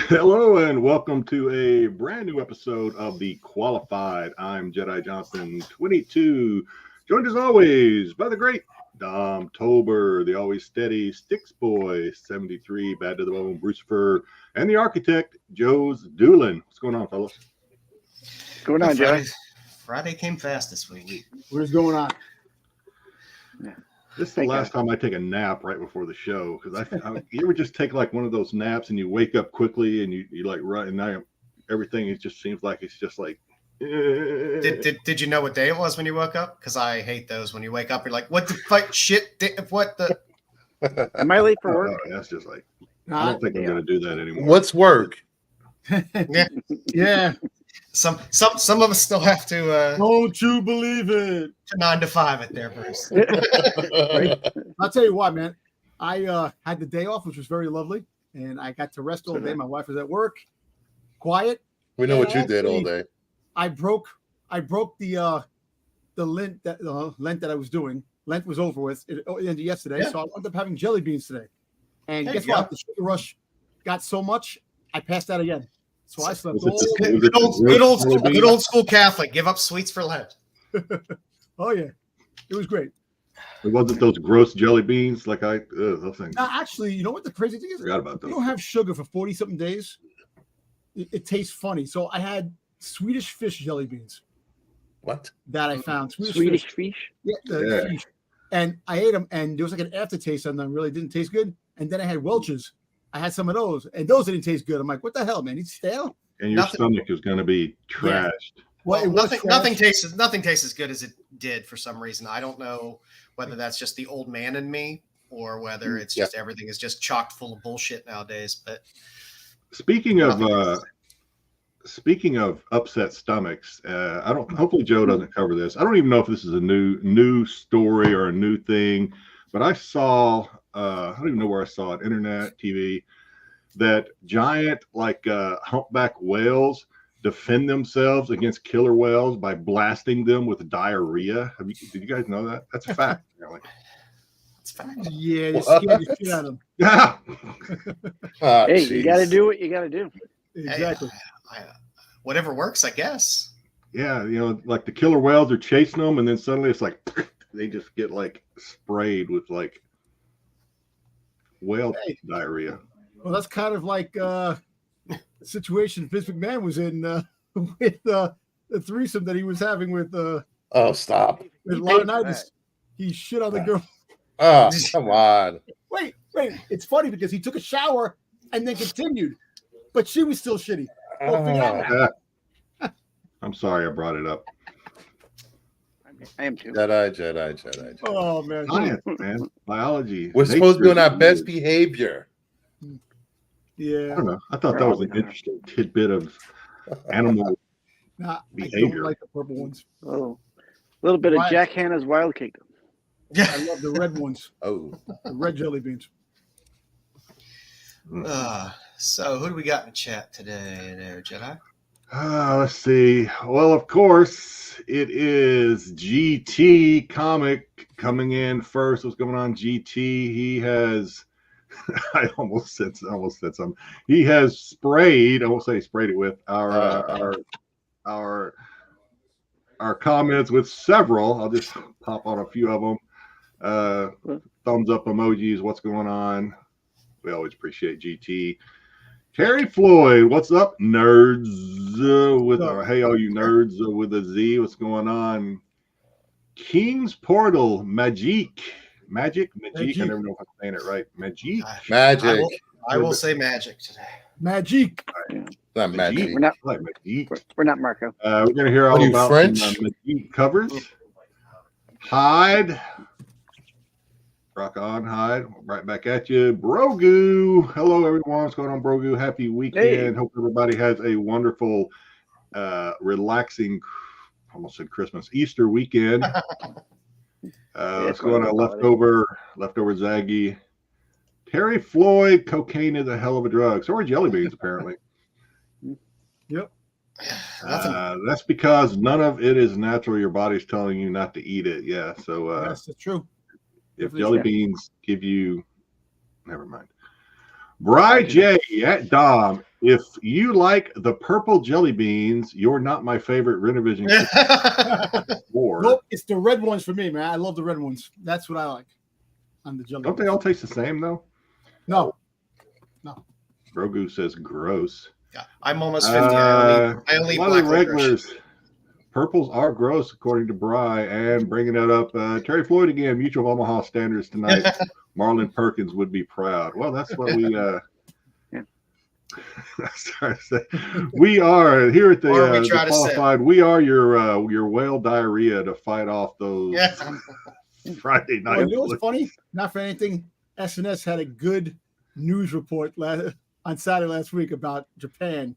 Hello and welcome to a brand new episode of The Qualified. I'm Jedi Johnson 22, joined as always by the great Dom Tober, the always steady Styx Boy 73, Bad to the Bone Brucifer, and the architect joesduelin. What's going on, fellas? What's going on, Jedi? Friday came fast this week. What is going on? This is the last time I take a nap right before the show, because you ever just take like one of those naps and you wake up quickly and you like run, and now everything just seems like it's just like. Did you know what day it was when you woke up? Because I hate those when you wake up. You're like, what the fuck? Shit! What the? Am I late for work? That's just like I don't think I'm going to do that anymore. What's work? Yeah. Some of us still have to. Don't you believe it? 9 to 5 at there, Bruce. I'll tell you what, man. I had the day off, which was very lovely, and I got to rest all day. My wife was at work, quiet. We know what you did all day. I broke the Lent that I was doing. Lent was over with. It ended yesterday, so I wound up having jelly beans today. And guess what? The sugar rush got so much, I passed out again. So I slept all day. Good old school Catholic. Give up sweets for Lent. Oh yeah, it was great. It wasn't those gross jelly beans like those things. Now, actually, you know what the crazy thing is? Forgot about those. You don't have sugar for 40-something days. It tastes funny. So I had Swedish fish jelly beans. What? That I found. Swedish fish? Yeah, fish. And I ate them, and there was like an aftertaste on them. Really didn't taste good. And then I had Welch's. I had some of those, and those didn't taste good. I'm like, what the hell, man? It's stale. And your stomach is going to be trashed. Yeah. Well, nothing tastes as good as it did for some reason. I don't know whether that's just the old man in me or whether it's just everything is just chocked full of bullshit nowadays. But speaking of upset stomachs, hopefully Joe doesn't cover this. I don't even know if this is a new story or a new thing, but I saw I don't even know where I saw it, internet, TV, that giant humpback whales defend themselves against killer whales by blasting them with diarrhea. Did you guys know that? That's a fact. It's fact. Yeah, they scared the shit out of them. Yeah. Hey, you got to do what you got to do. Exactly. Whatever works, I guess. Yeah, like the killer whales are chasing them, and then suddenly it's like they just get like sprayed with like whale diarrhea. Well, that's kind of like the situation Vince McMahon was in with the threesome that he was having with stop. With Laurinaitis. He shit on the girl. Oh, come on. Wait. It's funny because he took a shower and then continued, but she was still shitty. I'm sorry I brought it up. I am too. Jedi. Oh man. Science, man. Biology. We're supposed to be on our best behavior. Yeah. I don't know. I thought that was an interesting tidbit of animal behavior. I don't like the purple ones. Oh, a little bit of Jack Hanna's Wild Kingdom. I love the red ones. Oh, the red jelly beans. So who do we got in chat today, there, Jedi? Let's see. Well, of course, it is GT Comic coming in first. What's going on, GT? He has. I almost said something. He has sprayed. I won't say sprayed it with our comments with several. I'll just pop on a few of them. Thumbs up emojis. What's going on? We always appreciate GT. Terry Floyd, what's up, nerds? Hey, all you nerds with a Z, what's going on? King's Portal, Magik. I never know if I'm saying it right. Magik. Magic. I will say magic today. Magik. Not magic. We're not Marco. We're going to hear all about French? Magik covers. Hyde. Rock on, Hyde. Right back at you. Brogu. Hello, everyone. What's going on, Brogu? Happy weekend. Hey. Hope everybody has a wonderful, relaxing, almost said Christmas, Easter weekend. What's going on? Leftover Zaggy. Terry Floyd, cocaine is a hell of a drug. So are jelly beans, apparently. Yep. That's because none of it is natural. Your body's telling you not to eat it. Yeah. So that's true. If jelly beans give you, never mind. Bri J at Dom, If you like the purple jelly beans, you're not my favorite Rennavision. Nope, it's the red ones for me, man. I love the red ones. That's what I like on the jelly. Don't they all taste the same though? No. Grogu says gross. Yeah, I'm almost 50. I only eat black regulars. licorice. Purples are gross, according to Bry. And bringing it up, Terry Floyd again, Mutual of Omaha standards tonight. Marlon Perkins would be proud. Well, that's what we. We are here at the qualified. We are your whale diarrhea to fight off those Friday night. Well, you know what's funny? Not for anything. SNS had a good news report on Saturday last week about Japan.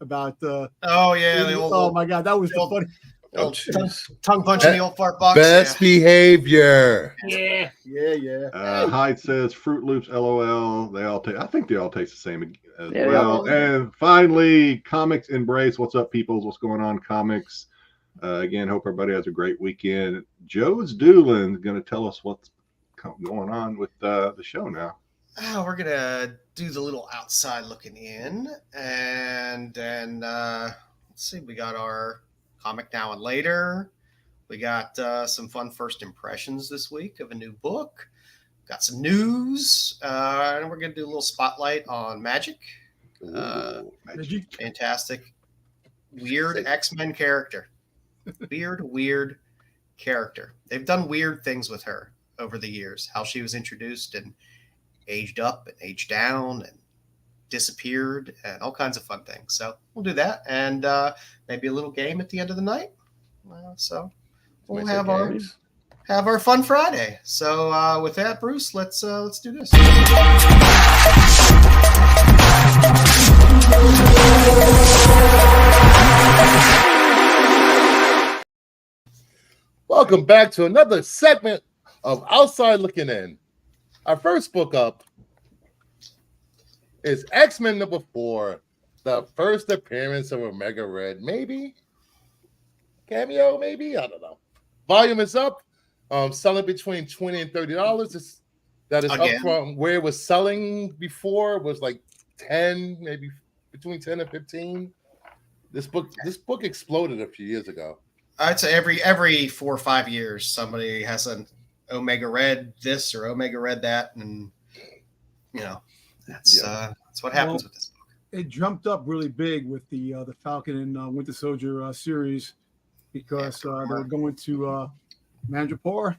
About oh my god, that was so funny. Tongue punching the old fart box. Best behavior. Yeah. Hyde says Fruit Loops, LOL. I think they all taste the same as well. And finally, Comics Embrace. What's up, peoples? What's going on, Comics? Again, hope everybody has a great weekend. Joe's Duelin is going to tell us what's going on with the show now. We're gonna do the little outside looking in, and then let's see. We got our comic now and later. We got some fun first impressions this week of a new book. Got some news, and we're gonna do a little spotlight on Magik. Fantastic, weird X-Men character. Weird character. They've done weird things with her over the years. How she was introduced and aged up and aged down and disappeared and all kinds of fun things. So we'll do that, and maybe a little game at the end of the night. So we'll have our fun Friday. So with that, Bruce, let's do this. Welcome back to another segment of Outside Looking In. Our first book up is X-Men #4, the first appearance of Omega Red, maybe? Cameo, maybe? I don't know. Volume is up, selling between $20 and $30. That is up from where it was selling before. It was like 10, maybe between 10 and 15. This book exploded a few years ago. I'd say every 4 or 5 years, somebody has an Omega Red this or Omega Red that, and that's what happens with this book. It jumped up really big with the Falcon and Winter Soldier series because they were going to Madripoor,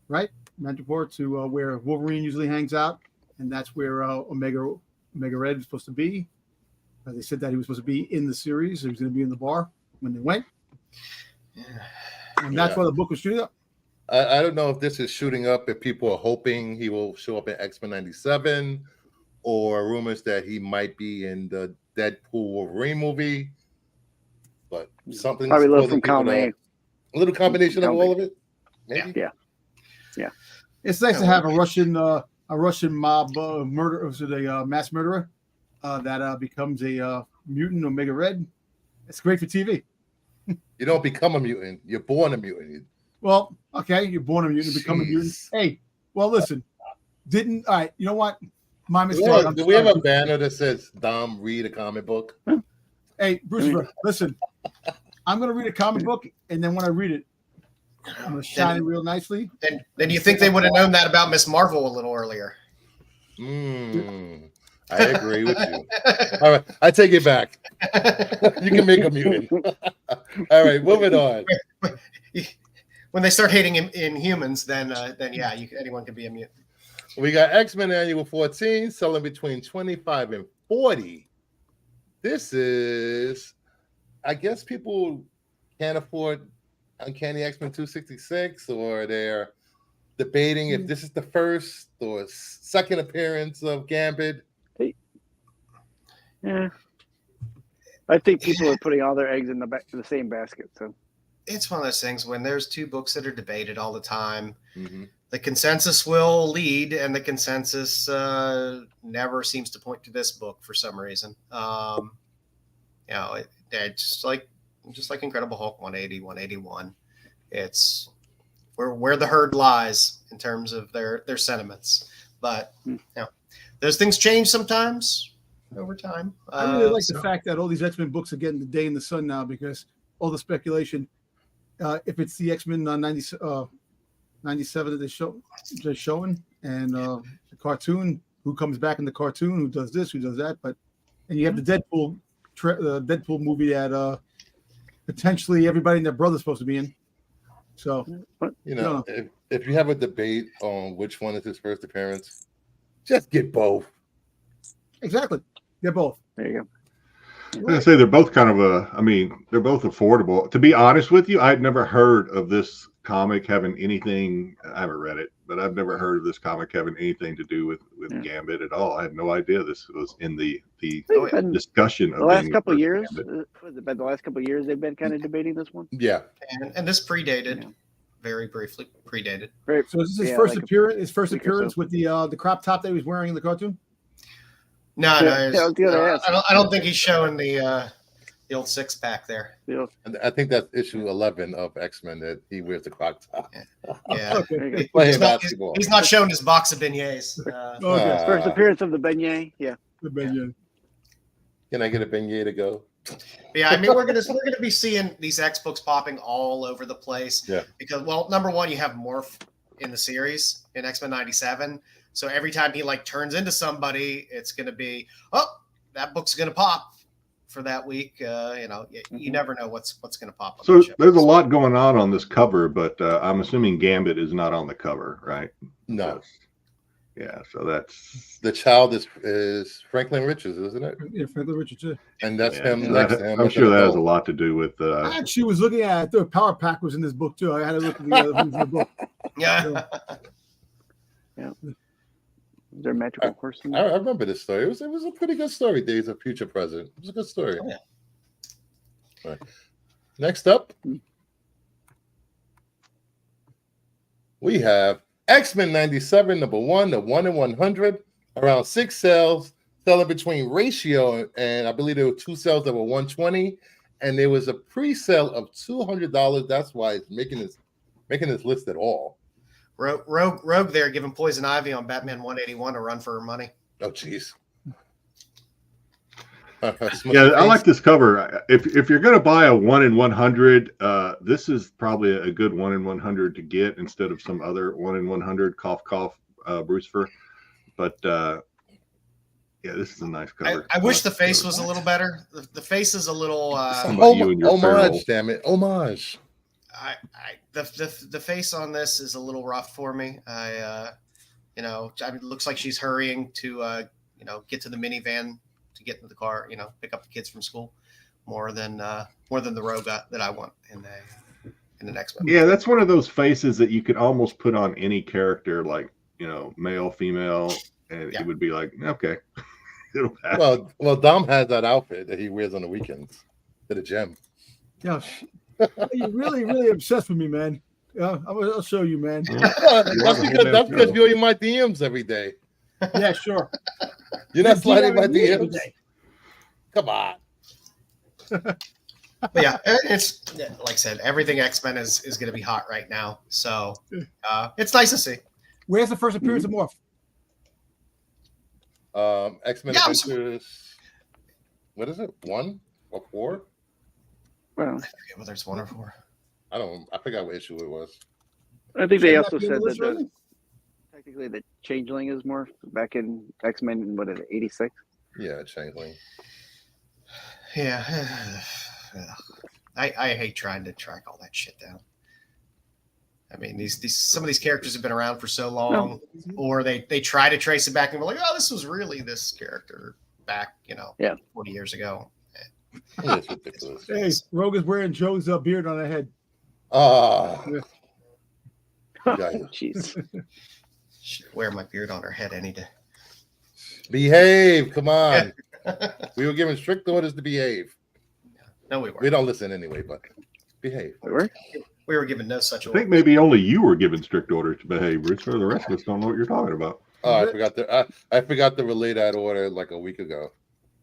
right? Madripoor to where Wolverine usually hangs out, and that's where Omega Red was supposed to be. They said that he was supposed to be in the series. He was going to be in the bar when they went. Yeah. And that's why the book was shooting up. I don't know if this is shooting up, if people are hoping he will show up in X-Men 97, or rumors that he might be in the Deadpool Wolverine movie. But something probably a little from column A. A little combination of all of it. Maybe? Yeah. It's nice to have a Russian mob murder, a mass murderer that becomes a mutant Omega Red. It's great for TV. You don't become a mutant; you're born a mutant. Well, okay, you're born a mutant, become a mutant. Hey, well, listen, all right, you know what? My mistake. Do we have a banner that says Dom read a comic book? Hey, Bruce, listen, I'm going to read a comic book, and then when I read it, I'm going to shine it real nicely. Then you think they would have known that about Miss Marvel a little earlier? I agree with you. All right, I take it back. You can make a mutant. All right, moving on. When they start hating in humans, then anyone can be a mutant. We got X-Men Annual 14 selling between 25 and 40. This is, I guess people can't afford Uncanny X-Men 266, or they're debating if this is the first or second appearance of Gambit. Yeah, I think people are putting all their eggs in the same basket. So it's one of those things when there's two books that are debated all the time. Mm-hmm. The consensus will lead, and the consensus never seems to point to this book for some reason. It's just like Incredible Hulk 180, 181. It's where the herd lies in terms of their sentiments. But those things change sometimes. over time. I really like the fact that all these X-Men books are getting the day in the sun now, because all the speculation, if it's the X-Men 97 that they're showing, and the cartoon, who comes back in the cartoon, who does this, who does that, and you have the Deadpool movie that potentially everybody and their brother's supposed to be in. So, if you have a debate on which one is his first appearance, just get both. Exactly, get both. There you go. I'm gonna say they're both kind of they're both affordable. To be honest with you, I'd never heard of this comic having anything. I haven't read it, but I've never heard of this comic having anything to do with Gambit at all. I had no idea this was in the discussion of the last couple of years. Gambit. The last couple of years, they've been kind of debating this one. Yeah, and this predated, very briefly predated. Right. So is this his first appearance? His first appearance with the crop top that he was wearing in the cartoon? No, I don't think he's showing the old six pack there. Yeah. And I think that's issue 11 of X-Men that he wears the crop top. Yeah, Okay. Playing basketball. he's not showing his box of beignets. Okay. First appearance of the beignet. Yeah. The beignet. Can I get a beignet to go? Yeah, I mean we're gonna be seeing these X books popping all over the place. Yeah. Because number one, you have Morph in the series in X-Men 97. So every time he turns into somebody, it's gonna be, that book's gonna pop for that week. You never know what's gonna pop. So there's a lot going on this cover, but I'm assuming Gambit is not on the cover, right? No. Yeah, so that's The child is Franklin Richards, isn't it? Yeah, Franklin Richards. Yeah. And that's him so next to him. I'm sure that has a lot to do with. I actually was looking at. I thought Power Pack was in this book too. I had to look at the other things in the book. Yeah. Yeah. Is there a magical horse in I there? remember this story. It was a pretty good story. Days of Future Present. It was a good story. Oh, yeah. All right. Next up, we have X-Men 97, number 1, the 1 in 100, around 6 sales, selling between Ratio, and I believe there were 2 sales that were 120, and there was a pre-sale of $200. That's why it's making this list at all. Rogue there giving Poison Ivy on Batman 181 a run for her money. Oh, jeez. Yeah, I like this cover. If you're going to buy a 1 in 100, this is probably a good 1 in 100 to get instead of some other 1 in 100 cough Brucifer. But yeah, this is a nice cover. I wish the face was a little better. The face is a little homage, damn it, homage. The face on this is a little rough for me. It looks like she's hurrying to get to the minivan to get into the car, pick up the kids from school, more than the Rogue that I want in the next one. Yeah, that's one of those faces that you could almost put on any character, like male, female, and it would be like, okay, it'll pass. Well, Dom has that outfit that he wears on the weekends to the gym. Yeah, you're really, really obsessed with me, man. Yeah, I'll show you, man. That's because you're in my DMs every day. Yeah, sure. You're not sliding my DMs. Come on. But yeah, it's like I said, everything X-Men is going to be hot right now. So it's nice to see. Where's the first appearance of Morph? X-Men Adventures. What is it? 1 or 4? Well, I forget whether it's 1 or 4. I forgot what issue it was. I think they also said that technically the Changeling is Morph back in X-Men, what is it, 86? Yeah, Changeling. Yeah. I hate trying to track all that shit down. I mean, some of these characters have been around for so long, or they try to trace it back and be like, oh, this was really this character back, 40 years ago. It's ridiculous. Hey, Rogue is wearing Joe's beard on her head. Jeez. Should wear my beard on her head any day. Behave. Come on. We were given strict orders to behave. No, we weren't. We don't listen anyway, but behave. We were given no such I orders. think maybe only you were given strict orders to behave, Bruce. For the rest of us don't know what you're talking about. Oh, I forgot to relay that order like a week ago.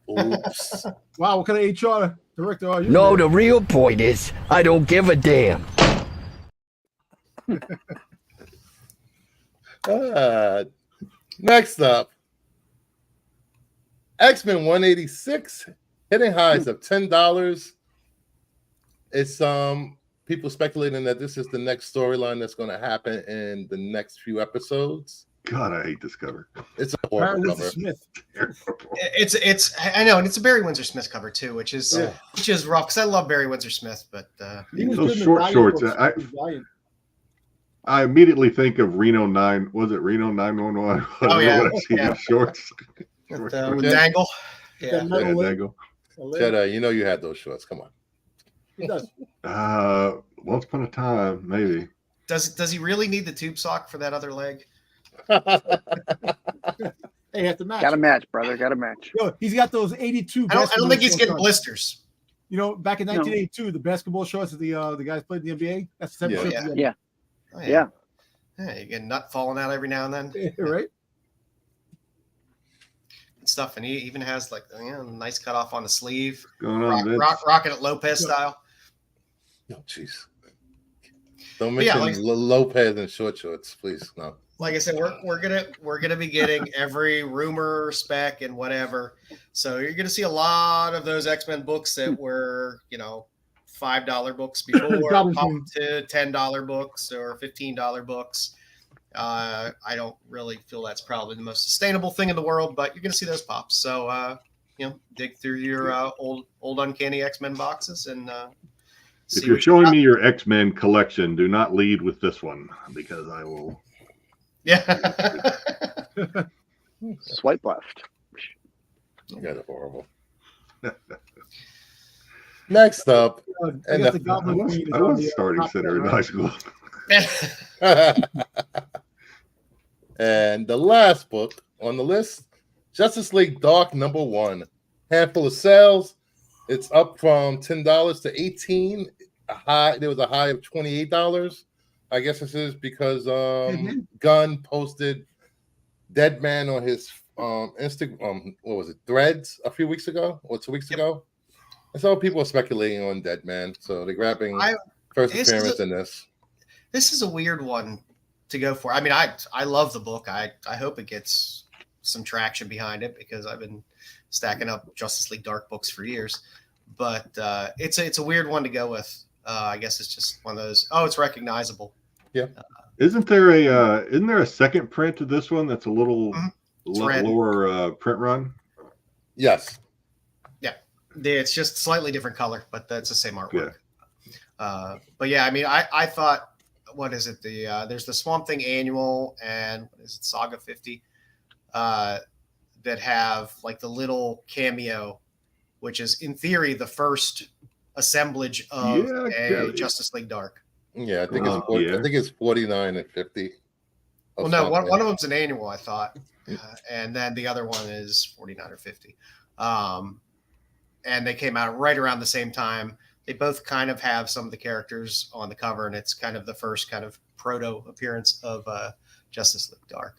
Oops. Wow, what kind of HR director are you? No, the real point is, I don't give a damn. Next up, X-Men 186, hitting highs of $10. It's people speculating that this is the next storyline that's going to happen in the next few episodes. God, I hate this cover. It's a horrible cover. Smith. It's I know, and it's a Barry Windsor Smith cover too, which is rough because I love Barry Windsor Smith, but those short shorts. I immediately think of Reno 9. Was it Reno 911? Oh yeah, when I see these shorts. with Dangle. Yeah, Dangle. Jedi, you know you had those shorts. Come on. He does. Once upon a time, maybe. Does he really need the tube sock for that other leg? They have to match. Got to match, brother. Got to match. Yo, he's got those 82. I don't think he's getting blisters. You know, back in 1982, the basketball shorts that the guys played in the NBA. That's the type of shorts. Yeah. Oh, yeah. Yeah, you get a nut falling out every now and then. Yeah, right. And stuff, and he even has like nice cut off on the sleeve. Going on, rocking it Lopez style. Oh, jeez. Don't mention Lopez and short shorts, please. No. Like I said, we're gonna be getting every rumor, spec, and whatever. So you're gonna see a lot of those X-Men books that were, $5 books before, up to $10 books or $15 books. I don't really feel that's probably the most sustainable thing in the world, but you're gonna see those pops. So dig through your old Uncanny X-Men boxes and. If you're showing me your X-Men collection, do not lead with this one because I will. Yeah. Swipe left. You guys are horrible. Next up, I was starting center in high school. And the last book on the list, Justice League Dark #1. Handful of sales. It's up from $10 to $18. There was a high of $28. I guess this is because Gunn posted Dead Man on his Instagram. What was it? Threads a few weeks ago or 2 weeks ago. And so people are speculating on Dead Man. So they're grabbing first appearance in this. This is a weird one to go for. I mean, I love the book. I hope it gets some traction behind it because I've been stacking up Justice League Dark books for years, but it's a weird one to go with. I guess it's just one of those. Oh, it's recognizable. Yeah. Isn't there a second print of this one that's a little lower print run? Yes. Yeah, it's just slightly different color, but that's the same artwork. Yeah. But yeah, I mean, I thought, what is it? There's the Swamp Thing annual and what is it, Saga 50? That have like the little cameo, which is in theory the first assemblage of Justice League Dark. Yeah, I think it's 49 and 50. Well, no, one of them's an annual, I thought, and then the other one is 49 or 50. And they came out right around the same time. They both kind of have some of the characters on the cover, and it's kind of the first kind of proto appearance of Justice League Dark.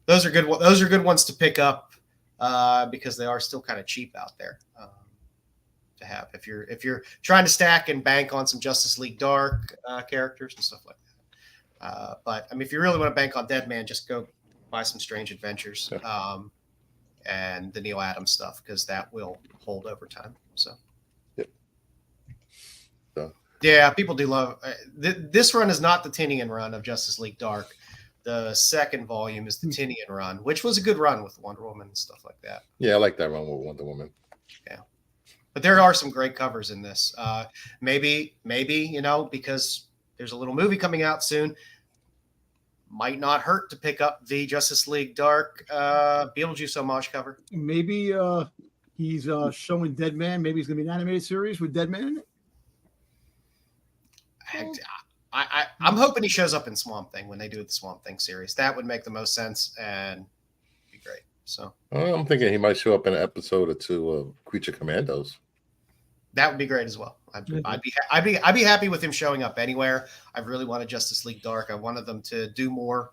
Those are good. Those are good ones to pick up because they are still kind of cheap out there to have. If you're trying to stack and bank on some Justice League Dark characters and stuff like that. But I mean, if you really want to bank on Dead Man, just go buy some Strange Adventures and the Neil Adams stuff because that will hold over time. So. Yeah, people do love this run. Is not the Tinian run of Justice League Dark. The second volume is the Tinian run, which was a good run with Wonder Woman and stuff like that. Yeah, I like that run with Wonder Woman. Yeah, but there are some great covers in this. Maybe because there's a little movie coming out soon. Might not hurt to pick up the Justice League Dark Beetlejuice homage cover. Maybe he's showing Dead Man. Maybe it's going to be an animated series with Dead Man in it. I'm hoping he shows up in Swamp Thing when they do the Swamp Thing series. That would make the most sense and be great. So I'm thinking he might show up in an episode or two of Creature Commandos. That would be great as well. I'd be happy with him showing up anywhere. I really wanted Justice League Dark. I wanted them to do more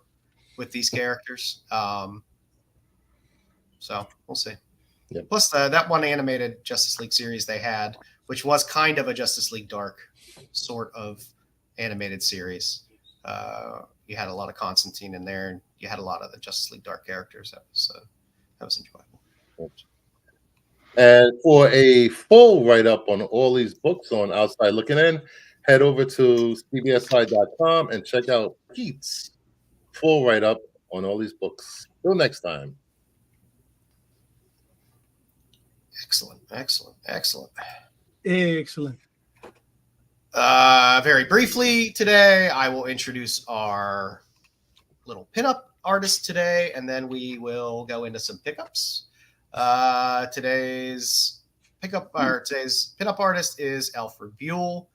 with these characters. So we'll see. Yeah. Plus that one animated Justice League series they had, which was kind of a Justice League Dark sort of animated series. You had a lot of Constantine in there, and you had a lot of the Justice League Dark characters. That was enjoyable. And for a full write-up on all these books on Outside Looking In, head over to CBSI.com and check out Pete's full write-up on all these books. Till next time. Excellent. Very briefly today, I will introduce our little pinup artist today, and then we will go into some pickups. Today's pinup artist is Alfred Buell.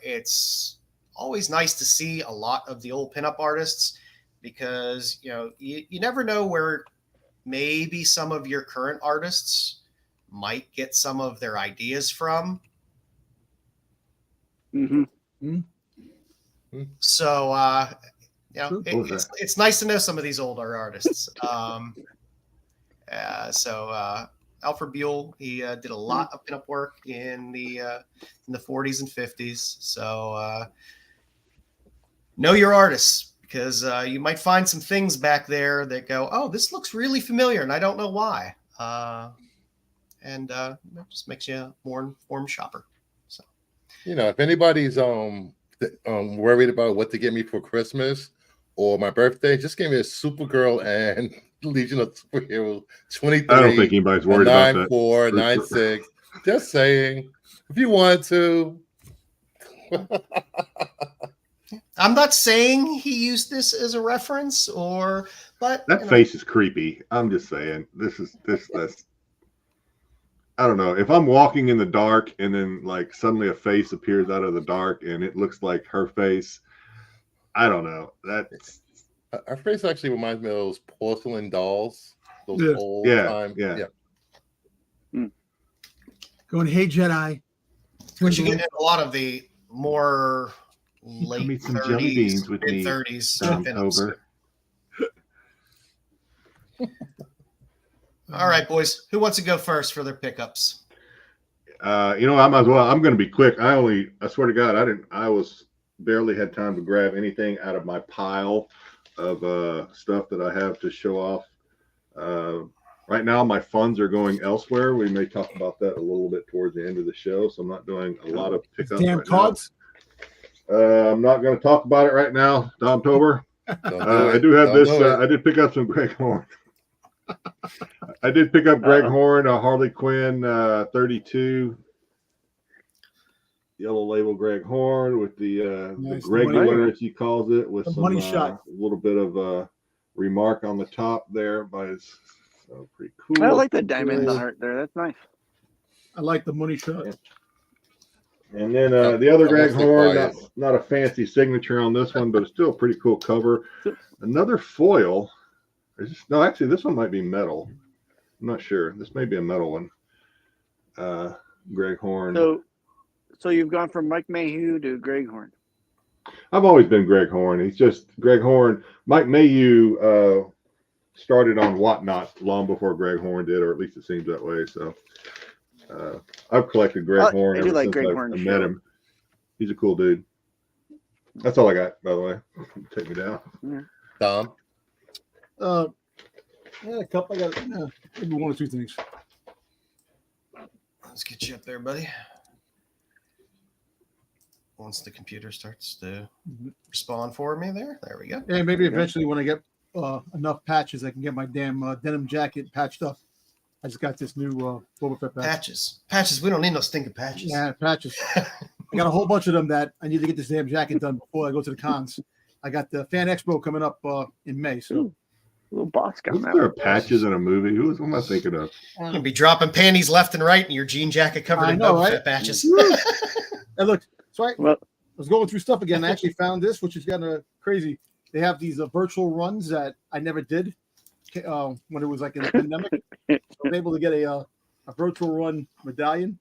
It's always nice to see a lot of the old pinup artists because you never know where maybe some of your current artists might get some of their ideas from. So it's nice to know some of these older artists. Alfred Buell, he did a lot of pinup work in the 40s and 50s. So know your artists, because you might find some things back there that go, oh, this looks really familiar, and I don't know why. And it just makes you a more informed shopper. So, if anybody's worried about what to get me for Christmas or my birthday, just give me a Supergirl and Legion of Superheroes 23. I don't think anybody's worried about that. 94, 96. Just saying, if you want to. I'm not saying he used this as a reference, but that face is creepy. I'm just saying, that's. I don't know. If I'm walking in the dark and then like suddenly a face appears out of the dark and it looks like her face, I don't know. That's her face actually reminds me of those porcelain dolls. Those old time. Yeah. Going, hey Jedi. Which you get in a lot of the more late some jelly beans with me, mid-30s. Over. All right, boys. Who wants to go first for their pickups? I might as well. I'm going to be quick. I swear to God, I barely had time to grab anything out of my pile of stuff that I have to show off. Right now, my funds are going elsewhere. We may talk about that a little bit towards the end of the show. So I'm not doing a lot of pickups. Damn right cards. I'm not going to talk about it right now, Tomtober. I do have this. I did pick up some Greg Horn. I did pick up Greg Horn, a Harley Quinn 32 yellow label Greg Horn with the regular, as he calls it, with some money shot, a little bit of remark on the top there by his. So pretty cool. I like the diamond in the heart there. That's nice. I like the money shot. And then the other Greg Horn, not a fancy signature on this one, but it's still a pretty cool cover. Another foil. No, actually, this one might be metal. I'm not sure. This may be a metal one. Greg Horn. So you've gone from Mike Mayhew to Greg Horn. I've always been Greg Horn. He's just Greg Horn. Mike Mayhew started on Whatnot long before Greg Horn did, or at least it seems that way. So I've collected Greg Horn ever since I met him. He's a cool dude. That's all I got, by the way. Take me down. Yeah. Tom? A couple. I got maybe one or two things. Let's get you up there, buddy. Once the computer starts to respond for me there we go. Yeah, maybe eventually when I get enough patches, I can get my damn denim jacket patched up. I just got this new Boba Fett patches. We don't need no stinking patches. Yeah, patches. I got a whole bunch of them that I need to get this damn jacket done before I go to the cons. I got the Fan Expo coming up in May, so. Little boss got that. There are patches in a movie. Who am I thinking of? You're gonna be dropping panties left and right, and your jean jacket covered in Boba Fett patches. And look, so I was going through stuff again. I actually found this, which is kind of crazy. They have these virtual runs that I never did when it was like in the pandemic. So I was able to get a virtual run medallion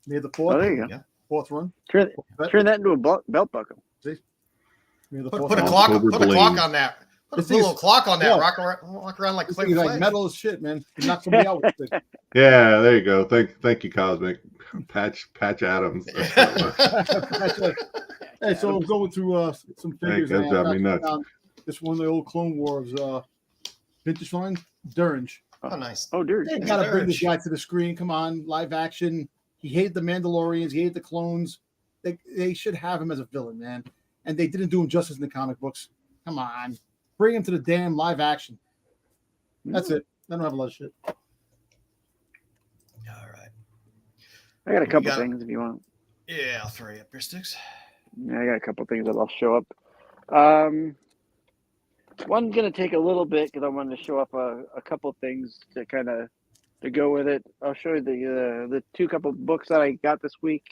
near the fourth. Oh, there you go. Fourth run. Turn that into a belt buckle. See? Put a clock on that. Put a little clock on that. Walk around like Flavor Flav. Like metal as shit, man. Knock somebody out with it. Yeah, there you go. Thank you, Cosmic. Patch Adams. Hey, so I was going through some figures. That drives me nuts. This one of the old Clone Wars vintage line, Durange. Oh, nice. Oh, dude. They Yeah, gotta bring this Dirge. guy to the screen. Come on, live action. He hated the Mandalorians. He hated the clones. They should have him as a villain, man. And they didn't do him justice in the comic books. Come on, bring him to the damn live action. That's it. I don't have a lot of shit. All right. I got a couple got- things if you want. Yeah, I'll throw you up your sticks. Yeah, I got a couple things that'll show up. One's gonna take a little bit because I wanted to show up a couple things to kind of to go with it. I'll show you the two couple books that I got this week.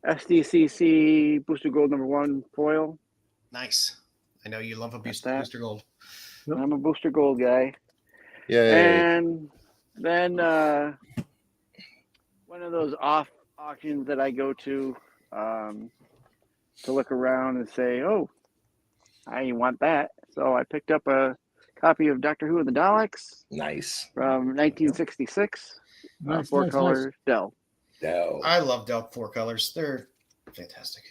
SDCC Booster Gold #1 foil. Nice. I know you love a that. booster gold. Yep. I'm a Booster Gold guy. Yeah. And then one of those off auctions that I go to look around and say, oh, I want that. So I picked up a copy of Doctor Who and the Daleks Nice. from 1966. Nice, Four nice, color Dell. No. I love Delk 4 colors. They're fantastic.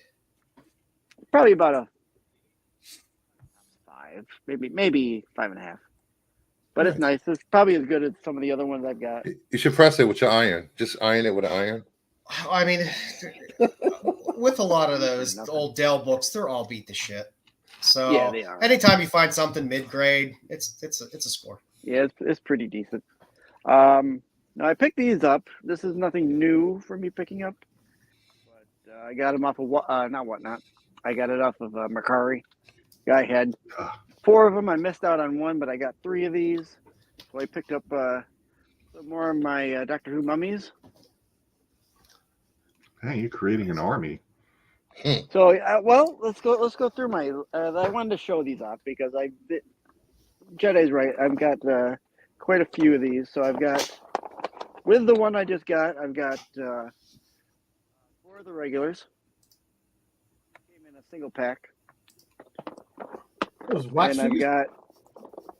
Probably about a 5, maybe 5.5. But it's nice. It's probably as good as some of the other ones I've got. You should press it with your iron. Just iron it with an iron. I mean, with a lot of those Nothing. old Dell books, they're all beat to shit. So Yeah, they are. anytime you find something mid grade, it's a score. Yeah, it's pretty decent. Now I picked these up. This is nothing new for me picking up, but I got them off of not Whatnot. I got it off of Mercari. Guy had 4 of them. I missed out on one, but I got 3 of these. So I picked up some more of my Doctor Who mummies. Hey, you're creating an army. So well, let's go through my. I wanted to show these off because Jedi's right. I've got quite a few of these. So I've got with the one I just got. I've got 4 of the regulars. Came in a single pack, Those wax and I've figures.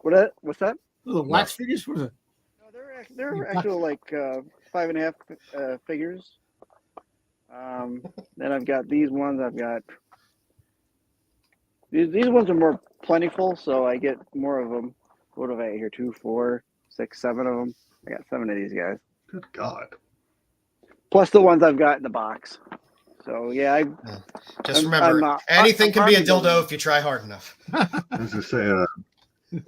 got what's that? Those wax figures. What is it? No, they're actual like 5.5 figures. Then I've got these ones. I've got these ones are more plentiful, so I get more of them. What have I got here? 2, 4, 6, 7 of them. I got 7 of these guys, Good God. plus the ones I've got in the box. So yeah, Just I'm- remember, I'm, anything I'm can be a army dildo building. if you try hard enough. As I say,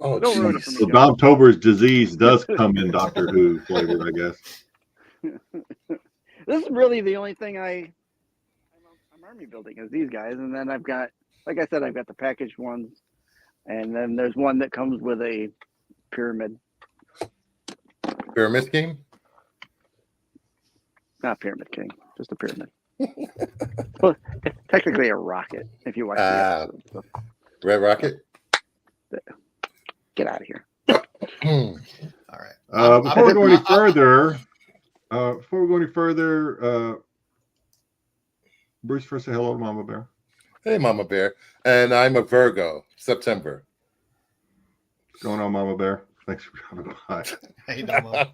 Oh, Don't ruin it jeez. for me. so Domtober's disease does come in Doctor Who flavored, I guess. This is really the only thing I'm army building is these guys, and then I've got, like I said, I've got the packaged ones, and then there's one that comes with a pyramid, Pyramid King? not Pyramid King, just a pyramid. Well, it's technically a rocket if you watch the episode. So Red Rocket? get out of here. All right. Before we go any further, Bruce, first say hello to Mama Bear. Hey, Mama Bear. And I'm a Virgo, September. What's going on, Mama Bear? Thanks for coming by. How you doing, Mom?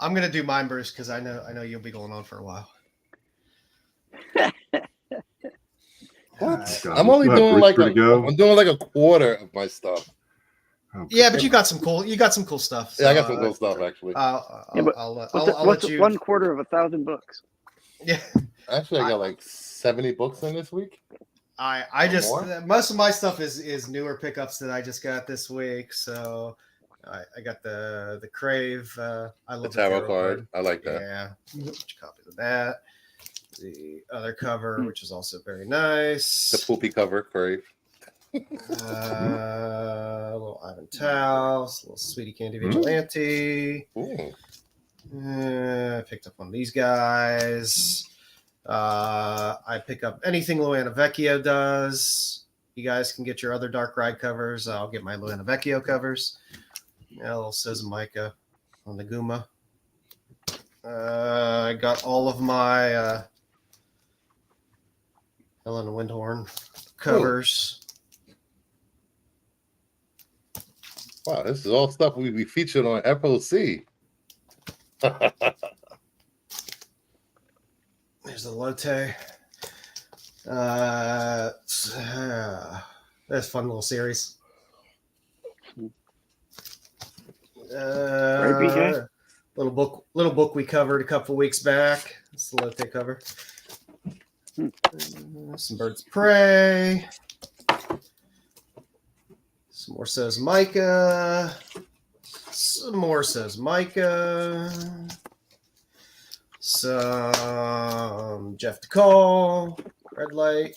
I'm gonna do mine, Bruce, because I know you'll be going on for a while. What? God, I'm only we still have doing Bruce like for to go. I'm doing like a quarter of my stuff. Oh, Yeah, but you got some cool stuff. Yeah, I got so, some cool stuff actually. Yeah, but I'll What's let you. 1/4 of 1,000 books? Yeah, Actually, I got like 70 books in this week. I just More? most of my stuff is newer pickups that I just got this week. So I got the Crave. I The love tarot card. I like that. Yeah, bunch of copies of that. The other cover, which is also very nice. The poopy cover, Crave. Little Ivan Taos, little Sweetie Candy Vigilante. Ooh. I picked up one of these guys. I pick up anything Luana Vecchio does. You guys can get your other Dark Ride covers. I'll get my Luana Vecchio covers. Yeah, a little Sozumika on the Guma. I got all of my Helen Windhorn covers. Wow, this is all stuff we featured on FOC. There's the Lotte. That's a fun little series. PK? Little book we covered a couple weeks back. It's the Lotte cover. Some Birds of Prey. Some more says Micah. Some more says Micah. Some Jeff DeCall. Red Light.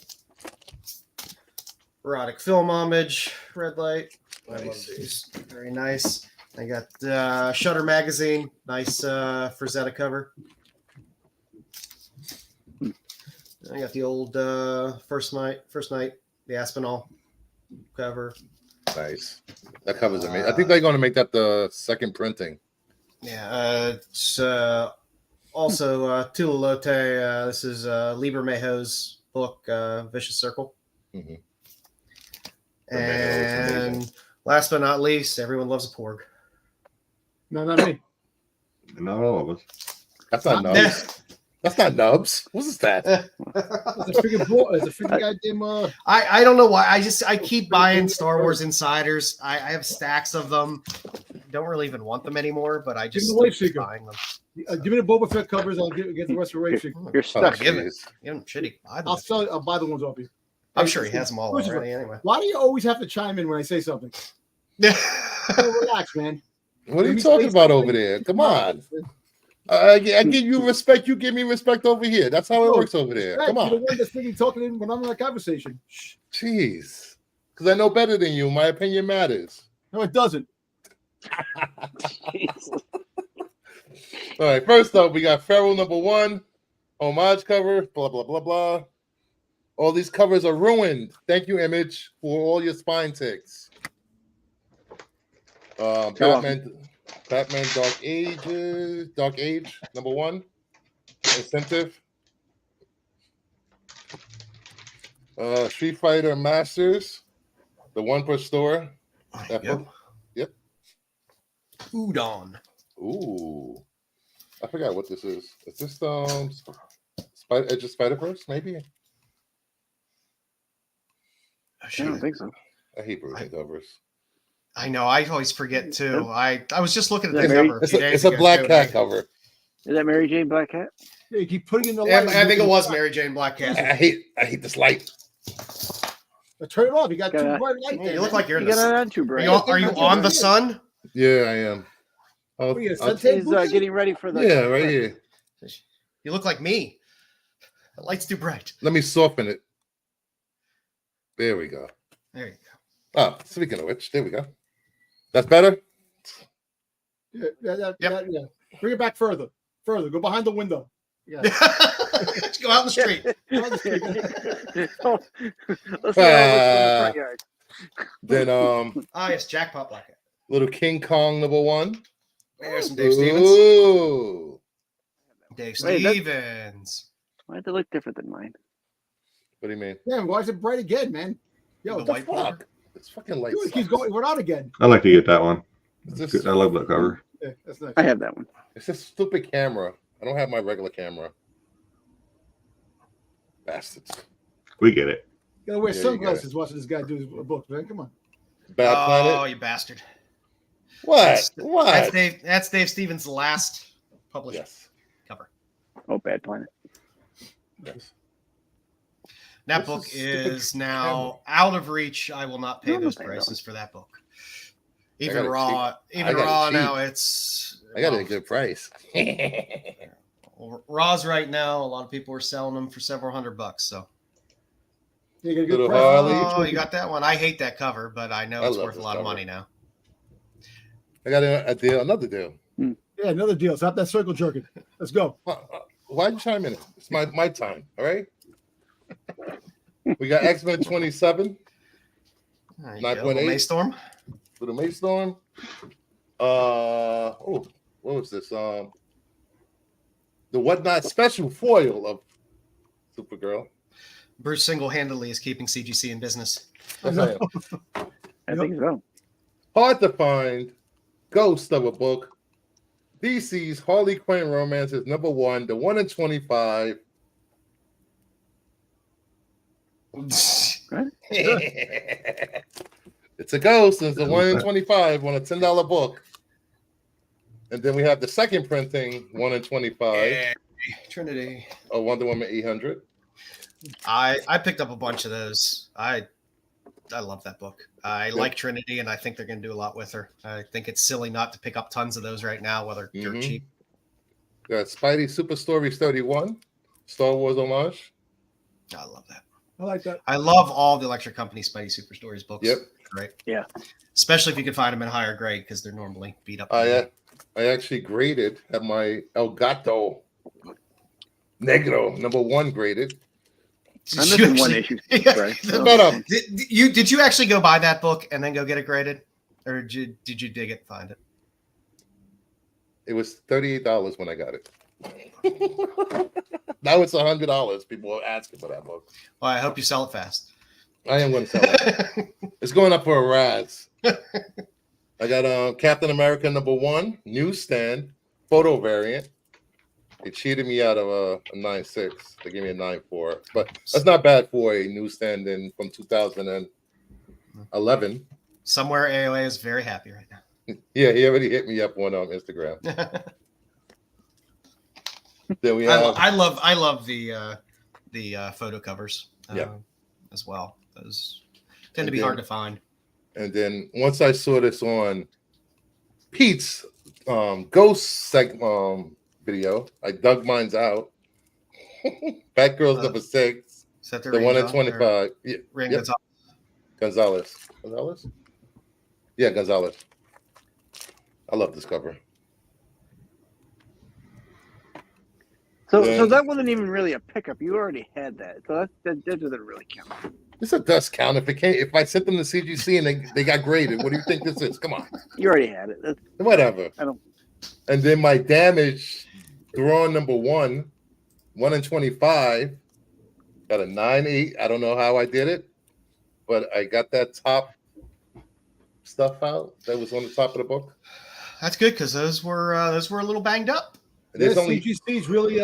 Erotic Film Homage. Red Light. I love these. Very nice. I got Shutter Magazine. Nice Frazetta cover. I got the old First Night, the Aspinall cover. Nice. That cover's amazing. I think they're going to make that the second printing. Yeah. It's also Tula Lotte. This is Lieber Mayhew's book, Vicious Circle. Mm-hmm. And last but not least, everyone loves a porg. No, not me. Not all of us. That's not Nubs. That's not Nubs. What's that? It's a freaking goddamn. I don't know why. I keep buying Star Wars Insiders. I have stacks of them. Don't really even want them anymore, but I just keep buying them. Give me the Boba Fett covers. I'll get the rest of Rafe Seeker. You're stuck. Give him shitty. I'll sell it. I'll buy the ones off you. I'm sure he has them all already anyway. Why do you always have to chime in when I say something? Relax, man. What are you talking about over there? Come on. I give you respect. You give me respect over here. That's how it works over there. Right, Come on. you're the one that's thinking, talking when I'm in a conversation. Shh. Jeez. Because I know better than you. My opinion matters. No, it doesn't. All right. First up, we got Feral #1. Homage cover. Blah, blah, blah, blah. All these covers are ruined. Thank you, Image, for all your spine ticks. Batman Dark Age #1 incentive. Street Fighter Masters, the one per store. Yep. Udon. Ooh, I forgot what this is. Is this Edge of Spider-Verse? Maybe. I don't think so. I hate version covers. I know. I always forget too. I was just looking at the Mary? cover. It's a Black Cat cover. Is that Mary Jane Black Cat? Yeah, you keep putting in the Yeah, light. I think it was Mary Jane Black Cat. I hate this light. Turn it off. You got too bright light Yeah, there. you look like you're in You got the it on too, bright. Are you on the sun? Yeah, I am. What are you, a I'll- suntan He's booster? getting ready for the. yeah, right here. You look like me. The light's too bright. Let me soften it. There we go. There you go. Oh, speaking of which, there we go. That's better? Yeah. Yep. Bring it back further. Go behind the window. Yeah. Let's go out in the street. Let's go out in the front yard. Then Yes, Jackpot Black Cat. little King Kong #1. There's some Dave Stevens. Ooh. Dave Wait, that- Stevens. Why'd they look different than mine? What do you mean? Yeah, why is it bright again, man? Yo, The what the white fuck? border. It's fucking light. Dude, it keeps going. We're out again. I like to get that one. It's this, I love that cover. Yeah, that's nice. I have that one. it's this stupid camera. I don't have my regular camera. Bastards. We get it. You gotta wear Yeah, you got sunglasses watching this guy do his book, man. Come on. Bad Oh, Planet. you bastard. What? What? That's Dave Stevens' last published Yes. cover. Oh, Bad Planet. Yes. That This book is is now out of reach. I will not pay No, those no, no. prices for that book. got Even it raw, cheap. I even got it raw cheap. now. It's I got it at a good price. raws right now. A lot of people are selling them for several $100. So You get a good Little price. Harley. oh, you got that one. I hate that cover, but I know I it's love worth a this lot of cover. money now. I got a deal, another deal. Yeah, another deal. Stop that circle jerking. Let's go. Why'd you chime in? It's my time, all right? We got XMen 27, There you 9.8. go. Maystorm. Little Maystorm. What was this? The Whatnot special foil of Supergirl. Bruce single-handedly is keeping CGC in business. That's it. I think so. Hard to find. Ghost of a book. DC's Harley Quinn romance is #1, the 1 in 25. It's a ghost. It's the 1 in 25 on a $10 book. And then we have the second printing, 1 in 25. Hey, Trinity. A Wonder Woman 800. I picked up a bunch of those. I love that book. I like Trinity, and I think they're going to do a lot with her. I think it's silly not to pick up tons of those right now, whether they're cheap. Got Spidey Super Stories 31, Star Wars homage. I love that. I like that. I love all the Electric Company Spidey Super Stories books. Yep. Right. Yeah. Especially if you can find them in higher grade because they're normally beat up. I actually graded at my El Gato Negro #1 graded. I'm missing one issue. Right? Did you actually go buy that book and then go get it graded, or did you dig it and find it? It was $38 when I got it. Now it's $100. People are asking for that book. Well, I hope you sell it fast. I am going to sell it. It's going up for a Raz. I got Captain America #1 newsstand photo variant. They cheated me out of a 9.6. They gave me a 9.4, but that's not bad for a newsstand from 2011. Somewhere AOA is very happy right now. Yeah, he already hit me up on Instagram. Then we have. I love the photo covers. As well. Those tend to be hard to find. And then once I saw this on Pete's Ghost video, I dug mine out. Batgirls #6. Is that the 1 in 25. Yeah, Gonzalez. Yeah, Gonzalez. I love this cover. So that wasn't even really a pickup. You already had that. So that doesn't really count. This does count. If I sent them to CGC and they got graded, what do you think this is? Come on. You already had it. Whatever. I don't. And then my damage drawn #1, 1 in 25. Got a 9.8. I don't know how I did it, but I got that top stuff out that was on the top of the book. That's good because those were a little banged up. There's only CGC's really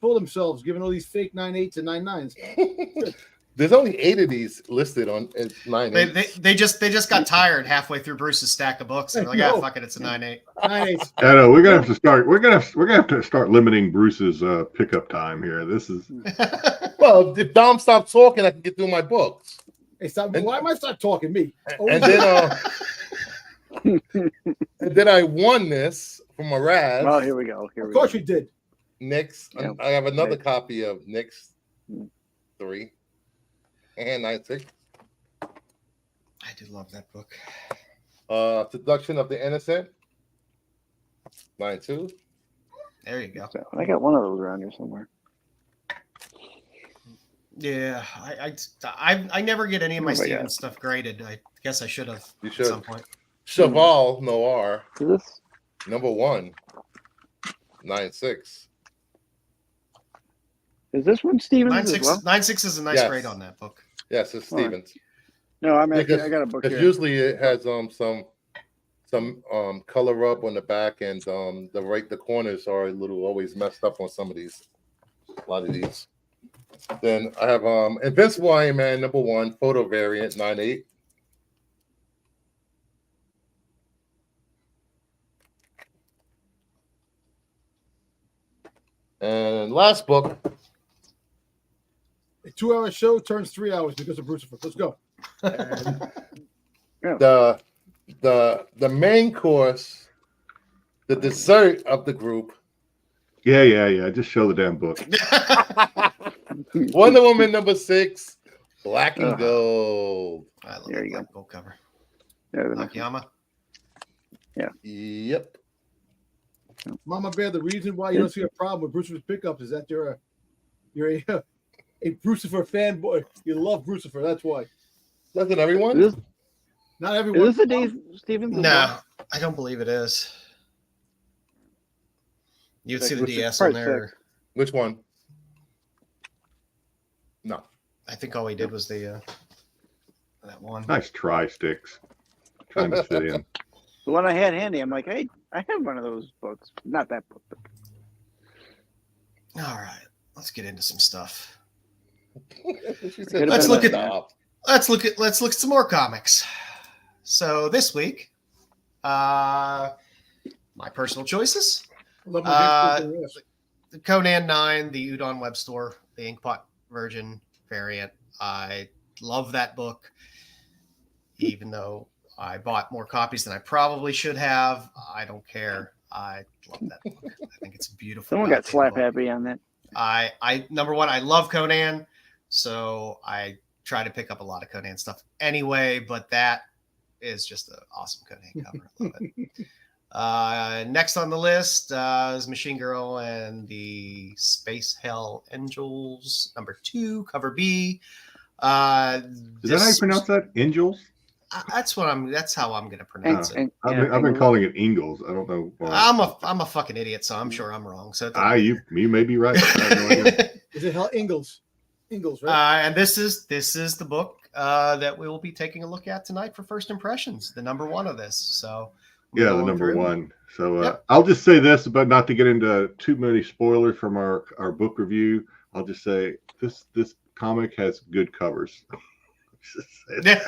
fool themselves, giving all these fake 9.8s and 9.9s. There's only 8 of these listed on 9.8. They just got tired halfway through Bruce's stack of books. They're like, fuck it, it's a 9.8. 9.8s. I know we're gonna have to start. We're gonna have to start limiting Bruce's pickup time here. This is well, if Dom stopped talking, I can get through my books. Hey, why am I stop talking me? And then I won this from a Raz. Well, here we go. Of course you did. Next, Yeah. I have another copy of Nick's 3 and 9.6. I did love that book. Seduction of the Innocent 9.2. There you go. So I got one of those around here somewhere. Yeah, I never get any of my Oh my Steven God. stuff graded. I guess I should have You at should. some point. Cheval Noir Is this? #1 9.6. Is this one Stevens as well? 9.6 is a nice Yes. grade on that book. Yes, it's All right. Stevens. No, I'm Because- actually, I got a book Because here. usually it has some color up on the back, and the corners are always messed up on some of these. A lot of these. Then I have Invincible Iron Man #1 photo variant 9.8. And last book, A 2-hour show turns 3 hours because of Brucifer. Let's go. the main course, the dessert of the group. yeah. Just show the damn book. Wonder Woman #6, black and gold. I love There that you go. black gold cover. Yeah, the- Nakayama. Yep. Mama Bear, the reason why you don't see a problem with Brucifer's pickups is that you're a Brucifer fanboy. You love Brucifer. That's why. Doesn't everyone? Is Not everyone. this a Dave Stevens? as No, well? I don't believe it is. You would see the Which is DS on part there. Which one? No. I think all he did was that one. Nice try, Styx. Trying to fit in. The one I had handy. I'm like, hey, I have one of those books. Not that book, but All right, let's get into some stuff. She said, Let's look at- stop. Let's look at some more comics. So this week, my personal choices. Love The Conan 9, the Udon Web Store, the Inkpot version variant. I love that book, even though I bought more copies than I probably should have. I don't care. I love that book. I think it's a beautiful. Someone got slap book. happy on that. I number one, I love Conan, so I try to pick up a lot of Conan stuff anyway. But that is just an awesome Conan cover. I love it. Next on the list is Machine Girl and the Space Hell Angels, number 2, cover B. Is that how you pronounce that? Angels? That's how I'm going to pronounce it. I've been calling it Ingles. I don't know why. I'm a fucking idiot, so I'm sure I'm wrong. So you may be right. I have no idea. Is it Hell Ingalls? Ingalls, right? And this is the book that we will be taking a look at tonight for first impressions. The number 1 of this. So yeah, the number 1. So I'll just say this, but not to get into too many spoilers from our book review. I'll just say this comic has good covers. Yeah,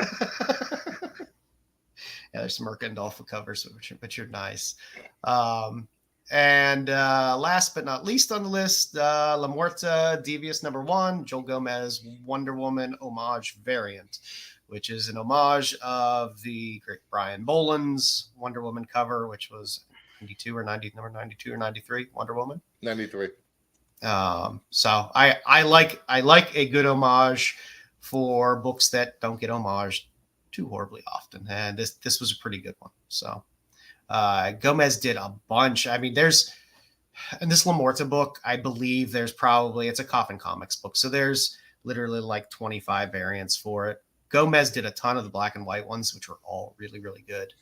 there's some Mercandolfo covers, which are nice. And last but not least on the list, La Muerta Devious number 1, Joel Gomez Wonder Woman homage variant, which is an homage of the great Brian Boland's Wonder Woman cover, which was 92 or 93 Wonder Woman. 93. So I like a good homage for books that don't get homaged too horribly often, and this was a pretty good one. So Gomez did a bunch. I mean, there's in this La Muerta book, I believe there's probably, it's a Coffin Comics book, so there's literally like 25 variants for it. Gomez did a ton of the black and white ones, which were all really, really good.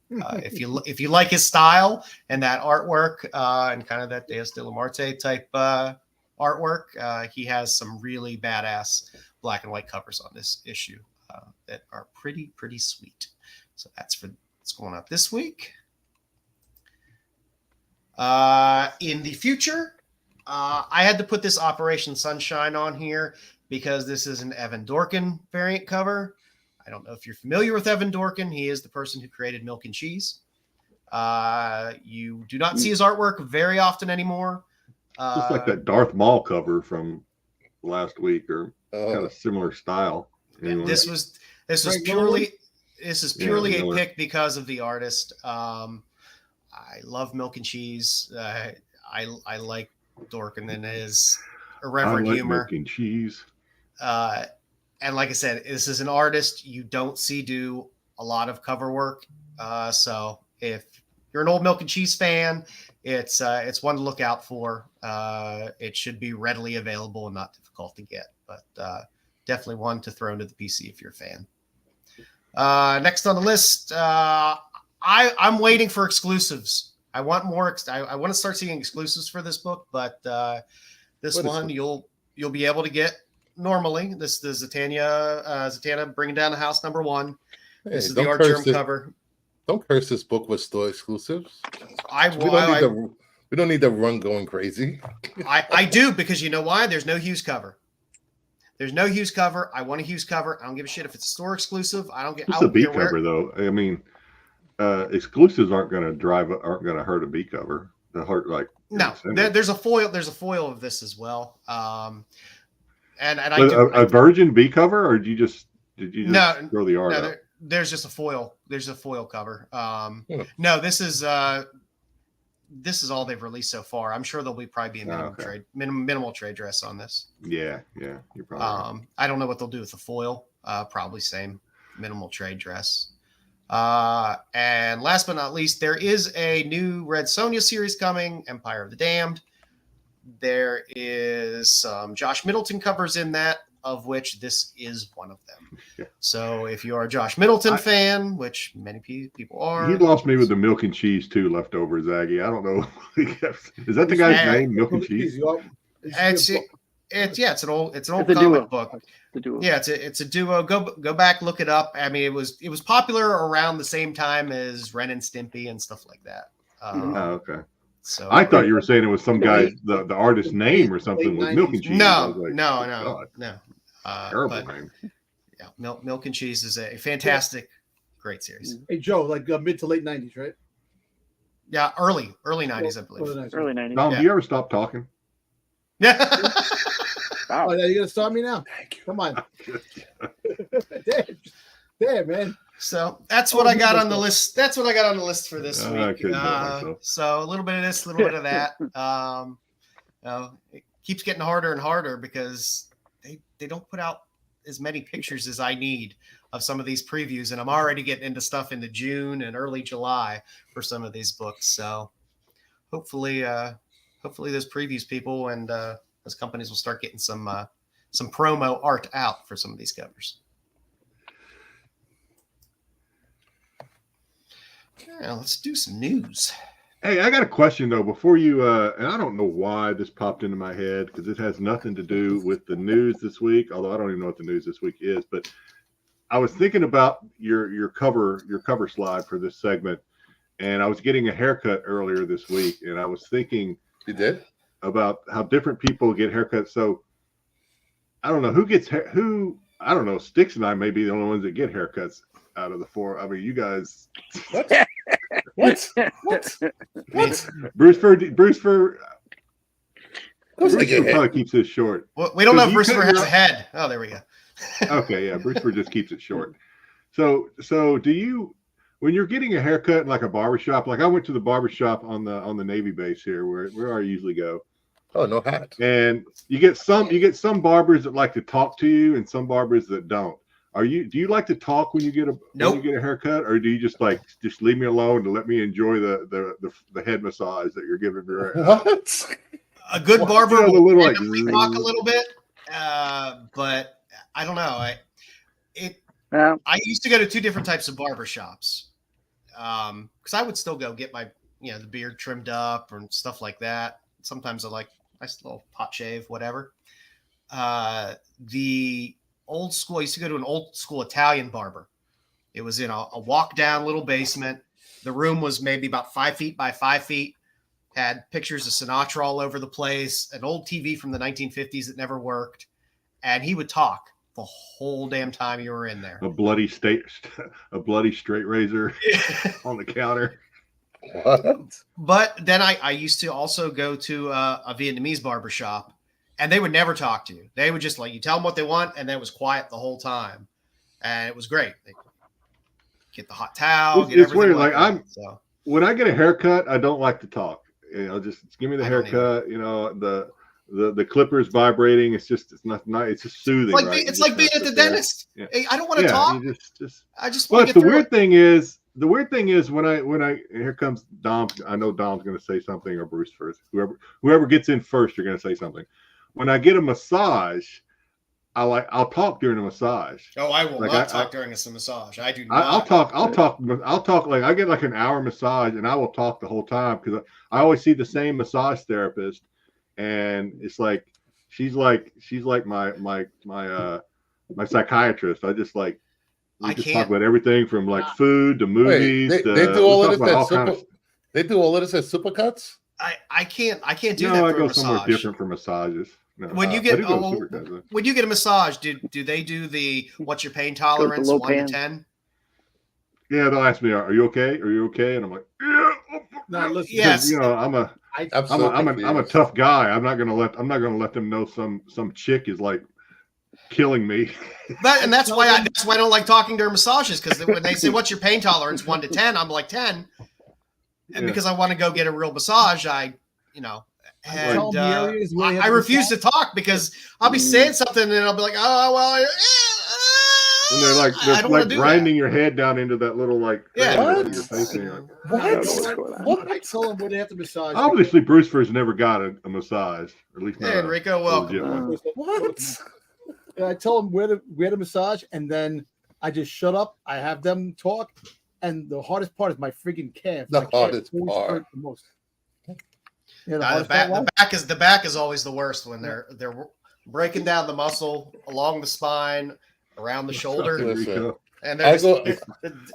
If you like his style and that artwork and kind of that Deus de la Muerte type artwork, he has some really badass black and white covers on this issue that are pretty sweet. So that's for what's going on this week. In the future, I had to put this Operation Sunshine on here because this is an Evan Dorkin variant cover. I don't know if you're familiar with Evan Dorkin. He is the person who created Milk and Cheese. You do not see his artwork very often anymore. Just like that Darth Maul cover from last week, or kind of similar style. Anyway. This is purely a pick because of the artist. I love Milk and Cheese. I like Dorkin and his irreverent humor. Milk and Cheese. And like I said, this is an artist you don't see do a lot of cover work. So if you're an old Milk and Cheese fan, it's one to look out for. It should be readily available and not difficult to get, but definitely one to throw into the PC if you're a fan. Next on the list, I'm waiting for exclusives. I want more. I want to start seeing exclusives for this book, but this one you'll be able to get normally. This is Zatanna Bringing Down the House #1. This is the Art Germ cover. Don't curse this book with store exclusives. We don't need the run going crazy. I do, because you know why? There's no Hughes cover. There's no Hughes cover. I want a Hughes cover. I don't give a shit if it's a store exclusive. It's a B cover though. I mean, exclusives aren't going to hurt a B cover. They'll hurt like no. There's a foil. There's a foil of this as well. And a virgin B cover, or did you just throw the art out? There's just a foil. There's a foil cover. No, this is all they've released so far. I'm sure there'll probably be a minimal trade dress on this. Yeah, you're probably right. I don't know what they'll do with the foil. Probably same minimal trade dress. And last but not least, there is a new Red Sonja series coming, Empire of the Damned. There is some Josh Middleton covers in that, of which this is one of them. Yeah. So if you are a Josh Middleton fan, which many people are. He lost me with the Milk and Cheese too left over, Zaggy. I don't know. Is that the guy's name, Milk and Cheese? It's an old comic book. Yeah, it's a duo. Go back, look it up. I mean, it was popular around the same time as Ren and Stimpy and stuff like that. Okay. So I thought you were saying it was some guy, the artist's name or something with Milk and Cheese. No. Terrible name. Yeah, Milk and Cheese is a fantastic, great series. Hey Joe, like mid to late 90s, right? Yeah, early 90s, I believe. Early 90s. Dom, Yeah. do you ever stop talking? Yeah. Wow. Oh, now you're gonna start me now. Thank you. Come on. Damn, man. So that's what I got on the list. That's what I got on the list for this I week. couldn't help myself. So a little bit of this, a little bit of that. It keeps getting harder and harder because they don't put out as many pictures as I need of some of these previews, and I'm already getting into stuff into June and early July for some of these books. So hopefully those previews people and those companies will start getting some promo art out for some of these covers. Yeah, let's do some news. Hey, I got a question though before you and I don't know why this popped into my head because it has nothing to do with the news this week, although I don't even know what the news this week is, but I was thinking about your cover slide for this segment, and I was getting a haircut earlier this week, and I was thinking You did? about how different people get haircuts. So I don't know who gets who. I don't know. Styx and I may be the only ones that get haircuts out of the four. I mean, you guys. What? What? What? Bruce for Who's the Bruce good probably keeps this short. Well, we don't know if You Bruce cut has your- a head. Oh, there we go. Okay, yeah, Bruce just keeps it short. So do you, when you're getting a haircut in like a barbershop, like I went to the barbershop on the Navy base here where I usually go, Oh, no hat. and you get some barbers that like to talk to you and some barbers that don't. Do you like to talk when you get Nope. a haircut, or do you just leave me alone to let me enjoy the head massage that you're giving me right now? What? A good Well, barber you know, the will little, randomly talk a little bit, but I don't know. Well, I used to go to two different types of barber shops because I would still go get my the beard trimmed up and stuff like that. Sometimes I like nice little pot shave, whatever. The old school, I used to go to an old school Italian barber. It was in a walk down little basement. The room was maybe about 5 feet by 5 feet. Had pictures of Sinatra all over the place, an old TV from the 1950s that never worked, and he would talk the whole damn time you were in there. a bloody straight razor on the counter. What? But then I used to also go to a Vietnamese barbershop, and they would never talk to you. They would just you tell them what they want, and then it was quiet the whole time, and it was great. They get the hot towel, It's get everything. weird. So When I get a haircut, I don't like to talk. Just give me the I don't haircut. The clippers vibrating. It's just not. It's just soothing. it's like right? it's like being at the dentist. Yeah. Hey, I don't want to talk. You just. I just want But to the get through weird it. thing is, when I here comes Dom. I know Dom's going to say something, or Bruce first. Whoever gets in first, you're going to say something. When I get a massage, I'll talk during a massage. Oh, I will Like, not talk during a massage. I do not. I'll talk. Like I get like an hour massage, and I will talk the whole time because I always see the same massage therapist, and it's like she's like my psychiatrist. I just I just can't. talk about everything from like food to movies. Wait, to, they do all we of talk this about at all kinds super. They do all of this at supercuts. I can't do No, that I for a go massage. somewhere different for massages. No, When you I get do go to Supercuts, though. when you get a massage, do they do the what's your pain tolerance low 1 to pan. 10? Yeah, they'll ask me, "Are you okay? Are you okay?" And I'm like, "Yeah." Now listen. Yes. I'm a tough guy. I'm not gonna let them know some chick is like killing me. That's why I don't like talking during massages, because when they say what's your pain tolerance 1 to 10, I'm like 10, and Yeah. because I want to go get a real massage, I refuse to talk because I'll be saying something and I'll be like, oh well. And they're I don't wanna like do grinding your head down into that little like Yeah. thing What? over your face. And you're like, I don't know what's going on. I tell them where they have to massage. obviously, Bruce first never got a massage, or at least not Hey, a Enrico, legit welcome. one. What? And I tell them where to massage, and then I just shut up. I have them talk, and the hardest part is my freaking calf. The My calf hardest always part. hurt the most. Yeah, The back is always the worst when they're breaking down the muscle along the spine, around the shoulder, Listen. and I they're go- just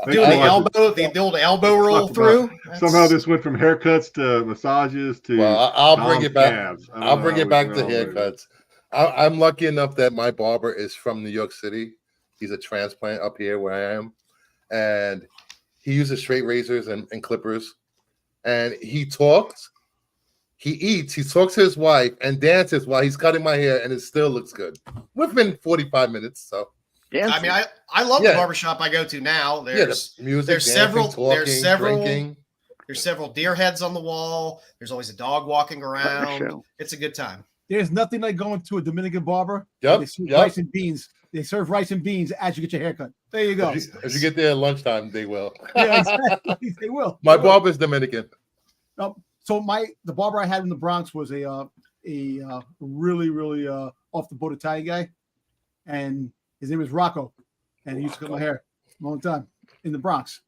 doing the old elbow roll through. Somehow this went from haircuts to massages to. Well, I'll bring Dom's it back. calves. I don't I'll know bring how it back we to went all the way. haircuts. I'm lucky enough that my barber is from New York City. He's a transplant up here where I am, and he uses straight razors and clippers. and he talks, he eats, he talks to his wife, and dances while he's cutting my hair, and it still looks good. Within 45 minutes, so. Dancing. I mean, I love the barbershop I go to now. There's the music, there's dancing, several drinking. There's several deer heads on the wall. There's always a dog walking around. It's a good time. There's nothing like going to a Dominican barber. Yep. They serve rice and beans. They serve rice and beans as you get your haircut. There you go. If you get there at lunchtime, they will. Yeah, exactly. They will. My barber's Dominican. So the barber I had in the Bronx was a really off the boat Italian guy, and his name was Rocco, and he used to cut my hair a long time in the Bronx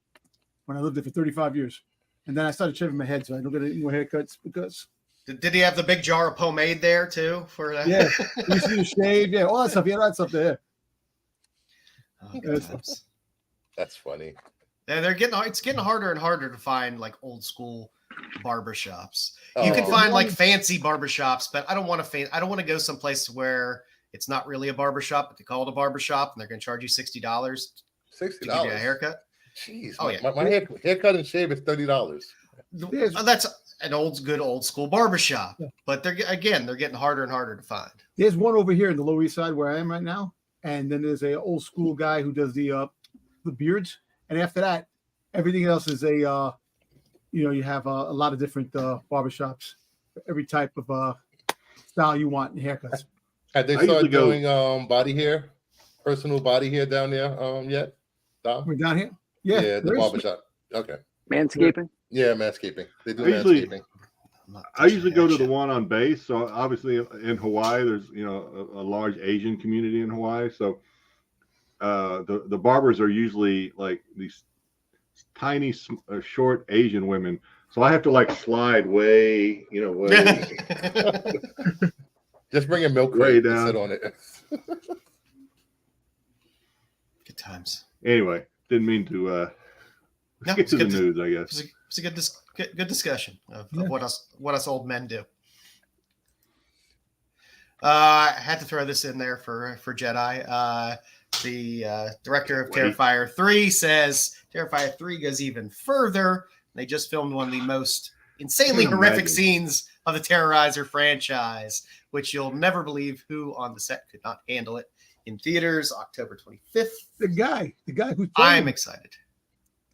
when I lived there for 35 years. And then I started shaving my head, so I don't get any more haircuts because. Did he have the big jar of pomade there too for that? Yeah, he used to shave. Yeah, all that stuff. Yeah, that stuff there. Oh, that's funny. Yeah, it's getting harder and harder to find like old school barbershops. You can find like fancy barbershops, but I don't want to go someplace where it's not really a barbershop, but they call it a barbershop and they're going to charge you $60 to give you a haircut. Jeez, oh yeah, my haircut and shave is $30. That's an old school barbershop, but they're getting harder and harder to find. There's one over here in the Lower East Side where I am right now, and then there's a old school guy who does the beards, and after that, everything else is you have a lot of different barbershops for every type of style you want in haircuts. Have they started doing body hair, personal body hair down there yet? Dom? We're down here. Yeah, the barbershop. Okay. Manscaping. Yeah, manscaping. They do manscaping. I usually go to the one on base. So obviously in Hawaii, there's a large Asian community in Hawaii. So the barbers are usually like these tiny, short Asian women. So I have to like slide way. Just bring a milk crate and sit on it. Good times. Anyway, didn't mean to. Let's get to the news, I guess. It's a good discussion of what us old men do. I had to throw this in there for Jedi. The director of Terrifier 3 says Terrifier 3 goes even further. They just filmed one of the most insanely horrific scenes of the Terrorizer franchise, which you'll never believe who on the set could not handle it. In theaters, October 25th. The guy who I'm excited.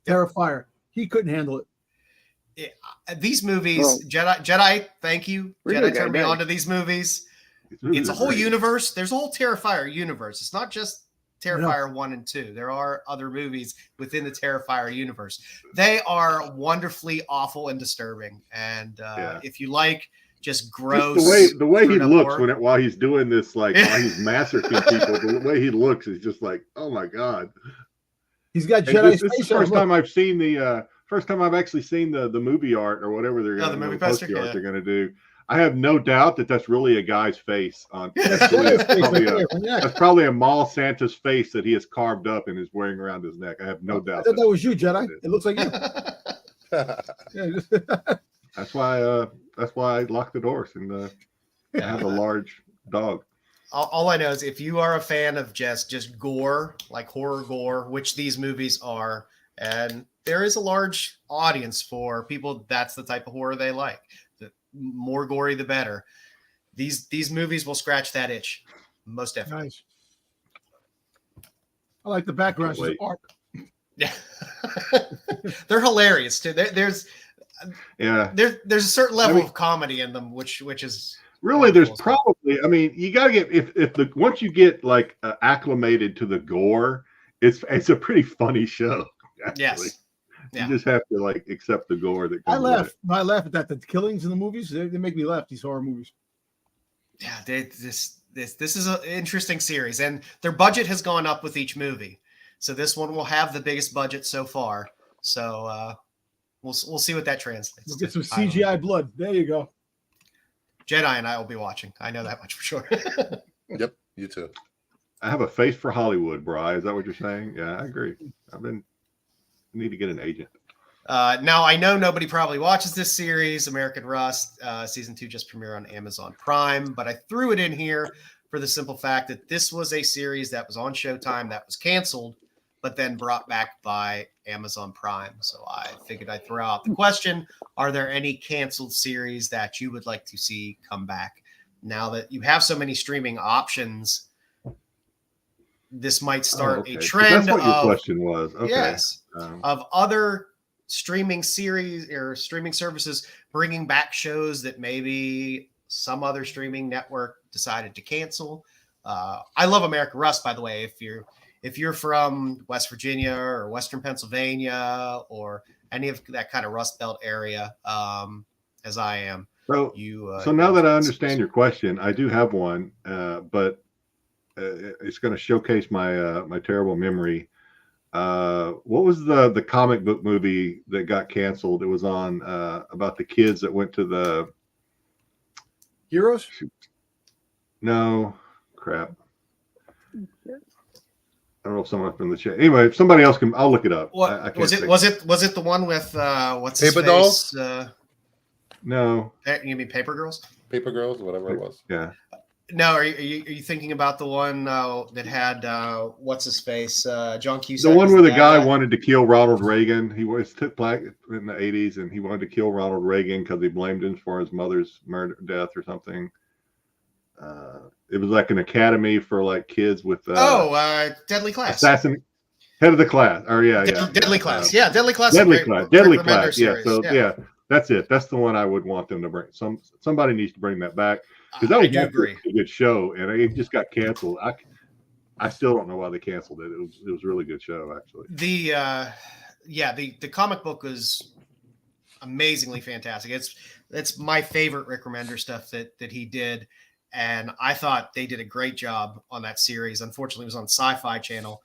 Terrifier. He couldn't handle it. These movies, Jedi, thank you. Jedi turned me on to these movies. It's a whole universe. There's a whole Terrifier universe. It's not just Terrifier 1 and 2. There are other movies within the Terrifier universe. They are wonderfully awful and disturbing. And if you like just gross, the way he looks while he's doing this, like while he's massacring people, the way he looks is just like, oh my god. He's got Jedi. This is the first time I've seen first time I've actually seen the movie art or whatever they're going to poster art they're going to do. I have no doubt that that's really a guy's face. That's probably a mall Santa's face that he has carved up and is wearing around his neck. I have no doubt. I thought that was you, Jedi. It looks like you. That's why I locked the doors and I have a large dog. All I know is if you are a fan of just gore, like horror gore, which these movies are, and there is a large audience for people, that's the type of horror they like. The more gory, the better. These movies will scratch that itch, most definitely. Nice. I like the background. Art. Yeah, they're hilarious too. There's a certain level of comedy in them, which is. Really, there's probably. I mean, you gotta get once you get like acclimated to the gore, it's a pretty funny show. Actually. Yes, you just have to like accept the gore that comes. I laugh at that. The killings in the movies they make me laugh. These horror movies. Yeah, this is an interesting series, and their budget has gone up with each movie. So this one will have the biggest budget so far. So we'll see what that translates. We'll get some CGI blood. There you go. Jedi and I will be watching. I know that much for sure. Yep, you too. I have a face for Hollywood, Bri. Is that what you're saying? Yeah, I agree. I need to get an agent. Now, I know nobody probably watches this series, American Rust. Season 2 just premiered on Amazon Prime, but I threw it in here for the simple fact that this was a series that was on Showtime that was canceled but then brought back by Amazon Prime. So I figured I'd throw out the question, are there any canceled series that you would like to see come back? Now that you have so many streaming options, this might start a trend. That's what your question was. Okay. Yes, of other streaming series or streaming services bringing back shows that maybe some other streaming network decided to cancel. I love America Rust, by the way. If you're from West Virginia or Western Pennsylvania or any of that kind of Rust Belt area, as I am, so now that I understand your question, I do have one, but it's going to showcase my my terrible memory. What was the comic book movie that got canceled? It was on about the kids that went to the Heroes. No, crap. I don't know if someone from the chat. Anyway, if somebody else can, I'll look it up. What I can't was it? think. Was it the one with what's his Paper face? Dolls? No. You mean Paper Girls? Paper Girls, whatever it was. Yeah. No, are you thinking about the one that had what's his face? John Cusack. The one where the guy wanted to kill Ronald Reagan. He was took black in the 80s, and he wanted to kill Ronald Reagan because he blamed him for his mother's death or something. It was like an academy for like kids with Deadly Class. Head of the class. Or Deadly Class. Deadly Class. Deadly Class. Yeah. Series. So yeah, that's it. That's the one I would want them to bring. Somebody needs to bring that back. Because that was a good show, and it just got canceled. I still don't know why they canceled it. It was a really good show, actually. The comic book was amazingly fantastic. It's my favorite Rick Remender stuff that he did, and I thought they did a great job on that series. Unfortunately, it was on Sci-Fi Channel,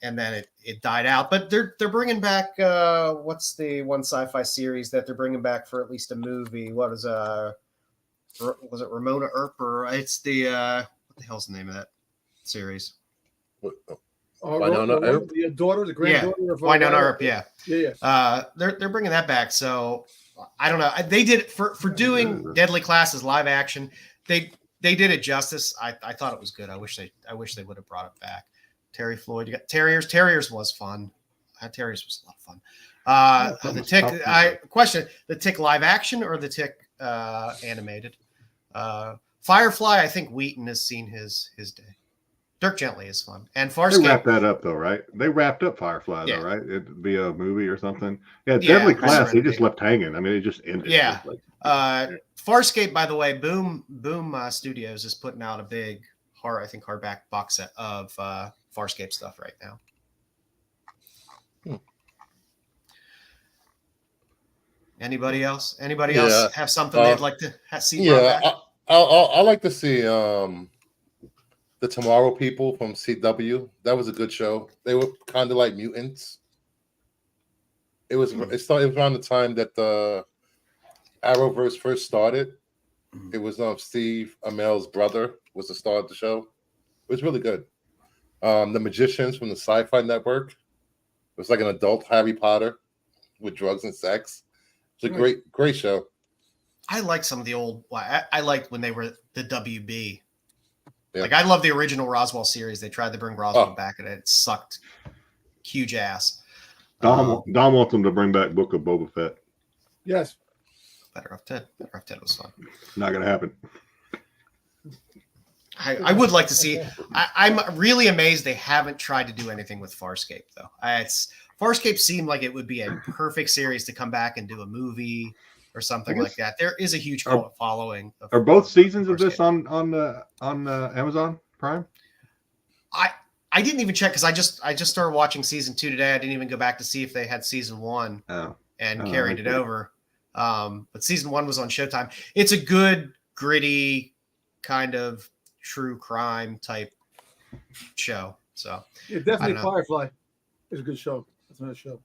and then it died out. But they're bringing back what's the one Sci-Fi series that they're bringing back for at least a movie? What is was it Ramona Earp, or it's the what the hell's the name of that series? Winona Earp? The daughter, the granddaughter of Winona Earp. Yeah. They're bringing that back. So I don't know. They did it for doing Deadly Class as live action. They did it justice. I thought it was good. I wish they would have brought it back. Terry Floyd. You got Terriers. Terriers was fun. Terriers was a lot of fun. The Tick. Question: the Tick live action or the Tick animated? Firefly, I think Wheaton has seen his day. Dirk Gently is fun. And Farscape. They wrapped that up though, right? They wrapped up Firefly though, right? It'd be a movie or something. Yeah, Deadly Class, they just left hanging. I mean, it just ended. Yeah. Farscape, by the way, Boom Studios is putting out a big hardback box set of Farscape stuff right now. Anybody else? Anybody else have something they'd like to see? I like to see the Tomorrow People from CW. That was a good show. They were kind of like mutants. It was around the time that the Arrowverse first started. It was Steve Amell's brother was the star of the show. It was really good. The Magicians from the Sci-Fi Network. It was like an adult Harry Potter with drugs and sex. It's a great show. I like some of the old. I liked when they were the WB. Yeah. Like I love the original Roswell series. They tried to bring Roswell back, and it sucked huge ass. Dom wants them to bring back Book of Boba Fett. Yes. Better Off Dead. Better Off Dead was fun. Not gonna happen. I would like to see. I'm really amazed they haven't tried to do anything with Farscape though. Farscape seemed like it would be a perfect series to come back and do a movie or something like that. There is a huge following. Are both seasons of this on Amazon Prime? I didn't even check because I just started watching season 2 today. I didn't even go back to see if they had season 1 and carried it over. But season 1 was on Showtime. It's a good, gritty, kind of true crime type show. So definitely Firefly is a good show. It's another show.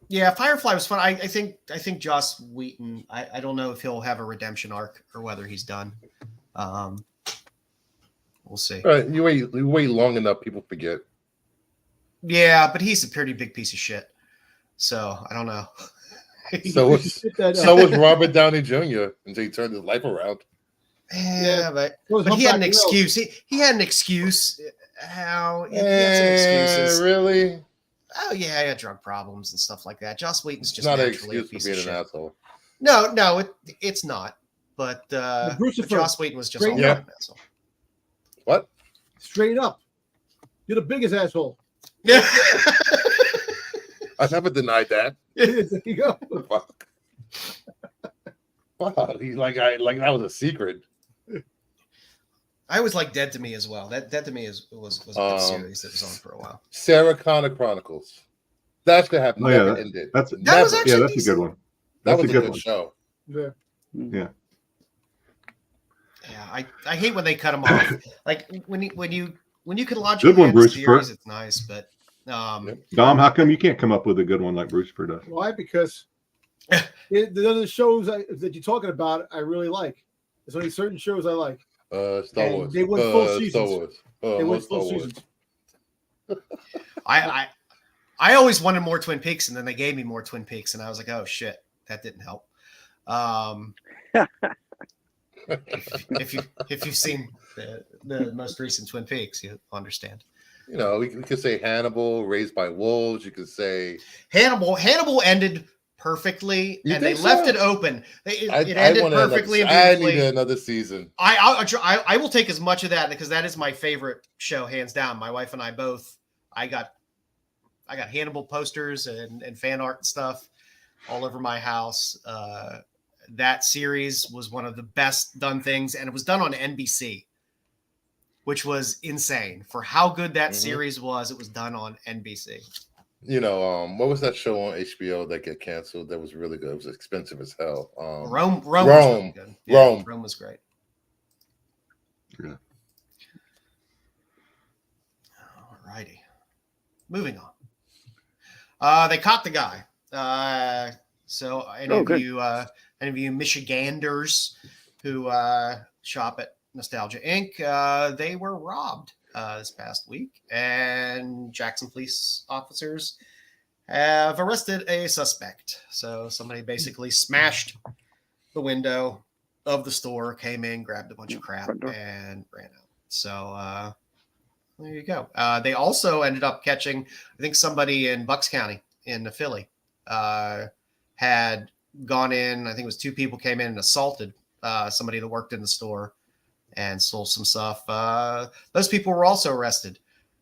Yeah, Firefly was fun. I think Joss Wheaton. I don't know if he'll have a redemption arc or whether he's done. We'll see. All right, you wait long enough, people forget. Yeah, but he's a pretty big piece of shit. So I don't know. So was Robert Downey Jr. until he turned his life around. Yeah, but he had an excuse. He had an excuse how he had some excuses. Really? Oh yeah, I had drug problems and stuff like that. Joss Whedon's just Not an naturally a excuse piece for of being an shit. asshole. No, it's not. But Bruce Joss Whedon was just all straight around up. an asshole. What? Straight up. You're the biggest asshole. Yeah. I never denied that. There you go. Fuck. Wow, he's like that was a secret. I always like Dead to Me as well. That Dead to Me was a good series that was on for a while. Sarah Connor Chronicles. That's gonna happen. Never ended. That's That was actually that's a good one. That That's was a good one. show. Yeah. Yeah. Yeah, I hate when they cut them off. Like when you can launch Good one, end a Bruce series, Fur. it's nice, but Dom, how come you can't come up with a good one like Bruce Fur does? Why? Because the other shows that you're talking about, I really like. There's only certain shows I like. Star And Wars. they went full Star seasons. Wars. They went Star full Wars. seasons. I always wanted more Twin Peaks, and then they gave me more Twin Peaks, and I was like, oh shit, that didn't help. If you've seen the most recent Twin Peaks, you understand. You know, we could say Hannibal, Raised by Wolves. You could say Hannibal ended perfectly, You and they think left so? it open. It I ended want perfectly and I beautifully. need another season. I will take as much of that because that is my favorite show, hands down. My wife and I both. I got Hannibal posters and fan art and stuff all over my house. That series was one of the best done things, and it was done on NBC, which was insane for how good that series was. It was done on NBC. You know, what was that show on HBO that got canceled? That was really good. It was expensive as hell. Rome was really good. Yeah, Rome was great. Yeah. Alrighty, moving on. They caught the guy. So any of you Michiganders who shop at Nostalgia Inc., they were robbed this past week, and Jackson police officers have arrested a suspect. So somebody basically smashed the window of the store, came in, grabbed a bunch of crap, and ran out. So there you go. They also ended up catching, I think, somebody in Bucks County in Philly had gone in. I think it was 2 people came in and assaulted somebody that worked in the store and stole some stuff. Those people were also arrested,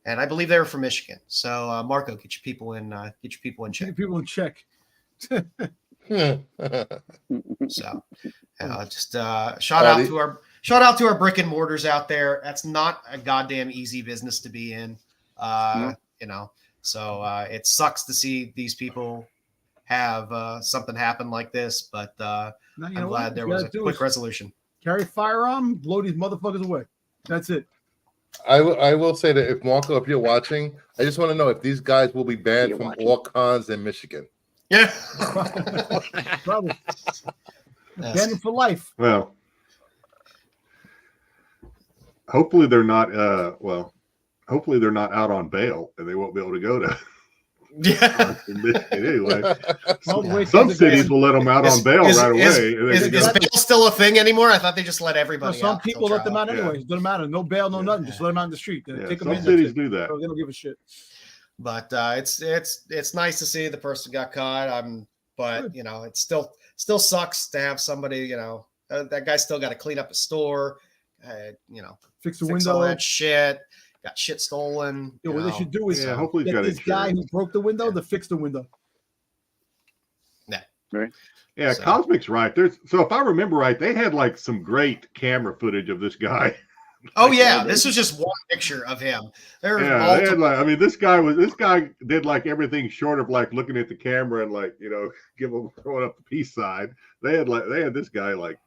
and I believe they were from Michigan. So Marco, get your people in check. People in check. So just shout out to our brick and mortars out there. That's not a goddamn easy business to be in. You know, so it sucks to see these people have something happen like this, but I'm glad there was a quick resolution. Carry firearm, blow these motherfuckers away. That's it. I will say that if Marco, if you're watching, I just want to know if these guys will be banned from all cons in Michigan. Yeah. Probably. Ban them for life. Well, hopefully they're not hopefully they're not out on bail and they won't be able to go to anyway. Some cities will let them out on bail right away. Is bail still a thing anymore? I thought they just let everybody out. Some people let them out anyways. Doesn't matter. No bail, no nothing. Just let them out in the street. Take them some cities do that. So they don't give a shit. But it's nice to see the person got caught. But you know, it still sucks to have somebody, you know, that guy still got to clean up a store, you know, fix the window, all that shit. Got shit stolen. What they should do is hopefully get this guy who broke the window to fix the window. Yeah. Right. Yeah, so. Cosmic's right. So if I remember right, they had like some great camera footage of this guy. Oh yeah, this was just one picture of him. They had like, I mean, this guy did like everything short of like looking at the camera and like, you know, throwing up the peace sign. They had this guy like.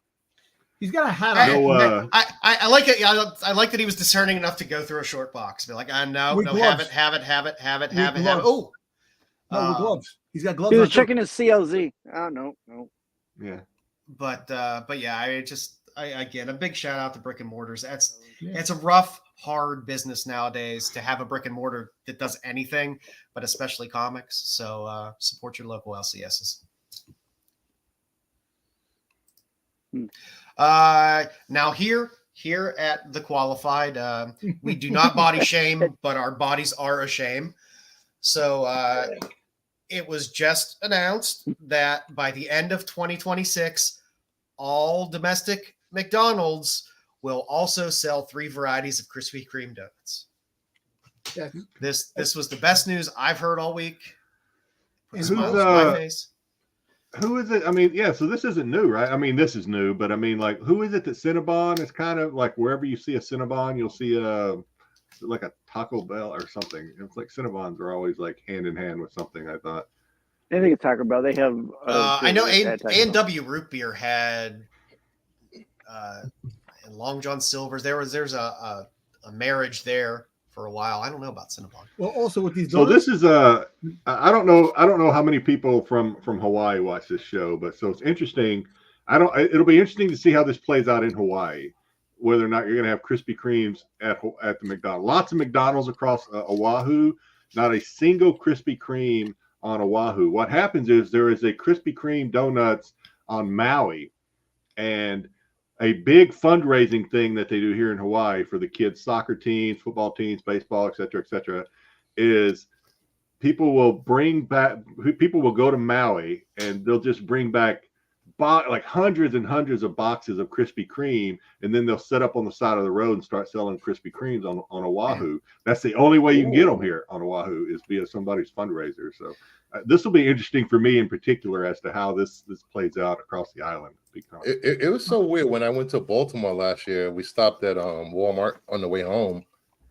He's got a hat on. I like it. I like that he was discerning enough to go through a short box. Be like, no, have it. Oh, no, with gloves. He's got gloves. He was checking his CLZ. Oh no. Yeah. But yeah, again, a big shout out to brick and mortars. It's a rough, hard business nowadays to have a brick and mortar that does anything, but especially comics. So support your local LCSs. Now here's here at The Qualified, we do not body shame, but our bodies are a shame. So it was just announced that by the end of 2026, all domestic McDonald's will also sell 3 varieties of Krispy Kreme donuts. Yeah. This was the best news I've heard all week. Who's, Smiles on my face. Who is it? I mean, yeah, so this isn't new, right? I mean, this is new, but I mean, like, who is it that Cinnabon is kind of like wherever you see a Cinnabon, you'll see like a Taco Bell or something. It's like Cinnabons are always like hand in hand with something, I thought. I think it's Taco Bell. They have. I know Taco Bell. A&W Root Beer had and Long John Silver's. There's a marriage there for a while. I don't know about Cinnabon. Well, also with these So donuts, this is I don't know how many people from Hawaii watch this show, but so it's interesting. It'll be interesting to see how this plays out in Hawaii, whether or not you're going to have Krispy Kremes at the McDonald's. Lots of McDonald's across Oahu, not a single Krispy Kreme on Oahu. What happens is there is a Krispy Kreme donuts on Maui, and a big fundraising thing that they do here in Hawaii for the kids, soccer teams, football teams, baseball, et cetera, is people will go to Maui and they'll just bring back like hundreds and hundreds of boxes of Krispy Kreme, and then they'll set up on the side of the road and start selling Krispy Kremes on Oahu. That's the only way you can get them here on Oahu is via somebody's fundraiser. So this will be interesting for me in particular as to how this plays out across the island. It was so weird when I went to Baltimore last year. We stopped at Walmart on the way home,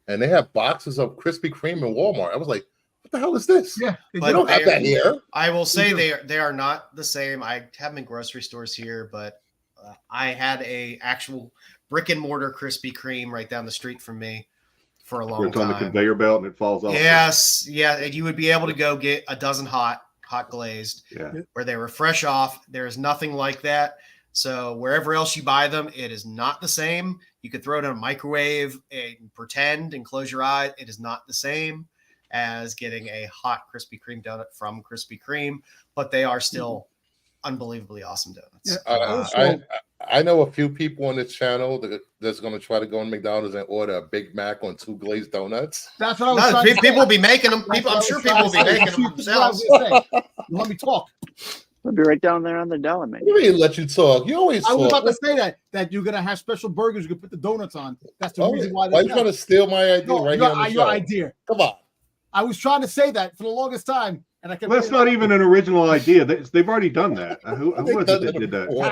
and they have boxes of Krispy Kreme in Walmart. I was like, "What the hell is this?" yeah, They don't have that here. I will say they are not the same. I have them in grocery stores here, but I had a actual brick and mortar Krispy Kreme right down the street from me for a long It's time. on the conveyor belt and it falls off. Yes, yeah, you would be able to go get a dozen hot glazed, Yeah. where they were fresh off. There is nothing like that. So wherever else you buy them, it is not the same. You could throw it in a microwave and pretend and close your eyes. It is not the same as getting a hot Krispy Kreme donut from Krispy Kreme, but they are still unbelievably awesome donuts. Yeah, I know a few people on this channel that's going to try to go in McDonald's and order a Big Mac on 2 glazed donuts. that's what I was No, trying to people say. will be making them. I'm sure people will be making them That's what I was themselves. gonna say. Let me talk. It'll be right down there on the dollar What menu. do you mean let you talk? You always I was talk. about to say that you're gonna have special burgers you can put the donuts on. That's the reason why. Why are you trying to steal my idea No, right here on the your show? idea. Come on. I was trying to say that for the longest time, and I kept. Well, that's not even an original idea. They've already done that. Who was it that did that? Before.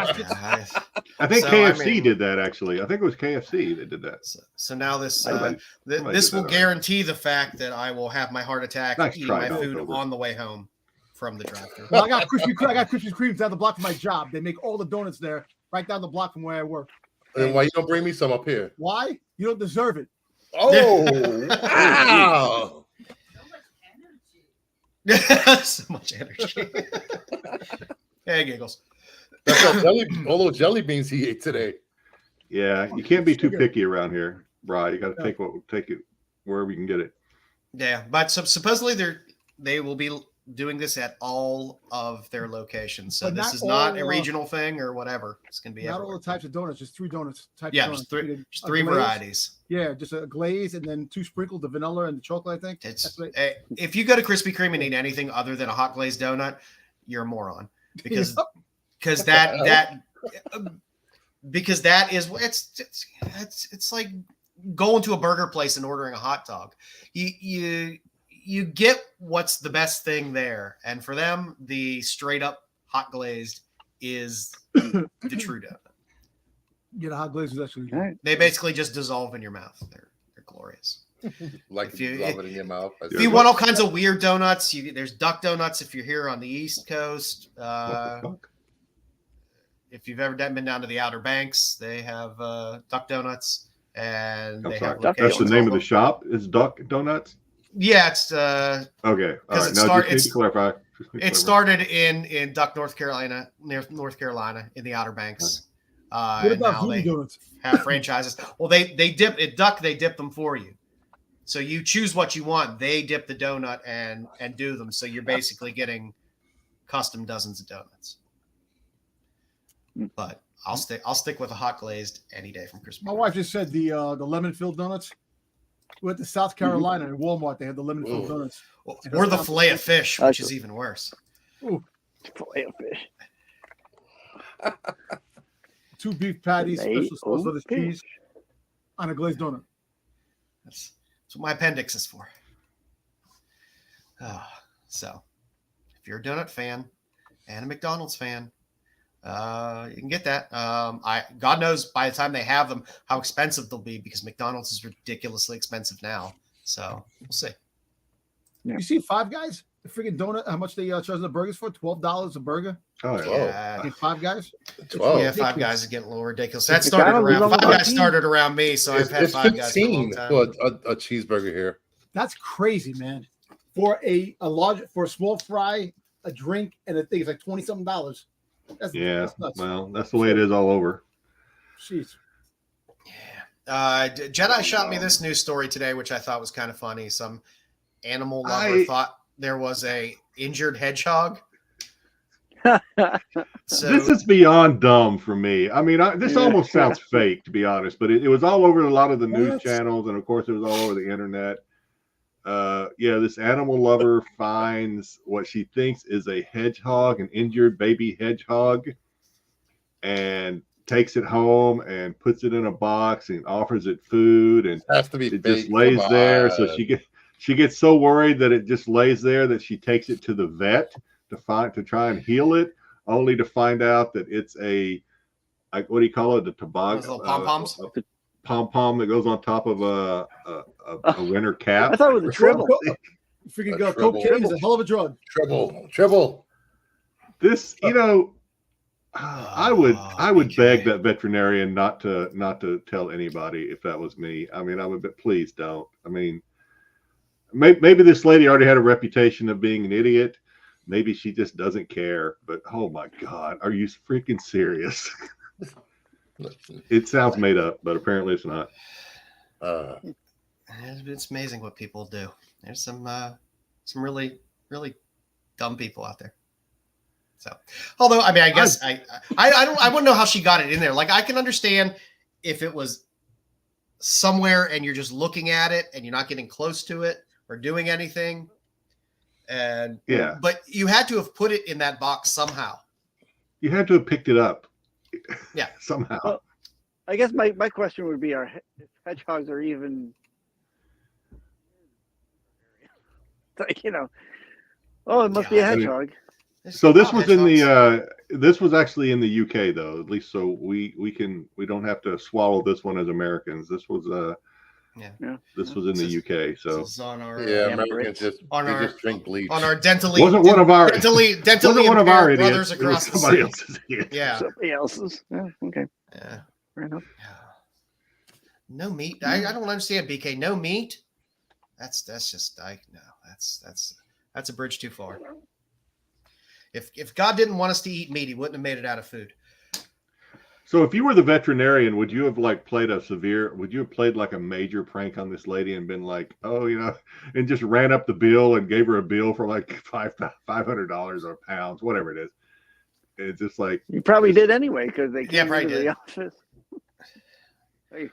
I think So, KFC I mean- did that actually. I think it was KFC that did that. So now this Somebody this did will that guarantee the fact that I will have my heart attack Nice eating try, my Bill food Cobra. on the way home from the drive-thru. Well, I got Krispy Kremes down the block from my job. They make all the donuts there, right down the block from where I work. And why you don't bring me some up here? Why? You don't deserve it. Oh, wow. So much energy. Hey, giggles. That's all those jelly beans he ate today. Yeah, you can't be too picky around here, Brian. You got to take it wherever you can get it. Yeah, but supposedly they will be doing this at all of their locations. So But this not is not a all, regional thing or whatever. It's going to be Not everywhere. all the types of donuts, just 3 donuts. Yeah, of just donuts. just A three glaze. varieties. Yeah, just a glaze and then 2 sprinkled, the vanilla and the chocolate. I think. It's That's right. if you go to Krispy Kreme and eat anything other than a hot glazed donut, you're a moron because that is it's like going to a burger place and ordering a hot dog. You get what's the best thing there, and for them, the straight up hot glazed is the true donut. Yeah, the hot glaze is actually. All right. They basically just dissolve in your mouth. They're glorious. Like If you- love it in your mouth. If you want all kinds of weird donuts, there's duck donuts if you're here on the East Coast. What the fuck? If you've ever been down to the Outer Banks, they have duck donuts, and I'm they sorry. have That's the locations name all of the over. shop. Is Duck Donuts? Yeah, it's Okay. All 'Cause right. it No, start- just need to clarify. Just need to it clarify. started in Duck, North Carolina, near North Carolina, in the Outer Banks. What And about now voodoo they donuts? have franchises. Well, they dip at Duck. They dip them for you, so you choose what you want. They dip the donut and do them. So you're basically getting custom dozens of donuts. But I'll stick with a hot glazed any day from Christmas. My wife just said the lemon filled donuts. We went to South Carolina in Walmart. They had the lemon filled donuts. Or the fillet of fish, which is even worse. Ooh. Fillet of fish. 2 beef patties, Fillet special sauce, of lettuce, fish. cheese on a glazed donut. That's what my appendix is for. So, if you're a donut fan and a McDonald's fan, you can get that. God knows by the time they have them how expensive they'll be, because McDonald's is ridiculously expensive now. So we'll see. Yeah. You see Five Guys? The freaking donut, how much they charge the burgers for? $12 a burger? Oh, yeah. And Five Guys? 12. Yeah, Five Guys is getting a little ridiculous. That McDonald's Five Guys 14. started around me, so I've had It's Five Guys for a long 15 time. for a cheeseburger here. That's crazy, man. For a small fry, a drink, and a thing, it's like $20-something. That's nuts. Well, that's the way it is all over. Jeez. Jedi shot me this news story today, which I thought was kind of funny. Some animal lover thought there was a injured hedgehog. So This is beyond dumb for me. I mean, this almost sounds fake, to be honest, but it was all over a lot of the news channels, and of course, it was all over the internet. This animal lover finds what she thinks is a hedgehog, an injured baby hedgehog, and takes it home and puts it in a box and offers it food, and Has to be it fake. just lays Come there. on. So she gets so worried that it just lays there that she takes it to the vet to try and heal it, only to find out that it's what do you call it? The toboggan. Those little pom-poms? Pom-pom that goes on top of a winter cap. I thought it was a tribble. Freaking A cocaine is a hell of a drug. Triple. This, I would beg that veterinarian not to tell anybody if that was me. I mean, I would, but please don't. I mean, maybe this lady already had a reputation of being an idiot. Maybe she just doesn't care. But oh my God, are you freaking serious? It sounds made up, but apparently it's not. it's amazing what people do. There's some really, really dumb people out there. So, although I mean, I guess I wouldn't know how she got it in there. Like, I can understand if it was somewhere and you're just looking at it and you're not getting close to it or doing anything. And but you had to have put it in that box somehow. You had to have picked it up. Yeah, somehow. Well, I guess my question would be: if hedgehogs are even, like, it must be a hedgehog. So this was this was actually in the UK though, at least, so we don't have to swallow this one as Americans. This was this was in the UK. So this is on our Americans just drink bleach. On our dentally wasn't one of our dentally one of our brothers idiots. across It the was somebody sea. else's idiot. Yeah. Somebody else's. Yeah, okay. Yeah. Fair enough. No meat. I don't understand, BK. No meat. That's just that's a bridge too far. If God didn't want us to eat meat, he wouldn't have made it out of food. So if you were the veterinarian, would you have played like a major prank on this lady and been like, and just ran up the bill and gave her a bill for like $500 or pounds, whatever it is. It's just like you probably did anyway, because they came probably into did. the office.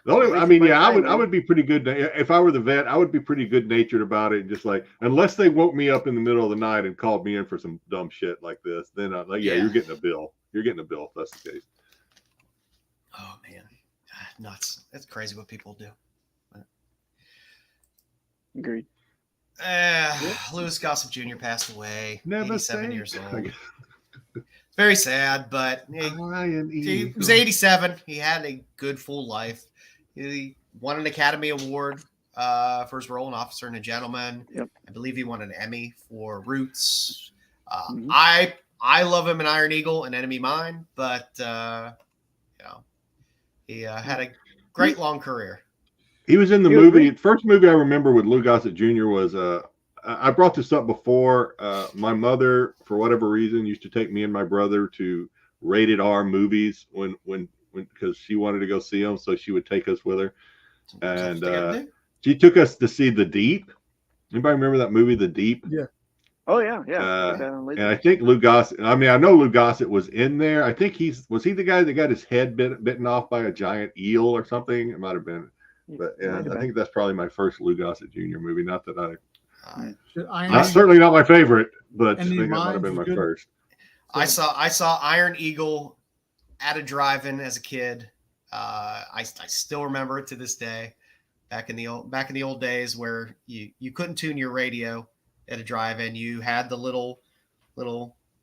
I would be pretty good. If I were the vet, I would be pretty good natured about it. And just like, unless they woke me up in the middle of the night and called me in for some dumb shit like this, then I'm like, you're getting a bill. You're getting a bill if that's the case. Oh man, nuts! That's crazy what people do. Agreed. Louis Gossett Jr. passed away. Never 87 say. years old. Very sad, but he was 87. He had a good full life. He won an Academy Award for his role in Officer and a Gentleman. Yep. I believe he won an Emmy for Roots. I love him in Iron Eagle and Enemy Mine, but he had a great long career. He was in the movie. First movie I remember with Lou Gossett Jr. was I brought this up before. My mother, for whatever reason, used to take me and my brother to rated R movies when because she wanted to go see them, so she would take us with her. And she took us to see The Deep. Anybody remember that movie, The Deep? Yeah. Oh yeah. And I think Lou Gossett. I mean, I know Lou Gossett was in there. I think was he the guy that got his head bitten off by a giant eel or something? It might have been. But I think that's probably my first Lou Gossett Jr. movie. Not that certainly not my favorite, but I think it might have been my first. I saw Iron Eagle at a drive-in as a kid. I still remember it to this day. Back in the old days where you couldn't tune your radio at a drive-in, you had the little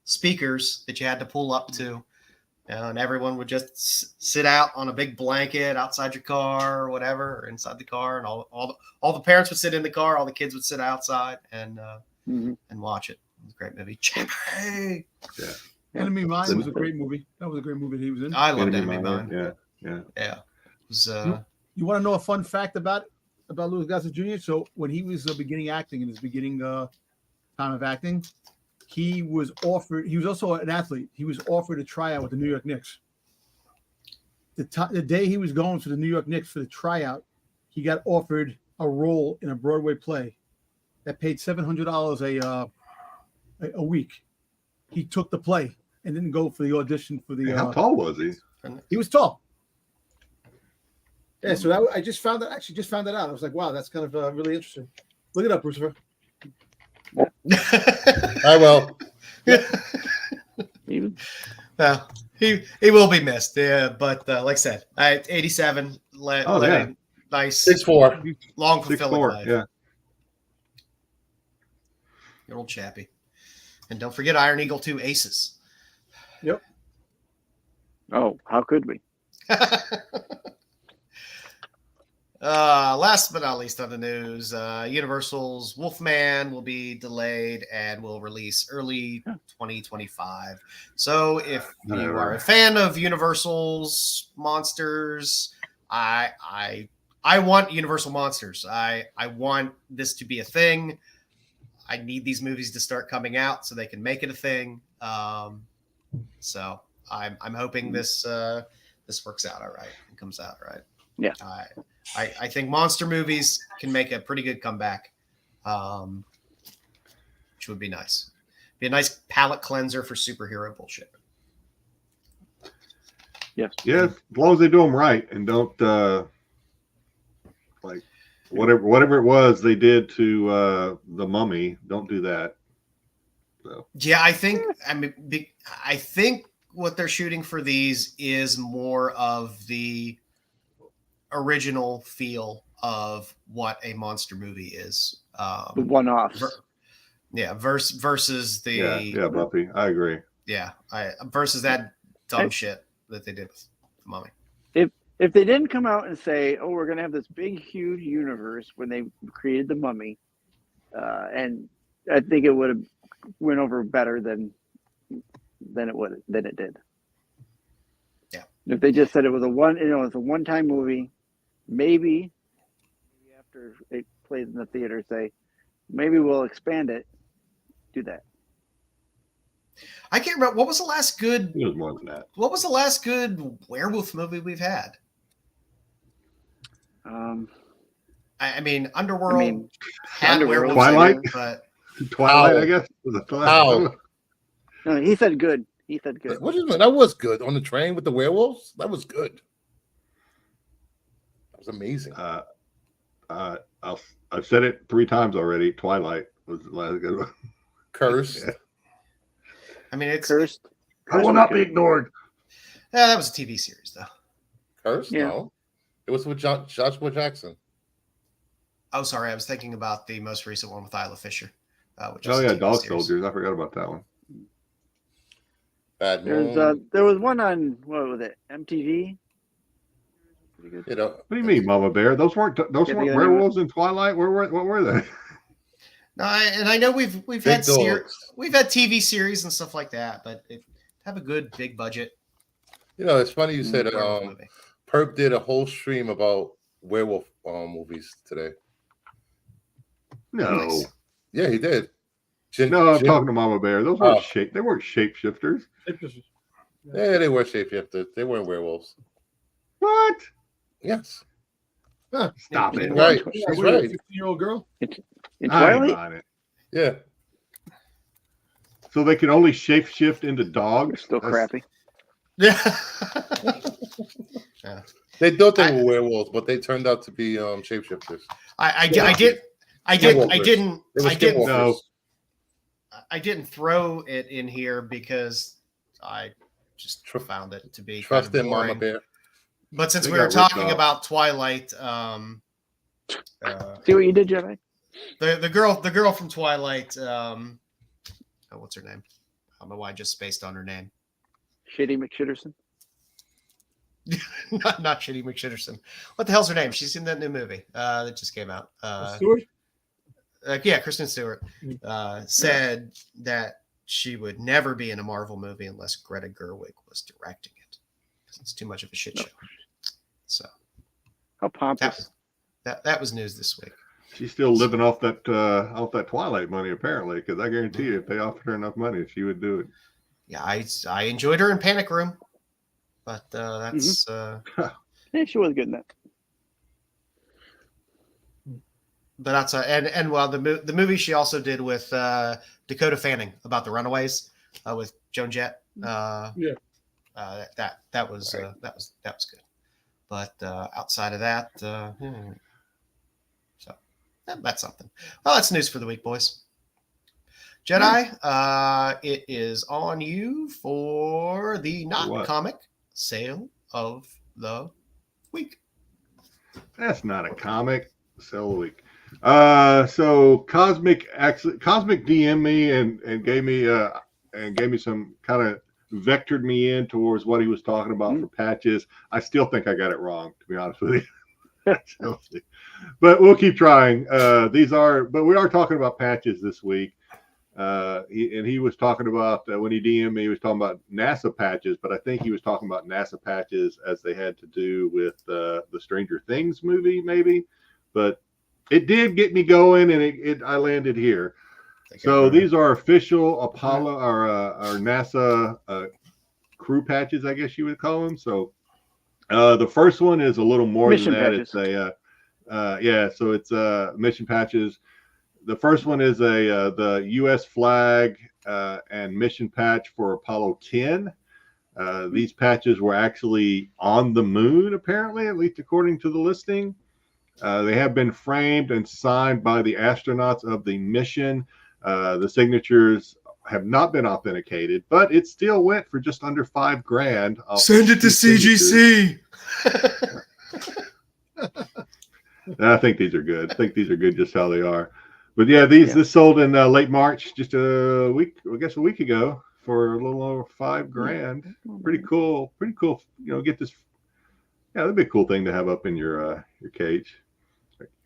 speakers that you had to pull up to, and everyone would just sit out on a big blanket outside your car or whatever, or inside the car, and all the parents would sit in the car, all the kids would sit outside and watch it. It was a great movie. Chippy. Yeah. Enemy Mine was a great movie. That was a great movie that he was in. I loved Enemy Mine. Yeah. It was, you want to know a fun fact about Louis Gossett Jr.? So when he was beginning acting, in his beginning time of acting, he was also an athlete. He was offered a tryout with the New York Knicks. The day he was going to the New York Knicks for the tryout, he got offered a role in a Broadway play that paid $700 a week. He took the play and didn't go for the audition for the. How tall was he? He was tall. Yeah, so I just found that. Actually, just found that out. I was like, wow, that's kind of really interesting. Look it up, Lucifer. I will. Well, he will be missed. Yeah, but like I said, 87. Nice 6'4", long fulfilling life. Yeah. Good old Chappie. And don't forget Iron Eagle 2 Aces. Yep. Oh, how could we? Last but not least on the news, Universal's Wolfman will be delayed and will release early 2025. So if you are a fan of Universal's monsters, I want Universal monsters. I want this to be a thing. I need these movies to start coming out so they can make it a thing. So I'm hoping this works out all right and comes out all right. Yeah. I think monster movies can make a pretty good comeback, which would be nice. Be a nice palate cleanser for superhero bullshit. Yes. Yeah, as long as they do them right and don't like whatever it was they did to the Mummy. Don't do that. So. Yeah, I think what they're shooting for these is more of the original feel of what a monster movie is. The one-off. Versus the Buffy. I agree. Yeah, versus that dumb shit that they did with the Mummy. If they didn't come out and say, "Oh, we're gonna have this big, huge universe," when they created the Mummy, and I think it would have went over better than it did. Yeah. If they just said it was it's a one-time movie, maybe after it plays in the theater, say, maybe we'll expand it. Do that. I can't remember what was the last good. It was more than that. What was the last good werewolf movie we've had? I mean, Underworld had werewolves. Twilight, but Twilight, I guess. Was it Twilight? No, he said good. He said good. What is that? Was good on the train with the werewolves. That was good. That was amazing. I've said it 3 times already. Twilight was the last good one. Cursed. Yeah. I mean, it's Cursed. I will not be ignored. Yeah, that was a TV series, though. Cursed? Yeah. No. It was with Joshua Jackson. Oh, sorry. I was thinking about the most recent one with Isla Fisher. Which Oh, was a yeah, TV Dog series. Soldiers. I forgot about that one. Bad Moon. There was one on, what was it, MTV? Pretty good. You know, What do you mean, Mama Bear? Those weren't werewolves in Twilight. What were they? No, and I know we've had we've had TV series and stuff like that, but have a good big budget. You know, it's funny you said movie. Perp did a whole stream about werewolf movies today. No. Nice. Yeah, he did. I'm talking to Mama Bear. Those weren't they weren't shapeshifters. Yeah, they were shapeshifters. They weren't werewolves. What? Yes. Stop it. Right. She's right. 15-year-old girl. In I ain't Twilight? buying it. Yeah. So they can only shapeshift into They're dogs. still crappy. Yeah. They thought they were werewolves, but they turned out to be shapeshifters. I didn't throw it in here because I just found it to be Trust in boring. Mama Bear. But since They we were got ripped talking off. about Twilight, See what you did, Jedi? the girl from Twilight, what's her name? I don't know why I just spaced on her name. Shitty McShitterson. not Shitty McShitterson. What the hell's her name? She's in that new movie that just came out. Stewart? Yeah, Kristen Stewart said that she would never be in a Marvel movie unless Greta Gerwig was directing it. It's too much of a shit show. So How pompous. that was news this week. She's still living off that Twilight money, apparently, because I guarantee you, if they offered her enough money, she would do it. Yeah, I enjoyed her in Panic Room, but that's Yeah, she was good in that. but that's and well the movie she also did with Dakota Fanning about the Runaways with Joan Jett. That was good. But outside of that, so that's something. Well, that's news for the week, boys. Jedi, it is on you for the not comic sale of the week. That's not a comic. Sell of the week. So Cosmic DM'd me and gave me some kind of vectored me in towards what he was talking about for patches. I still think I got it wrong, to be honest with you. But we'll keep trying. But we are talking about patches this week. He was talking about when he DM'd me, he was talking about NASA patches, but I think he was talking about NASA patches as they had to do with the Stranger Things movie, maybe. But it did get me going, and I landed here. So these are official Apollo or NASA crew patches, I guess you would call them. So the first one is a little more Mission than that. patches. It's so it's mission patches. The first one is the U.S. flag and mission patch for Apollo 10. These patches were actually on the moon, apparently, at least according to the listing. They have been framed and signed by the astronauts of the mission. The signatures have not been authenticated, but it still went for just under $5,000. Send it to CGC. I think these are good. I think these are good just how they are. But yeah, this sold in late March, just a week ago, for a little over $5,000. Pretty cool. Get this. Yeah, that'd be a cool thing to have up in your cage.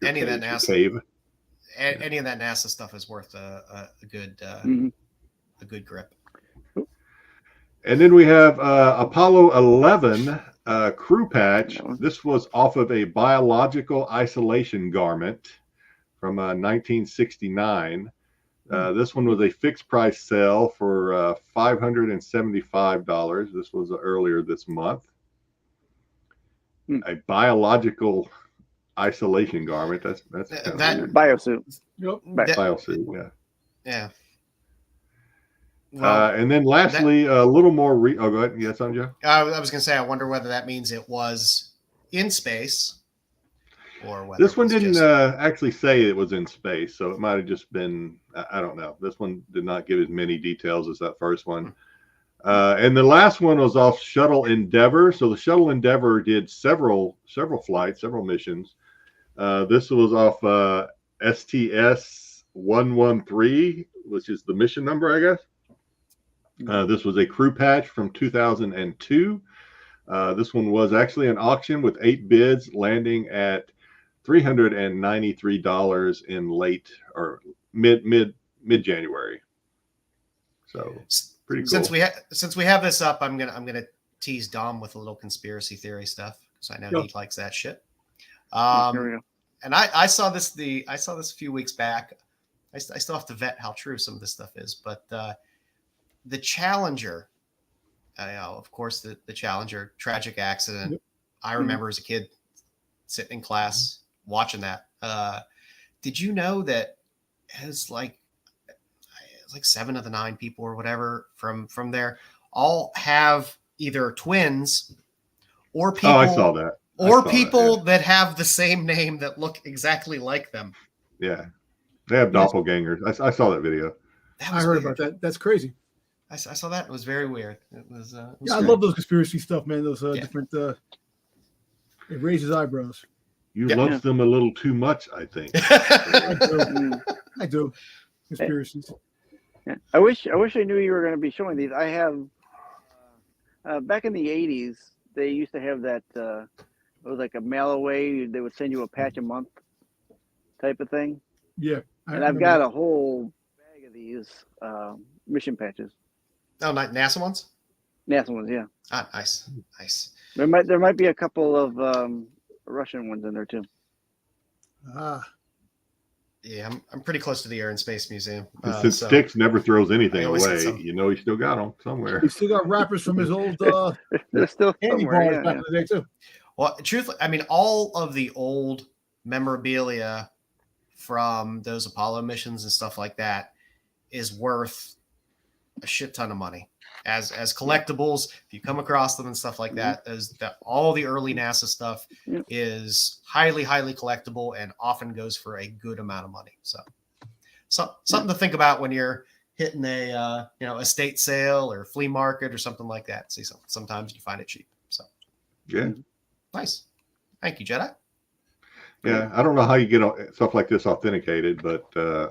Any of that NASA cave. Any of that NASA stuff is worth a good grip. And then we have Apollo 11 crew patch. This was off of a biological isolation garment from 1969. This one was a fixed price sale for $575. This was earlier this month. A biological isolation garment. That's that weird. Biosuit. Yep. Biosuit. Yeah. Well, and then lastly, a little more. Go ahead. Yes, Joe. I was going to say, I wonder whether that means it was in space, or whether this one didn't actually say it was in space, so it might have just been. I don't know. This one did not give as many details as that first one. And the last one was off Shuttle Endeavour. So the Shuttle Endeavour did several flights, several missions. This was off STS-113, which is the mission number, I guess. This was a crew patch from 2002. This one was actually an auction with 8 bids, landing at $393 in late or mid January. So pretty cool. Since we have this up, I'm gonna tease Dom with a little conspiracy theory stuff because I know he likes that shit. And I saw this a few weeks back. I still have to vet how true some of this stuff is, but the Challenger, of course, the Challenger tragic accident. Yep. I remember as a kid sitting in class watching that. Did you know that it was like like 7 of the 9 people or whatever from there all have either twins or people. Oh, I saw that. Or people that have the same name that look exactly like them. Yeah, they have doppelgangers. I saw that video. I heard about that. That's crazy. I saw that. It was very weird. It was. I love those conspiracy stuff, man. Those different. It raises eyebrows. You love them a little too much, I think. I do. Conspiracies. Yeah. I wish I knew you were going to be showing these. I have back in the 80s, they used to have that. It was like a mail away. They would send you a patch a month, type of thing. Yeah, I've got a whole bag of these mission patches. Oh, not NASA ones. NASA ones, yeah. Ah, nice. There might be a couple of Russian ones in there too. Yeah, I'm pretty close to the Air and Space Museum. Since Styx never throws anything away, you know he still got them somewhere. He still got wrappers from his old they're still candy bars back in the day too. Well, truthfully, I mean, all of the old memorabilia from those Apollo missions and stuff like that is worth a shit ton of money as collectibles. If you come across them and stuff like that, all the early NASA stuff is highly collectible and often goes for a good amount of money. So something to think about when you're hitting a estate sale or flea market or something like that. See, sometimes you find it cheap. So yeah. Nice. Thank you, Jedi. Yeah, I don't know how you get stuff like this authenticated, but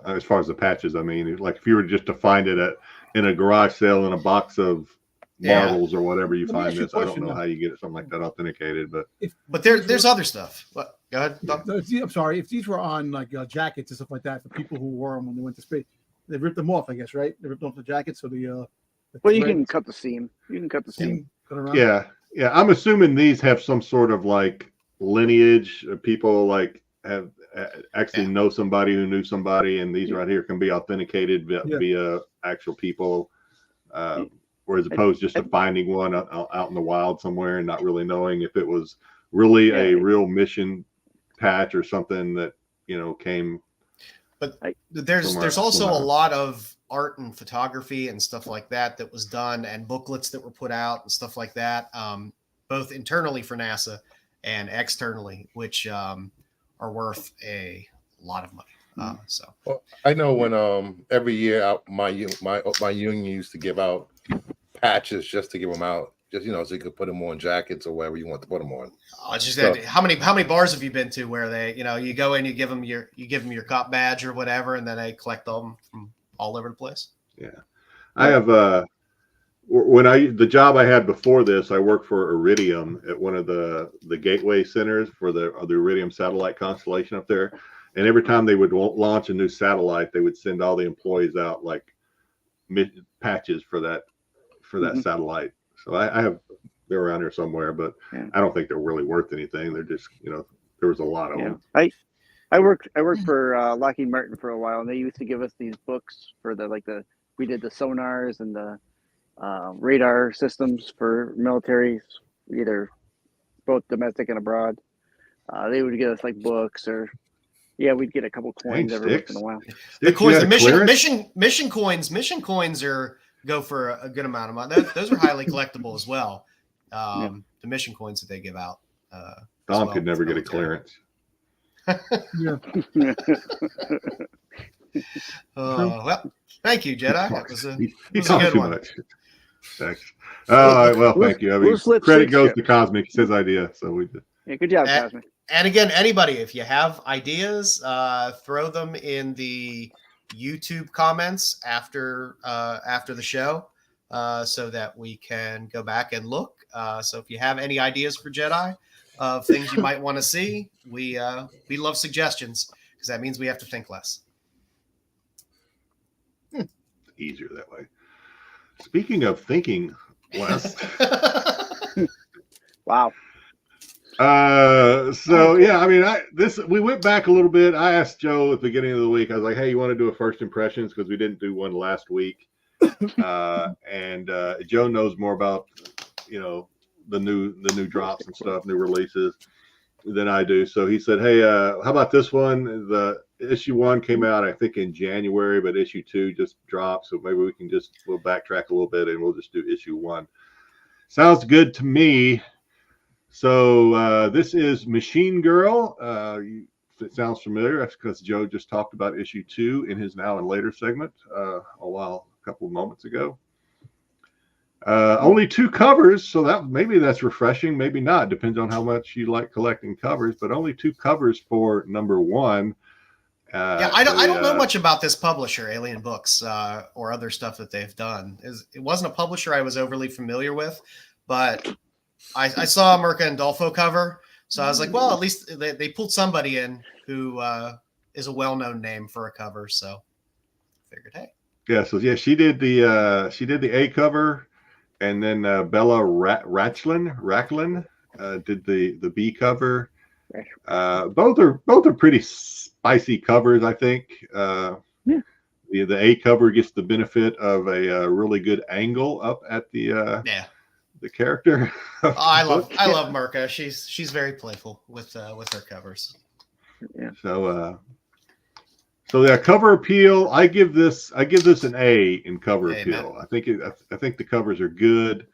as far as the patches, I mean, like if you were just to find it in a garage sale in a box of marbles or whatever you find this, I don't know how you get something like that authenticated. But there's other stuff. What? Go ahead. I'm sorry. If these were on like jackets and stuff like that for people who wore them when they went to space, they ripped them off, I guess, right? They ripped off the jackets, so the well, you can cut the seam. You can cut the seam. Cut around. Yeah. I'm assuming these have some sort of like lineage. People like have actually know somebody who knew somebody, and these right here can be authenticated via actual people, or as opposed just to finding one out in the wild somewhere and not really knowing if it was really a real mission patch or something that came. But there's also a lot of art and photography and stuff like that was done, and booklets that were put out and stuff like that, both internally for NASA and externally, which are worth a lot of money. Well, I know when every year my union used to give out patches just to give them out, just so you could put them on jackets or wherever you want to put them on. It's just how many bars have you been to where they you go in, you give them your cop badge or whatever, and then they collect them from all over the place. Yeah, I have the job I had before this, I worked for Iridium at one of the gateway centers for the Iridium satellite constellation up there, and every time they would launch a new satellite, they would send all the employees out like patches for that satellite. So I have, they're around here somewhere, but I don't think they're really worth anything. They're just there was a lot of them. I worked for Lockheed Martin for a while, and they used to give us these books for we did the sonars and the radar systems for militaries, either both domestic and abroad. They would get us like books, or we'd get a couple coins every once in a while. The coins, the mission coins go for a good amount of money. Those are highly collectible as well. The mission coins that they give out. Dom could never get a clearance. Well, thank you, Jedi. That was a good one. Thanks. Well, thank you. I mean, credit goes to Cosmic. It's his idea, so we did. Yeah, good job, Cosmic. And again, anybody, if you have ideas, throw them in the YouTube comments after the show, so that we can go back and look. So if you have any ideas for Jedi of things you might want to see, we love suggestions, because that means we have to think less. Easier that way. Speaking of thinking less. Wow. So yeah, I mean, we went back a little bit. I asked Joe at the beginning of the week, I was like, hey, you want to do a first impressions? Because we didn't do one last week. And Joe knows more about, the new drops and stuff, new releases than I do. So he said, hey, how about this one? issue 1 came out, I think, in January, but issue 2 just dropped. So maybe we'll backtrack a little bit and we'll just do issue 1. Sounds good to me. So this is Machine Girl. If it sounds familiar, that's because Joe just talked about issue 2 in his Now and Later segment a couple of moments ago. Only 2 covers, so that's refreshing, maybe not. Depends on how much you like collecting covers, but only 2 covers for number 1. I don't know much about this publisher, Alien Books, or other stuff that they've done. It wasn't a publisher I was overly familiar with, but I saw a Mirka Andolfo cover, so I was like, well, at least they pulled somebody in who is a well-known name for a cover. So I figured, hey, she did the A cover. And then Bella Racklin did the B cover. Both are pretty spicy covers, I think. The A cover gets the benefit of a really good angle up at the character. I love Mirka. She's very playful with her covers. Yeah. So yeah, cover appeal. I give this an A in cover appeal. I think the covers are good.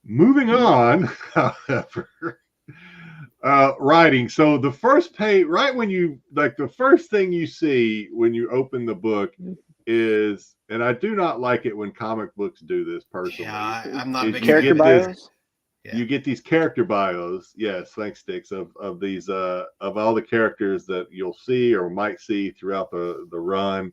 Moving on, however, writing. So the first page, right when the first thing you see when you open the book is, and I do not like it when comic books do this personally. Yeah, I'm not a big character bios. You get these character bios, yes, thanks, Styx, of these of all the characters that you'll see or might see throughout the run.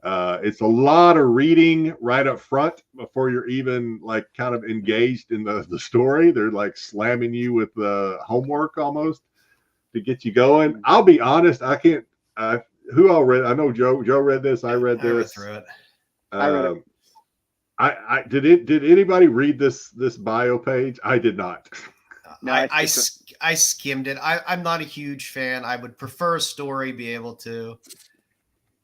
It's a lot of reading right up front before you're even kind of engaged in the story. They're slamming you with homework almost to get you going. I'll be honest, I can't. Who all read? I know Joe read this. I read this. I read through it. I read it. Did anybody read this bio page? I did not. No, I skimmed it. I'm not a huge fan. I would prefer a story be able to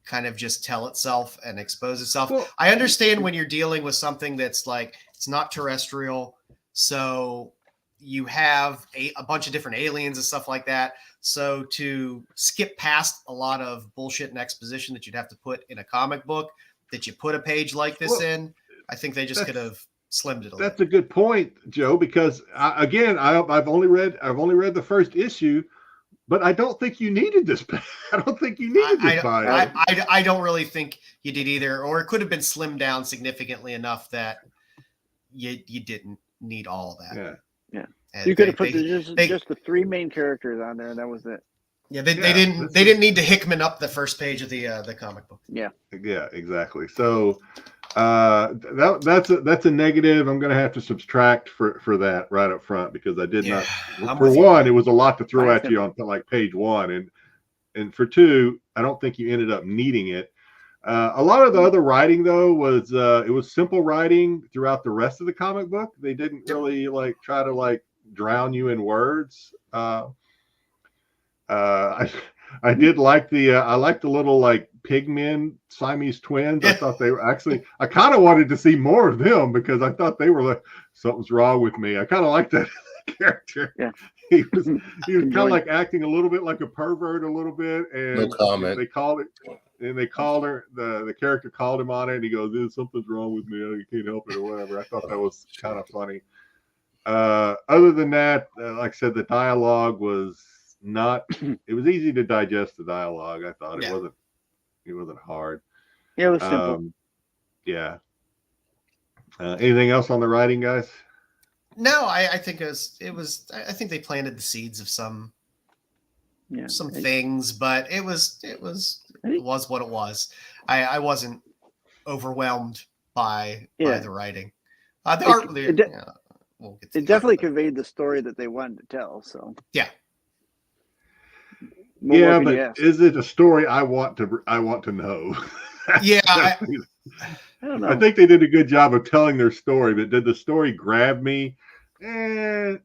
kind of just tell itself and expose itself. Well, I understand when you're dealing with something that's it's not terrestrial, so you have a bunch of different aliens and stuff like that. So to skip past a lot of bullshit and exposition that you'd have to put in a comic book, that you put a page like this in, I think they just could have slimmed it a little. That's a good point, Joe, because I've only read the first issue, but I don't think you needed this. I don't think you needed this bio. I don't really think you did either, or it could have been slimmed down significantly enough that you didn't need all of that. Yeah. You could have put just the 3 main characters on there, and that was it. Yeah, they didn't need to Hickman up the first page of the comic book. Yeah, exactly. So that's a negative. I'm going to have to subtract for that right up front because I did not. For one, it was a lot to throw at you on page 1, and for 2, I don't think you ended up needing it. A lot of the other writing though was simple writing throughout the rest of the comic book. They didn't really try to drown you in words. I did like the little pigmen Siamese twins. I thought they were I kind of wanted to see more of them because I thought they were something's wrong with me. I kind of liked that character. Yeah. He was kind of acting a little bit like a pervert a little bit. And no comment. They called her, the character called him on it and he goes, something's wrong with me. I can't help it or whatever. I thought that was kind of funny. Other than that, like I said, the dialogue was not, it was easy to digest the dialogue. I thought it wasn't hard. Yeah, it was simple. Anything else on the writing, guys? No, I think it was I think they planted the seeds of some things, but it was what it was. I wasn't overwhelmed by the writing. It definitely conveyed the story that they wanted to tell. So but is it a story I want to know? I don't know. I think they did a good job of telling their story, but did the story grab me? We'll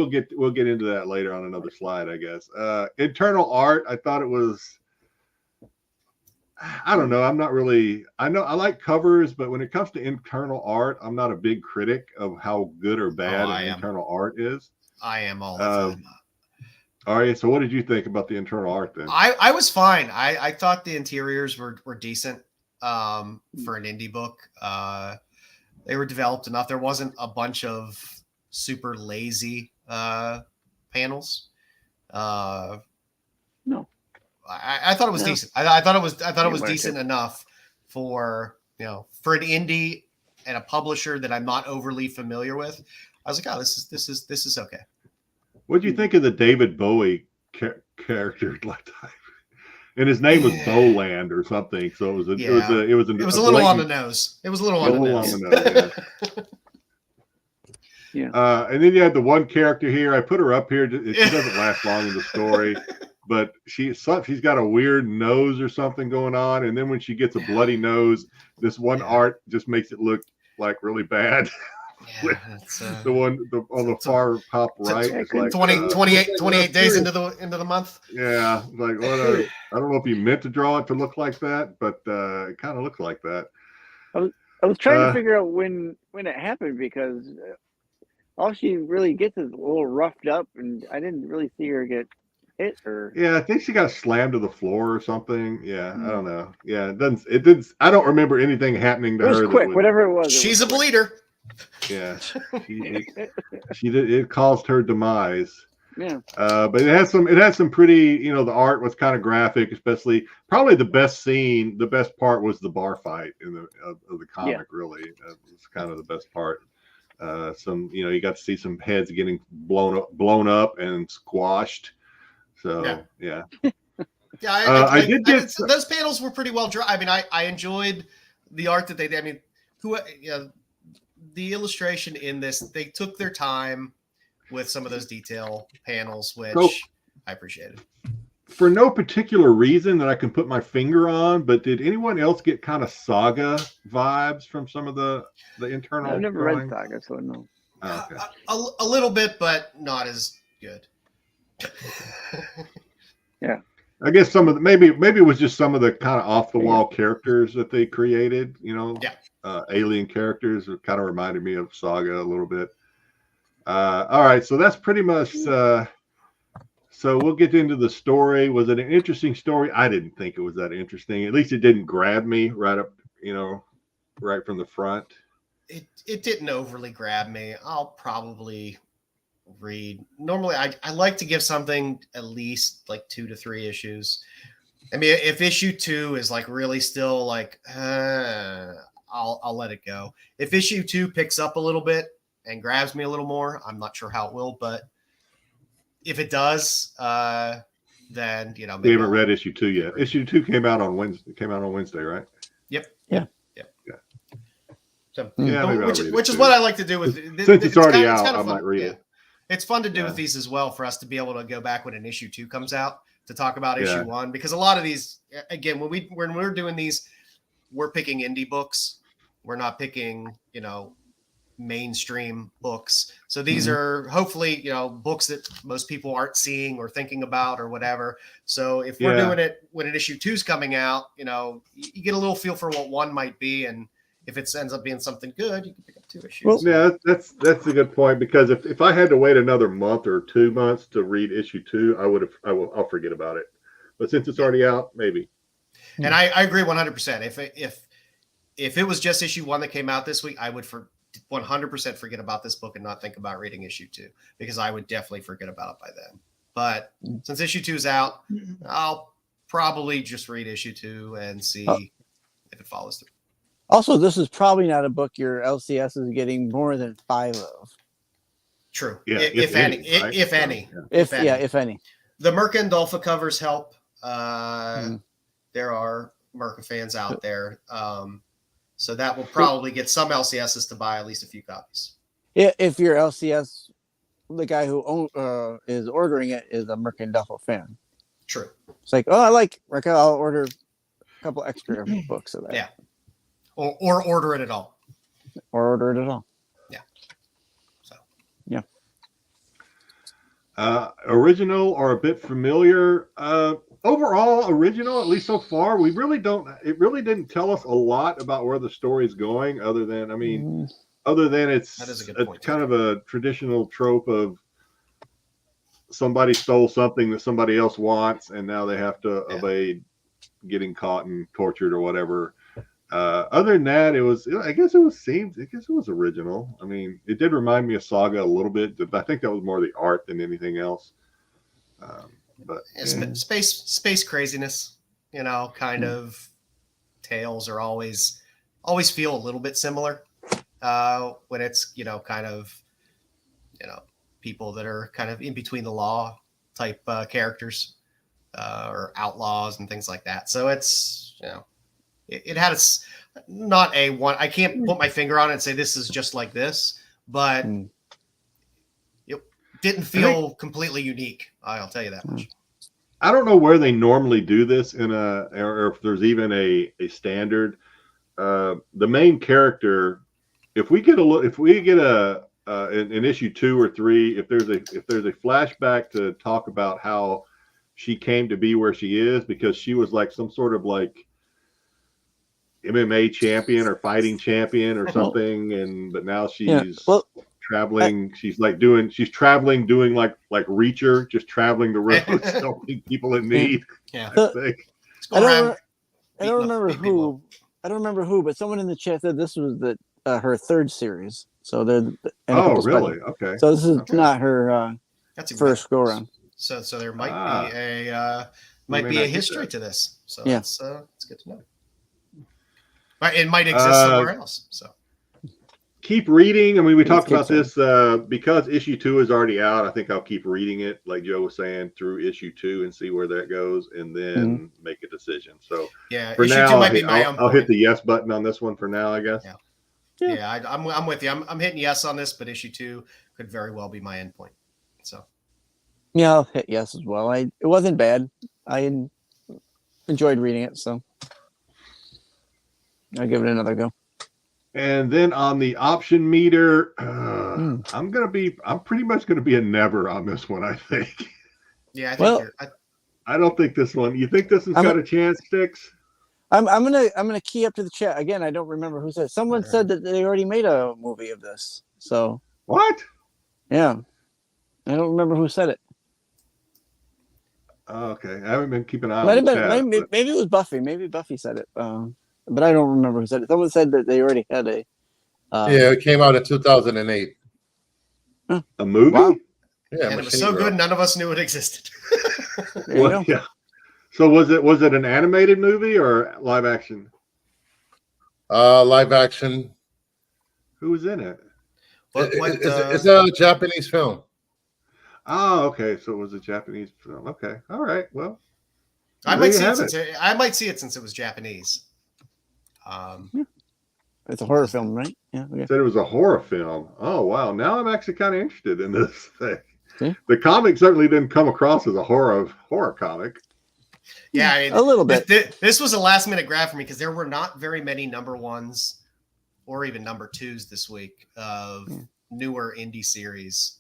get into that later on another slide, I guess. Internal art, I thought it was, I don't know. I'm not really, I like covers, but when it comes to internal art, I'm not a big critic of how good or bad internal art is. I am all the time. All right. So what did you think about the internal art then? I was fine. I thought the interiors were decent for an indie book. They were developed enough. There wasn't a bunch of super lazy panels. No. I thought it was decent. I thought it was decent enough for for an indie and a publisher that I'm not overly familiar with. I was like, oh, this is okay. What do you think of the David Bowie character? And his name was Boland or something. So it was a little on the nose. It was a little on the nose. Yeah. And then you had the one character here. I put her up here. She doesn't last long in the story, but she's got a weird nose or something going on. And then when she gets a bloody nose, this one art just makes it look like really bad. Yeah, the one on the far top right. It's like 28 days into the month. Yeah, like I don't know if you meant to draw it to look like that, but it kind of looks like that. I was trying to figure out when it happened because all she really gets is a little roughed up, and I didn't really see her get hit or. Yeah, I think she got slammed to the floor or something. Yeah, I don't know. Yeah, it didn't. I don't remember anything happening to her. It was quick, whatever it was. She's a bleeder. Yeah, she did. It caused her demise. Yeah, but it had some pretty. The art was kind of graphic, especially probably the best part was the bar fight of the comic. Yeah. Really, it's kind of the best part. You got to see some heads getting blown up and squashed. So yeah. Yeah, I did get those panels were pretty well drawn. I mean, I enjoyed the art that they did. I mean, the illustration in this, they took their time with some of those detail panels, which I appreciated. For no particular reason that I can put my finger on, but did anyone else get kind of Saga vibes from some of the internal? I've never read Saga, so no. Oh, okay. A little bit, but not as good. Yeah. I guess maybe it was just some of the kind of off the wall characters that they created, alien characters. It kind of reminded me of Saga a little bit. All right, so that's pretty much. So we'll get into the story. Was it an interesting story? I didn't think it was that interesting. At least it didn't grab me right up, right from the front. It didn't overly grab me. I'll probably read. Normally, I like to give something at least like 2 to 3 issues. I mean, if issue 2 is like really still like, I'll let it go. If issue 2 picks up a little bit and grabs me a little more, I'm not sure how it will, but if it does, then maybe we haven't read issue 2 yet. Issue 2 came out on Wednesday, right? Yep. Yeah. So, which is what I like to do with since it's already out. I might read it. It's fun to do with these as well for us to be able to go back when an issue 2 comes out to talk about issue 1, because a lot of these, again, when we're doing these, we're picking indie books. We're not picking, mainstream books. So these are hopefully, books that most people aren't seeing or thinking about or whatever. So if we're doing it when an issue 2 is coming out, you get a little feel for what 1 might be, and if it ends up being something good, you can pick up 2 issues. Well, yeah, that's a good point, because if I had to wait another month or 2 months to read issue 2, I'll forget about it. But since it's already out, maybe. And I agree 100%. If it was just issue 1 that came out this week, I would 100% forget about this book and not think about reading issue 2, because I would definitely forget about it by then. But since issue 2 is out, I'll probably just read issue 2 and see if it follows through. Also, this is probably not a book your LCS is getting more than 5 of. True. Yeah, if any. Right? If any. If any. The Merca and Dolpha covers help. There are Merca fans out there. So that will probably get some LCSs to buy at least a few copies. If your LCS, the guy who is ordering it is a Merca and Dolpha fan. True. It's like, I like Merca, I'll order a couple extra books of that. Yeah. Or order it at all. Or order it at all. Yeah. So. Yeah. Original or a bit familiar. Overall, original, at least so far. It really didn't tell us a lot about where the story is going, other than it's that is a good point, kind of a traditional trope of somebody stole something that somebody else wants, and now they have to evade getting caught and tortured or whatever. Other than that, I guess it was original. I mean, it did remind me of Saga a little bit, but I think that was more the art than anything else. But space craziness, kind of tales are always feel a little bit similar when it's kind of people that are kind of in between the law type characters or outlaws and things like that. So it's it had not a one. I can't put my finger on it and say this is just like this, but it didn't feel completely unique. I'll tell you that much. I don't know where they normally do this or if there's even a standard. The main character, if we get in issue 2 or 3, if there's a flashback to talk about how she came to be where she is, because she was like some sort of like MMA champion or fighting champion or something, but now she's traveling. She's traveling doing like Reacher, just traveling the road, helping people in need. I don't remember who, but someone in the chat said this was her 3rd series. So they're really? Okay. So this is not her first go around. So there might be a history to this. So it's good to know. But it might exist somewhere else. So keep reading. I mean, we talked about this because issue 2 is already out. I think I'll keep reading it, like Joe was saying, through issue 2 and see where that goes, and then make a decision. So for now, I'll hit the yes button on this one for now, I guess. Yeah, I'm with you. I'm hitting yes on this, but issue 2 could very well be my endpoint. So yeah, I'll hit yes as well. It wasn't bad. I enjoyed reading it, so I'll give it another go. And then on the option meter, I'm pretty much gonna be a never on this one, I think. Yeah, I don't think this one. You think this has got a chance, Styx? I'm gonna key up to the chat again. I don't remember who said. Someone said that they already made a movie of this. So what? Yeah, I don't remember who said it. Oh, okay, I haven't been keeping an eye on the chat. Maybe it was Buffy. Maybe Buffy said it. But I don't remember who said it. Someone said that they already had a. It came out in 2008. A movie? Wow. Yeah, and it was so good, none of us knew it existed. Yeah. So was it an animated movie or live action? Live action. Who was in it? It's a Japanese film. Oh, okay. So it was a Japanese film. Okay. All right. Well, I might see it since it was Japanese. It's a horror film, right? Yeah. Okay. Said it was a horror film. Oh wow! Now I'm actually kind of interested in this thing. Okay. The comic certainly didn't come across as a horror comic. Yeah, a little bit. This was a last minute grab for me because there were not very many number 1s or even number 2s this week of newer indie series.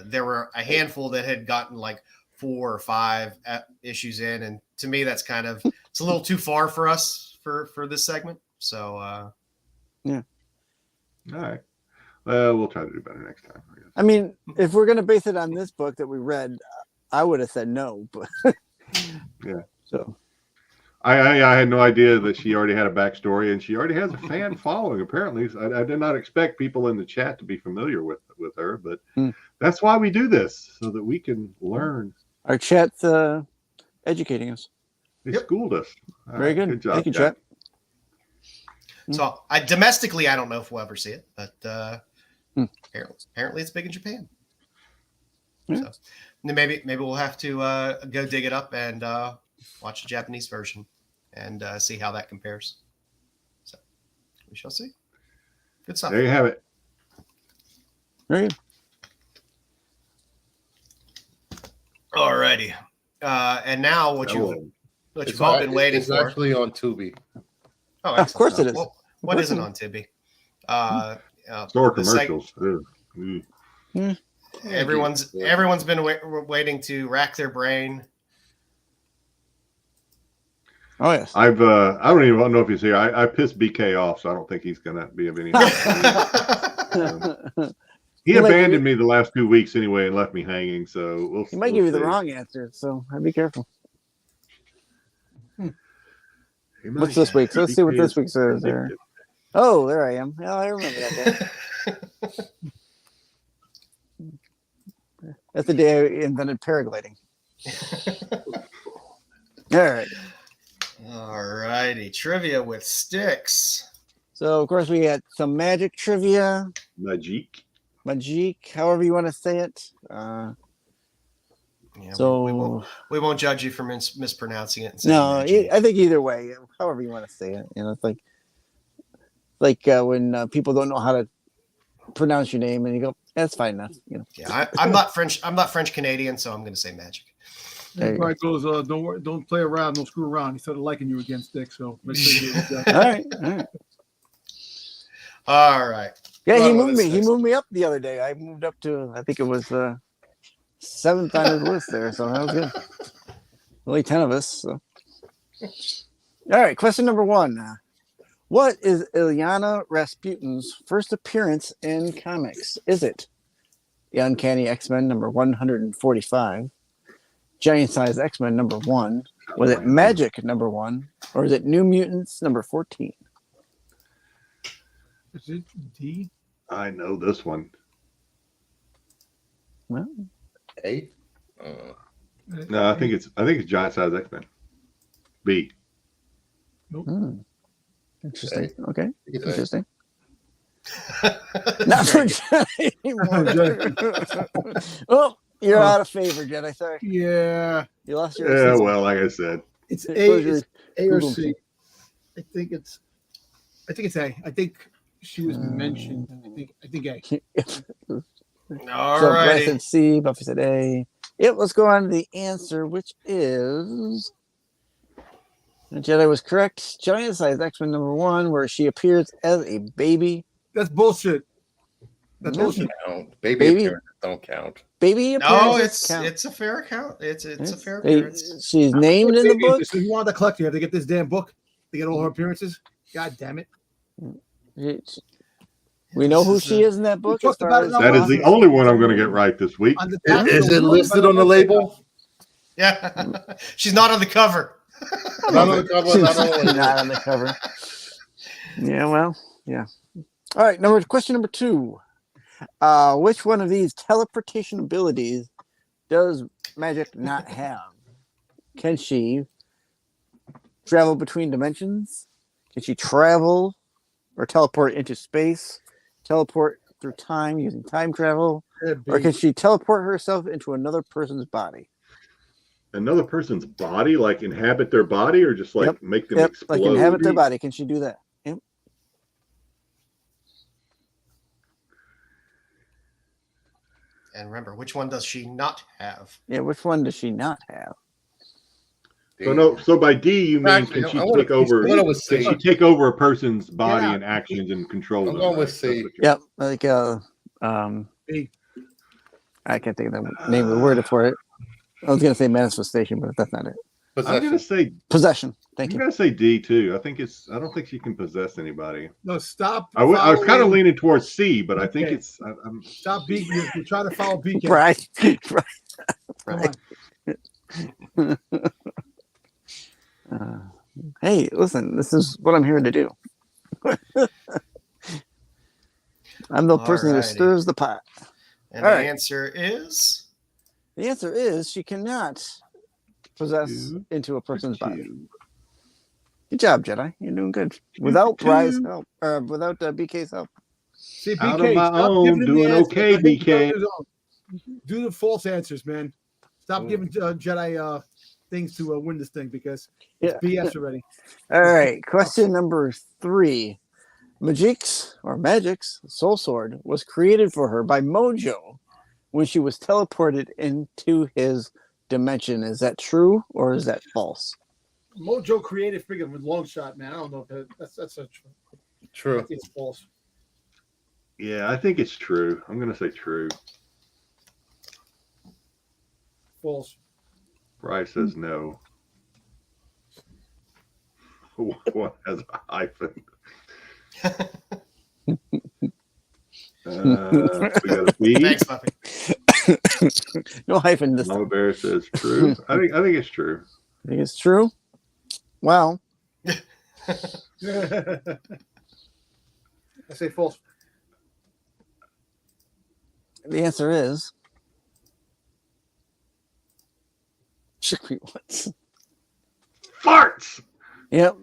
There were a handful that had gotten like 4 or 5 issues in, and to me that's it's a little too far for us for this segment. So yeah. All right. We'll try to do better next time, I guess. I mean, if we're gonna base it on this book that we read, I would have said no, but yeah. So I had no idea that she already had a backstory, and she already has a fan following. Apparently, I did not expect people in the chat to be familiar with her, but that's why we do this, so that we can learn. Our chat's educating us. They schooled us. Very good. Good job. Thank you, chat. So domestically, I don't know if we'll ever see it, but apparently it's big in Japan. Yeah. So maybe we'll have to go dig it up and watch the Japanese version and see how that compares. So we shall see. Good stuff. There you have it. Very good. Alrighty. And now what you've all been waiting for. It's actually on Tubi. Oh, of course it is. Well, what isn't on Tubi? Store commercials. Everyone's been waiting to rack their brain. Oh yes. I don't even know if he's here. I pissed BK off, so I don't think he's gonna be of any help. He might abandoned me the last 2 weeks anyway and left me hanging. So He might give you the wrong answer, so I'd be careful. What's this week? Let's see what this week says there. Oh, there I am. Yeah, I remember that day. That's the day I invented paragliding. All right. All righty. Trivia with Styx. So, of course, we got some magic trivia. Magik, however you want to say it. Yeah, so we won't judge you for mispronouncing it. No, I think either way, however you want to say it. You know, it's like when people don't know how to pronounce your name, and you go, "That's fine enough." You know. Yeah, I'm not French. I'm not French Canadian, so I'm going to say magic. He probably goes, don't play around, don't screw around. He started liking you again, Styx. So make sure you do that. All right. Yeah, he moved me up the other day. I moved up to, I think it was 7th on his list there, so that was good. Only 10 of us. So. All right, question number 1. What is Illyana Rasputin's first appearance in comics? Is it the Uncanny X-Men number 145, Giant Size X-Men number 1, was it Magik number 1, or is it New Mutants number 14? Is it D? I know this one. Well, A. No, I think it's Giant Size X-Men. B. Nope. Interesting. Okay. A. Interesting. Not for Jedi anymore. Oh, you're out of favor, Jedi. Sorry. Yeah. You lost your. Yeah, well, like I said, It's A or C. I think it's A. I think she was mentioned. I think A. All so right. I said C. Buffy said A. Yep. Let's go on to the answer, which is. Jedi was correct. Giant Size X-Men number 1, where she appears as a baby. That's bullshit. That's bullshit. Baby appearances don't count. Baby appearances count. It's a fair count. It's a fair appearance. She's named in the book. So you want to collect, you have to get this damn book to get all her appearances. God damn it. We know who she is in that book. As far as that is the only one I'm going to get right this week. Is it listed on the label? Yeah. She's not on the cover. Not on the cover. Not on the cover. Yeah, well, yeah. All right, question number 2. Which one of these teleportation abilities does Magik not have? Can she travel between dimensions? Can she travel or teleport into space? Teleport through time using time travel? Or can she teleport herself into another person's body? Another person's body, like inhabit their body, or just like make them explode? Like inhabit their body. Can she do that? Yep. And remember, which one does she not have? Yeah, which one does she not have? So by D you mean can she take over? Can she take over a person's body and actions and control them? I'm going with C. Yep, like B. I can't think of the name of the word for it. I was going to say manifestation, but that's not it. I'm going to say possession. Thank you. I'm going to say D too. I don't think she can possess anybody. No, stop. I was kind of leaning towards C, but I think it's. Stop B. You're trying to follow B. Right. Hey, listen, this is what I'm here to do. I'm the person who stirs the pot. And the answer is? The answer is she cannot possess into a person's body. Good job, Jedi. You're doing good. Without Rye's help, without BK's help. See, BK, out on my own, doing okay, BK. Do the false answers, man. Stop giving Jedi things to win this thing because it's BS already. All right, question number 3. Magik's soul sword was created for her by Mojo when she was teleported into his dimension. Is that true or is that false? Mojo created figure with long shot, man. I don't know if that's true. I think it's false. Yeah, I think it's true. I'm going to say true. False. Bryce says no. What has a hyphen? We got a B. Thanks, Puppy. No hyphen this Mama time. Bear says true. I think it's true. I think it's true. Well, I say false. the answer is chickpea ones. Farts. Yep.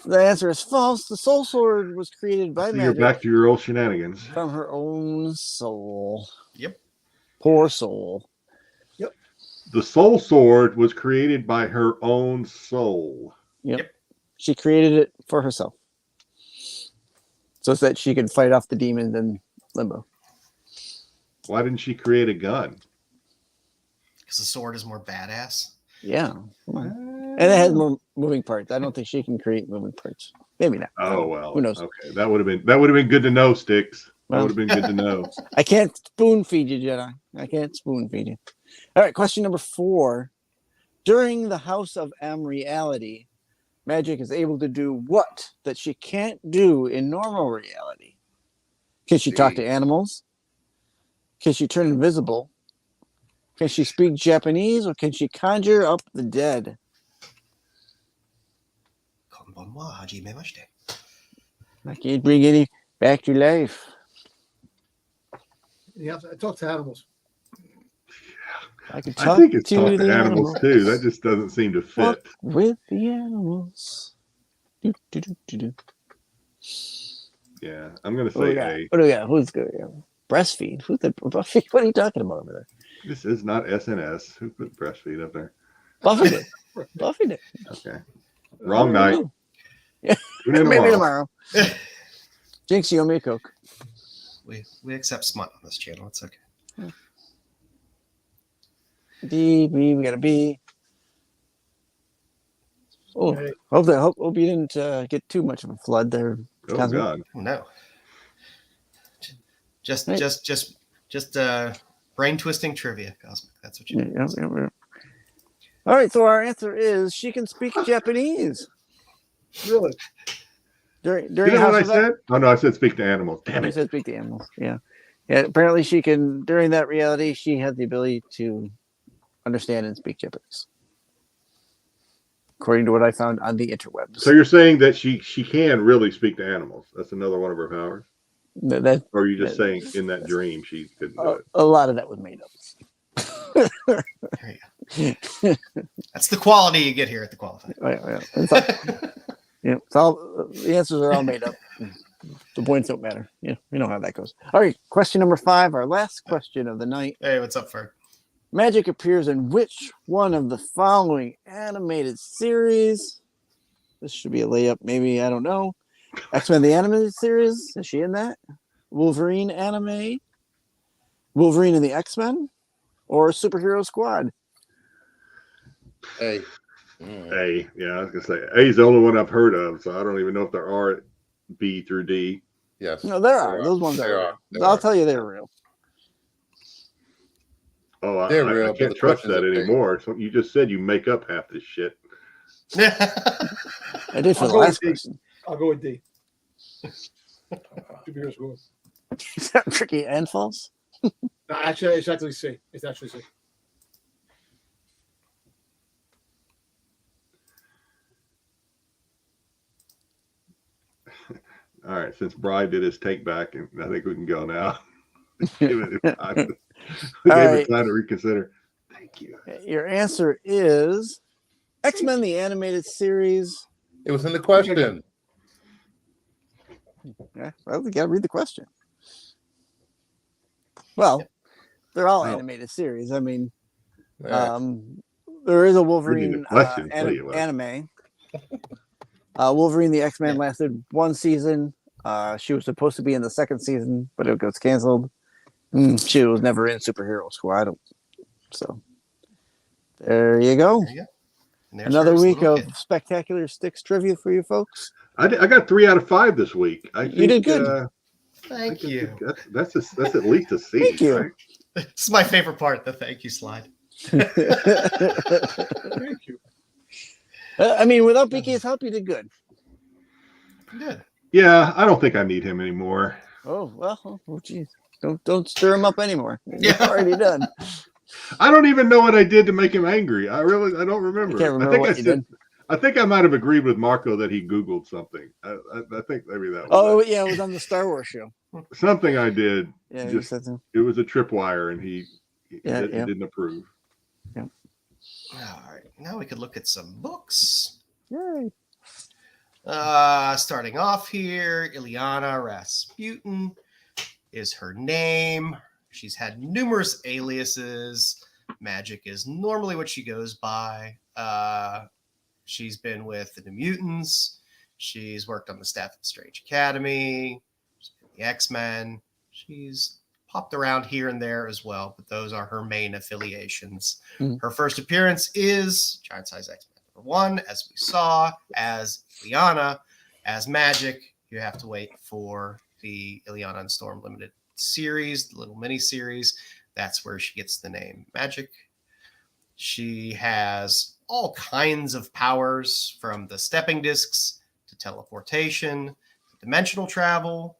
The answer is false. The soul sword was created by So you're Magik back to your old shenanigans. from her own soul. Yep. Poor soul. The soul sword was created by her own soul. Yep. She created it for herself. So that she could fight off the demons in Limbo. Why didn't she create a gun? Because the sword is more badass. Yeah. Come on. And it has more moving parts. I don't think she can create moving parts. Maybe not. Oh well. Who knows? Okay, that would have been good to know, Styx. That Well. would have been good to know. I can't spoon feed you, Jedi. I can't spoon feed you. All right, question number 4. During the House of M reality, Magik is able to do what that she can't do in normal reality? Can she talk to animals? Can she turn invisible? Can she speak Japanese, or can she conjure up the dead? Konbanwa, hajimemashite. I can't bring any back to life. Yeah, I talk to animals. I can I talk think it's to talk the to animals too. That just doesn't seem to fit. Walk with the animals. Do, do, do, do, do. Yeah, I'm gonna What do we say got? A. What do we got? Who's good? Breastfeed. Who's the breastfeed? What are you talking about over there? This is not SNS. Who put breastfeed up there? Buffy did. Buffy did. Okay, wrong night. Yeah. Tune in Maybe tomorrow. tomorrow. Jinx, you owe me a Coke. We accept smut on this channel. It's okay. D, B, we got a B. Oh, Hey. hope you didn't get too much of a flood there. Oh Cosmo. God. Oh, no. Just Right. brain twisting trivia, Cosmic. That's what you do. Yeah. All right, so our answer is she can speak Japanese. Really? During You know House what I of M. said? Oh no, I said speak to animals. Damn I it. said speak to animals. Yeah. Apparently, she can. During that reality, she had the ability to understand and speak Japanese, according to what I found on the interwebs. So you're saying that she can really speak to animals? That's another one of her powers. That Or are you just saying in that dream she couldn't do it? a lot of that was made up. There you go. That's the quality you get here at the qualifier. It's all the answers are all made up. The points don't matter. Yeah, you know how that goes. All right, question number 5, our last question of the night. Hey, what's up, Ferg? Magik appears in which one of the following animated series? This should be a layup, maybe. I don't know. X-Men the animated series, is she in that? Wolverine anime? Wolverine and the X-Men? Or Superhero Squad? Hey. A. Yeah, I was gonna say A is the only one I've heard of, so I don't even know if there are B through D. Yes. No, there are. Those ones There are. are. I'll tell you they're real. Oh, They're I real, but can't the trust questions that are fake. anymore. So you just said you make up half this shit. I did for I'll the go last with D. question. I'll go with D. Superhero Squad. Is that tricky and false? No, actually, it's actually C. It's actually C. All right, since Bride did his take back, and I think we can go now. Give it time. Gave right. it time to reconsider. Thank you. Your answer is X-Men the animated series. It was in the question. Yeah, well, we got to read the question. Well, they're all Wow. animated series. I mean, Yeah. there is a Reading Wolverine the question, tell you what. anime. Wolverine the X-Men lasted 1 season. She was supposed to be in the 2nd season, but it gets canceled. She was never in Superhero Squad. So there you go. There you go. And there's Another Ferg's week little of kid. spectacular Styx trivia for you folks. I got 3 out of 5 this week. I You think, did good. Thank you. That's at least a C. Thank you. Right? This is my favorite part, the thank you slide. Thank you. I mean, without BK's help, you did good. Good. Yeah, I don't think I need him anymore. Oh well. Oh geez. Don't stir him up anymore. Yeah. It's already done. I don't even know what I did to make him angry. I don't remember. I can't remember what you did. I think I might have agreed with Marco that he Googled something. I think maybe that was Oh it. yeah, it was on the Star Wars show. Something I did. Yeah, you Just, said so. it was a tripwire, and he Yeah, didn't approve. All right, now we could look at some books. Yay. Starting off here, Ileana Rasputin is her name. She's had numerous aliases. Magik is normally what she goes by. She's been with the New Mutants. She's worked on the staff at Strange Academy. She's been the X-Men. She's popped around here and there as well, but those are her main affiliations. Her first appearance is Giant Size X-Men #1, as we saw, as Ileana. As Magik, you have to wait for the Ileana and Storm Limited series, the little mini series. That's where she gets the name Magik. She has all kinds of powers, from the stepping discs to teleportation, to dimensional travel.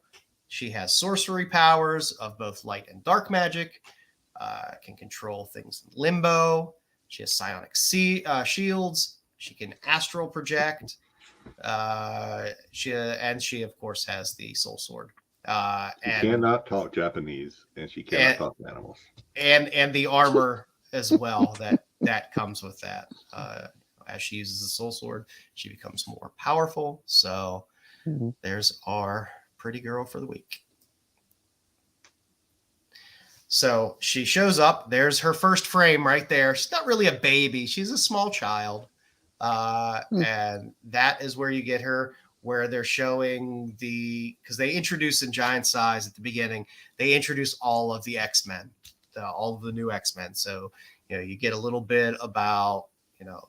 She has sorcery powers of both light and dark magic, can control things in limbo. She has psionic shields. She can astral project. She of course has the soul sword. She cannot talk Japanese, and she cannot talk animals. And the armor as well that comes with that. As she uses the soul sword, she becomes more powerful. So there's our pretty girl for the week. So she shows up. There's her first frame right there. She's not really a baby. She's a small child. And that is where you get her, where they're showing because they introduce in Giant Size at the beginning, they introduce all of the X-Men, all of the new X-Men. So, you get a little bit about,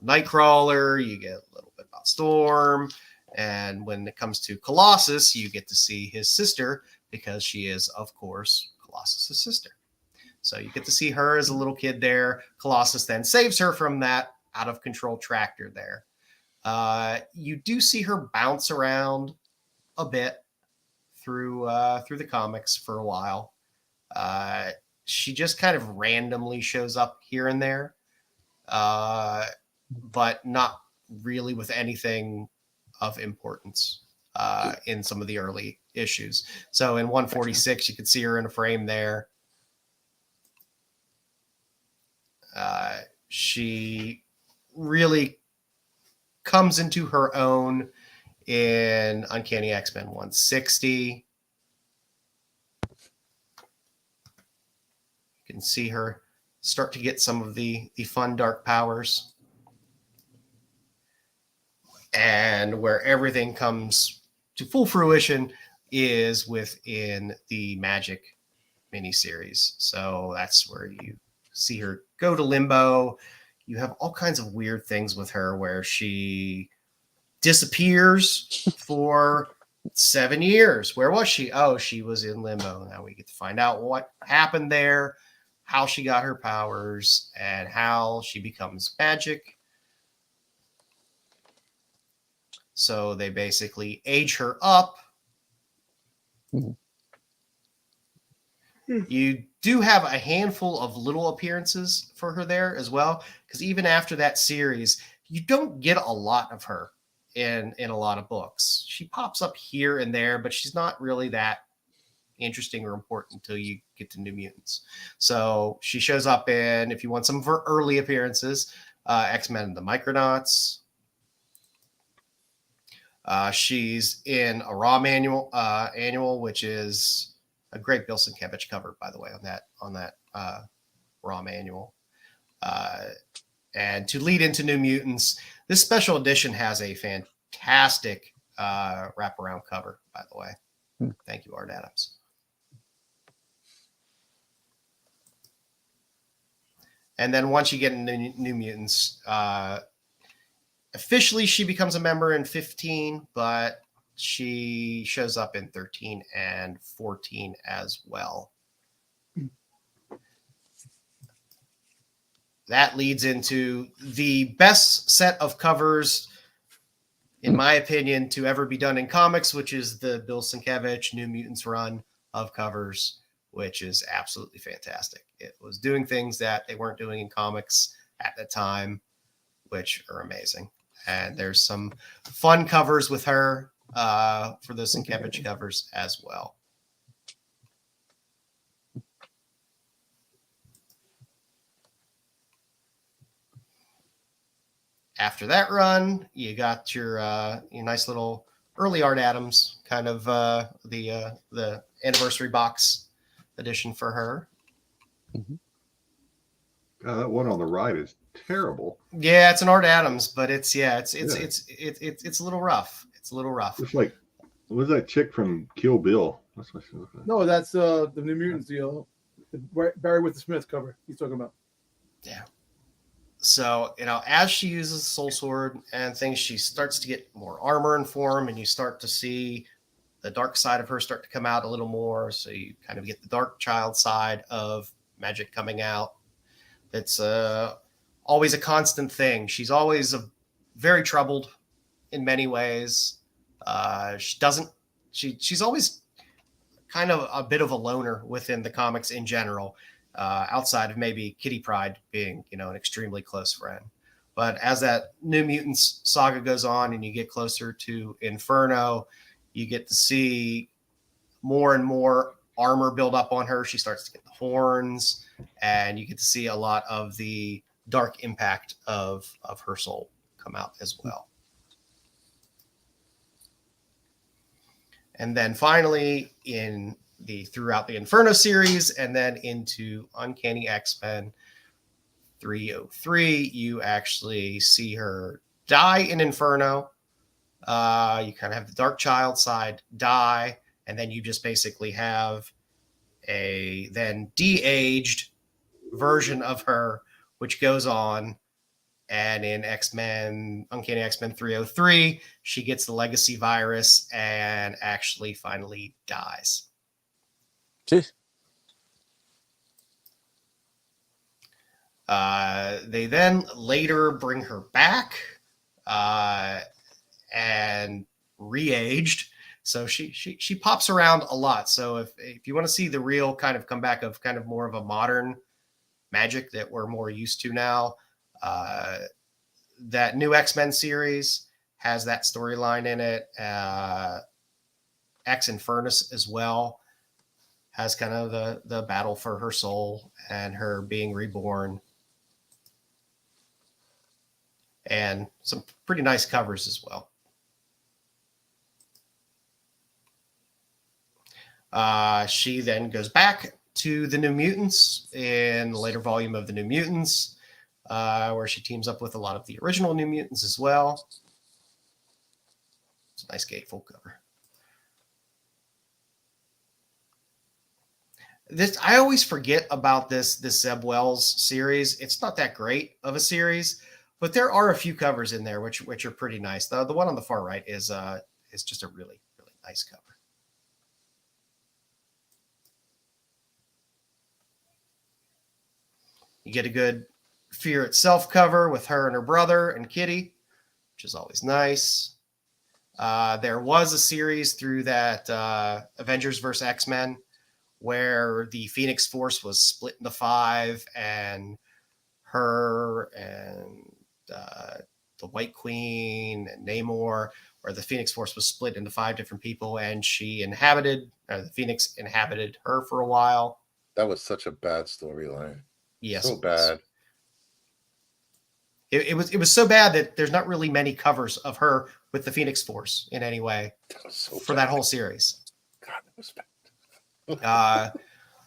Nightcrawler, you get a little bit about Storm. And when it comes to Colossus, you get to see his sister, because she is, of course, Colossus' sister. So you get to see her as a little kid there. Colossus then saves her from that out of control tractor there. You do see her bounce around a bit through the comics for a while. She just kind of randomly shows up here and there, but not really with anything of importance in some of the early issues. So in 146, you could see her in a frame there. She really comes into her own in Uncanny X-Men 160. You can see her start to get some of the fun dark powers. And where everything comes to full fruition is within the Magik miniseries. So that's where you see her go to limbo. You have all kinds of weird things with her where she disappears for 7 years. Where was she? Oh, she was in limbo. Now we get to find out what happened there, how she got her powers, and how she becomes Magik. So they basically age her up. You do have a handful of little appearances for her there as well, because even after that series, you don't get a lot of her in a lot of books. She pops up here and there, but she's not really that interesting or important until you get to New Mutants. So she shows up in, if you want some of her early appearances, X-Men and the Micronauts. She's in a Raw annual, which is a great Bill Sienkiewicz cover, by the way, on that Raw manual. And to lead into New Mutants, this special edition has a fantastic wraparound cover, by the way. Thank you, Art Adams. And then once you get into New Mutants, officially she becomes a member in 15, but she shows up in 13 and 14 as well. That leads into the best set of covers, in my opinion, to ever be done in comics, which is the Bill Sienkiewicz New Mutants run of covers, which is absolutely fantastic. It was doing things that they weren't doing in comics at the time, which are amazing. And there's some fun covers with her for those Sienkiewicz covers as well. After that run, you got your nice little early Art Adams kind of the anniversary box edition for her. God, that one on the right is terrible. Yeah, it's an Art Adams, but it's a little rough. It's a little rough. It's like, what was that chick from Kill Bill? That's what she looked like. No, that's the New Mutants deal. The Barry with the Smith cover he's talking about. Yeah. So, as she uses Soul Sword and things, she starts to get more armor and form, and you start to see the dark side of her start to come out a little more. So you kind of get the dark child side of Magik coming out. It's always a constant thing. She's always very troubled in many ways. She's always kind of a bit of a loner within the comics in general. Outside of maybe Kitty Pryde being, an extremely close friend. But as that New Mutants saga goes on and you get closer to Inferno, you get to see more and more armor build up on her. She starts to get the horns, and you get to see a lot of the dark impact of her soul come out as well. And then finally, throughout the Inferno series and then into Uncanny X-Men 303, you actually see her die in Inferno. You kind of have the Dark Child side die, and then you just basically have a then de-aged version of her, which goes on. And in X-Men, Uncanny X-Men 303, she gets the legacy virus and actually finally dies. Jeez. They then later bring her back and re-aged. So she pops around a lot. So if you want to see the real kind of comeback of kind of more of a modern Magik that we're more used to now, that new X-Men series has that storyline in it. X Infernus as well has kind of the battle for her soul and her being reborn. And some pretty nice covers as well. She then goes back to the New Mutants in the later volume of the New Mutants, where she teams up with a lot of the original New Mutants as well. It's a nice gatefold cover. I always forget about this Zeb Wells series. It's not that great of a series, but there are a few covers in there which are pretty nice. The one on the far right is just a really, really nice cover. You get a good Fear Itself cover with her and her brother and Kitty, which is always nice. There was a series through that Avengers vs. X-Men where the Phoenix Force was split into 5, and her and the White Queen and Namor, where the Phoenix Force was split into 5 different people, and the Phoenix inhabited her for a while. That was such a bad storyline. Yes, so bad. It was so bad that there's not really many covers of her with the Phoenix Force in any way for that whole series. God, that was bad.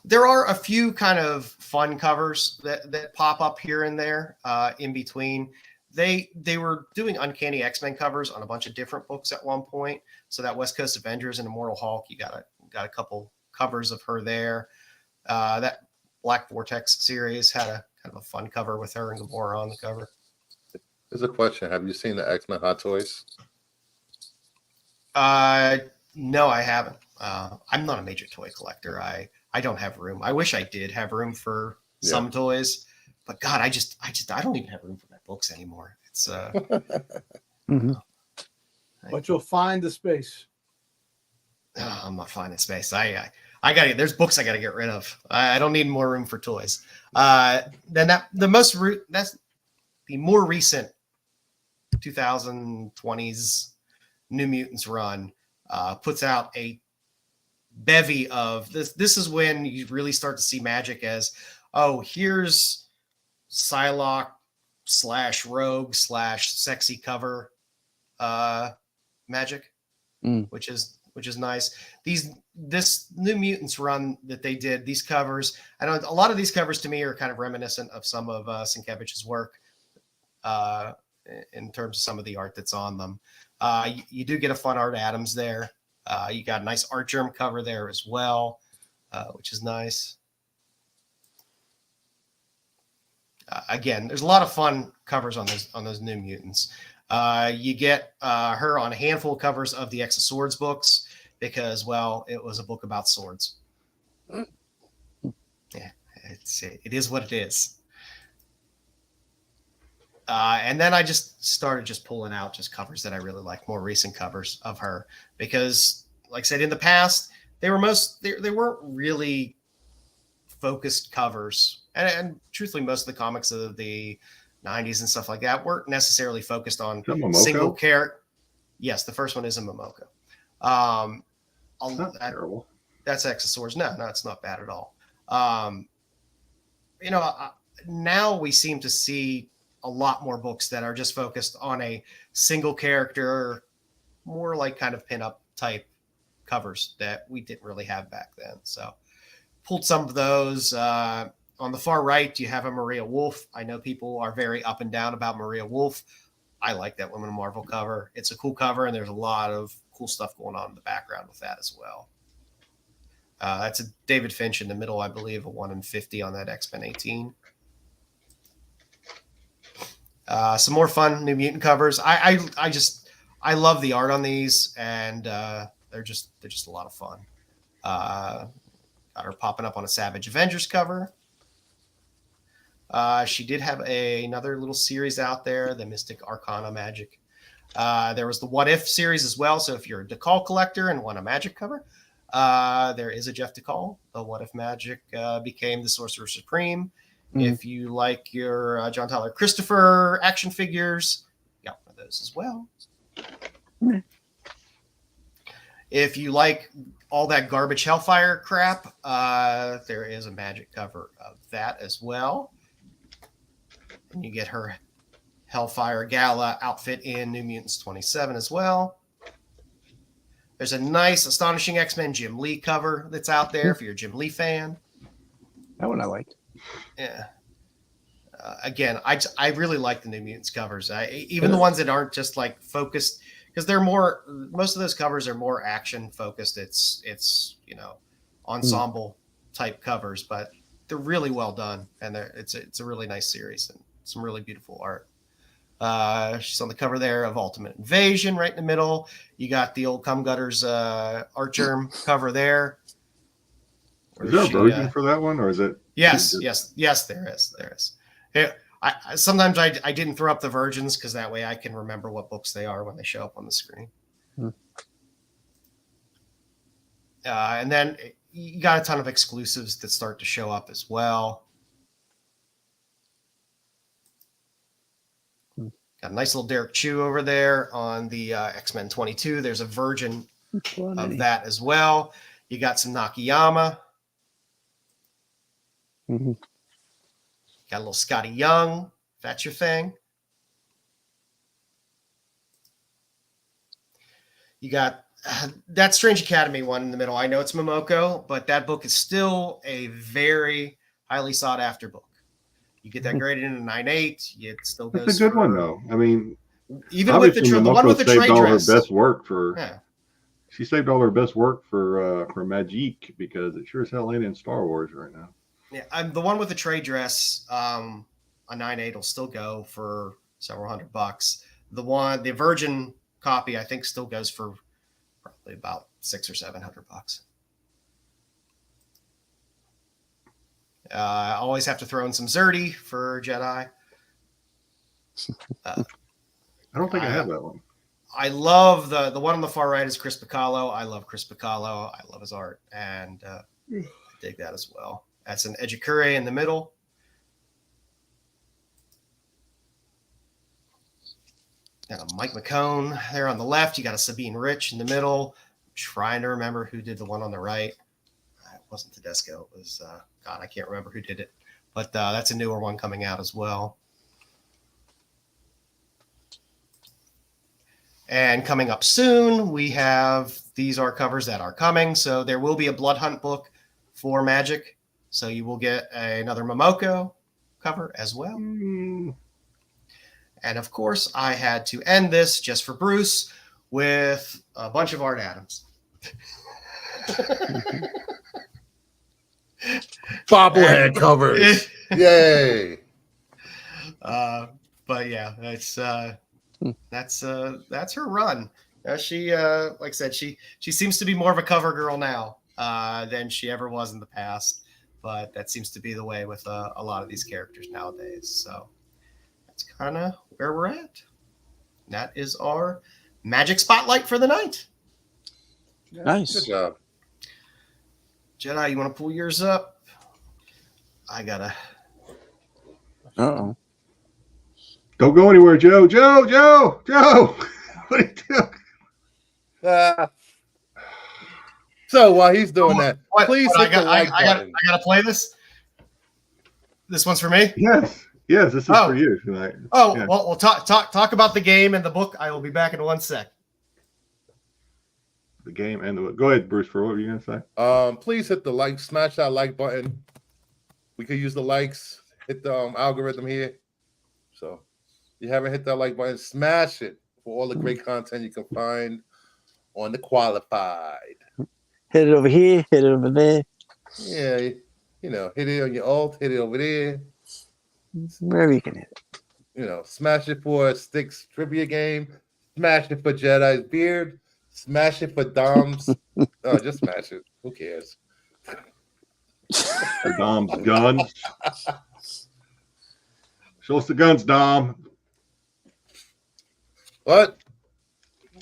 There are a few kind of fun covers that pop up here and there in between. They were doing Uncanny X-Men covers on a bunch of different books at one point. So that West Coast Avengers and Immortal Hulk, you got a couple covers of her there. That Black Vortex series had a kind of a fun cover with her and Gamora on the cover. There's a question. Have you seen the X-Men Hot Toys? No, I haven't. I'm not a major toy collector. I don't have room. I wish I did have room for some toys, but God, I don't even have room for my books anymore. It's but you'll find the space. I'm not finding space. I There's books I got to get rid of. I don't need more room for toys. Then that's the more recent 2020s New Mutants run puts out a bevy of this. This is when you really start to see Magik as, oh, here's Psylocke / rogue / sexy cover Magik, which is nice. This New Mutants run that they did, these covers, I know a lot of these covers to me are kind of reminiscent of some of Sienkiewicz's work in terms of some of the art that's on them. You do get a fun Art Adams there. You got a nice Art Germ cover there as well, which is nice. Again, there's a lot of fun covers on those New Mutants. You get her on a handful of covers of the X of Swords books because, well, it was a book about swords. Yeah, it is what it is. And then I just started pulling out just covers that I really like, more recent covers of her, because, like I said, in the past, they weren't really focused covers. And truthfully, most of the comics of the 90s and stuff like that weren't necessarily focused on single character. Yes, the first one is a Momoko. Not terrible. That's X of Swords. No, it's not bad at all. Now we seem to see a lot more books that are just focused on a single character, more like kind of pinup type covers that we didn't really have back then. So pulled some of those. On the far right, you have a Maria Wolf. I know people are very up and down about Maria Wolf. I like that Women of Marvel cover. It's a cool cover, and there's a lot of cool stuff going on in the background with that as well. That's a David Finch in the middle, I believe, a 1 in 50 on that X-Men 18. Some more fun New Mutant covers. I love the art on these, and they're just a lot of fun. Got her popping up on a Savage Avengers cover. She did have another little series out there, the Mystic Arcana Magik. There was the What If series as well. So if you're a DeCall collector and want a Magik cover, there is a Jeff DeCall. The What If Magik became the Sorcerer Supreme. If you like your John Tyler Christopher action figures, you got one of those as well. If you like all that garbage Hellfire crap, there is a Magik cover of that as well. And you get her Hellfire Gala outfit in New Mutants 27 as well. There's a nice Astonishing X-Men Jim Lee cover that's out there if you're a Jim Lee fan. That one I liked. Yeah. Again, I really like the New Mutants covers. Even the ones that aren't just like focused, because they're more. Most of those covers are more action focused. It's ensemble type covers, but they're really well done, and it's a really nice series and some really beautiful art. She's on the cover there of Ultimate Invasion, right in the middle. You got the old Cum Gutters Art Germ cover there. Is there a version for that one, or is it? Yes, there is. Sometimes I didn't throw up the versions because that way I can remember what books they are when they show up on the screen. And then you got a ton of exclusives that start to show up as well. Got a nice little Derek Chew over there on the X-Men 22. There's a version of that as well. You got some Nakayama. Got a little Scotty Young, if that's your thing. You got that Strange Academy one in the middle. I know it's Momoko, but that book is still a very highly sought after book. You get that graded in a 9.8. It still goes. It's a good one, though. I mean, even with the one with the trade dress. Her best work for. Yeah. She saved all her best work for Magik because it sure as hell ain't in Star Wars right now. Yeah, the one with the trade dress, a 9.8 will still go for several $100. The Virgin copy, I think, still goes for probably about $600 or $700. I always have to throw in some Zerdy for Jedi. I don't think I have that one. I love the one on the far right is Chris Piccolo. I love Chris Piccolo. I love his art, and I dig that as well. That's an Ejikure in the middle. Got a Mike McCone there on the left. You got a Sabine Rich in the middle. I'm trying to remember who did the one on the right. It wasn't Tedesco. It was, God, I can't remember who did it. But that's a newer one coming out as well. And coming up soon, we have, these are covers that are coming. So there will be a Blood Hunt book for Magik. So you will get another Momoko cover as well. And of course, I had to end this just for Bruce with a bunch of Art Adams. Bobblehead covers. Yay. But yeah, that's her run. She like I said, she seems to be more of a cover girl now than she ever was in the past. But that seems to be the way with a lot of these characters nowadays. So that's kind of where we're at. That is our Magik spotlight for the night. Nice. Good job. Jedi, you want to pull yours up? I gotta. Uh-oh. Don't go anywhere, Joe. Joe. What are you doing? So while he's doing that, please hit the like button. I gotta play this. This one's for me. Yes, this is for you tonight. Oh, yeah. Well, we'll talk about the game and the book. I will be back in 1 sec. The game and the book. Go ahead, Bruce. For what were you gonna say? Please hit the like, smash that like button. We could use the likes. Hit the algorithm here. So, if you haven't hit that like button, smash it for all the great content you can find on the Qualified. Hit it over here. Hit it over there. Yeah, hit it on your alt. Hit it over there. Wherever you can hit it. Smash it for Styx trivia game. Smash it for Jedi's beard. Smash it for Dom's. Oh, just smash it. Who cares? For Dom's guns. Show us the guns, Dom. What?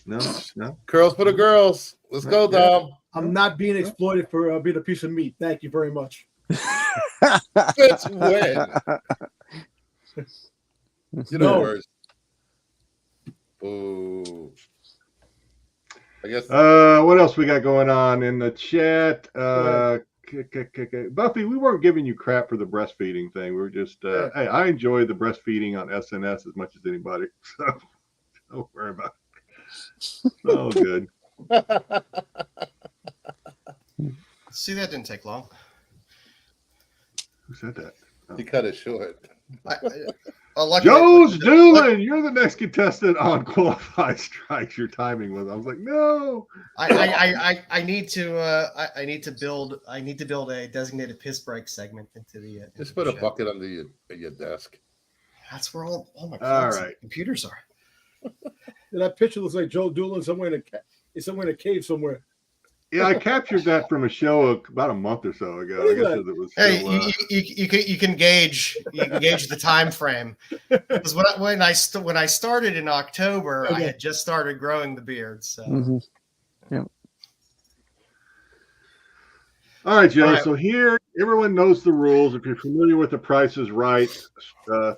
No. Curls for the girls. Let's go, Dom. I'm not being exploited for being a piece of meat. Thank you very much. It's when. Words. Ooh. I guess. What else we got going on in the chat? Buffy, we weren't giving you crap for the breastfeeding thing. We were just, hey, I enjoy the breastfeeding on SNS as much as anybody. So don't worry about it. Oh, good. See, that didn't take long. Who said that? Oh. He cut it short. Joe's dueling. You're the next contestant on Qualified Strikes. Your timing was. I was like, no. I need to build a designated piss break segment into the. Just put a bucket under your desk. That's where all my computers are. That picture looks like Joe dueling somewhere in a cave somewhere. Yeah, I captured that from a show about a month or so ago. I guess it was. Hey, you can gauge the time frame because when I started in October, I had just started growing the beard. So, yeah. All right, Joe. So here, everyone knows the rules. If you're familiar with the Price is Right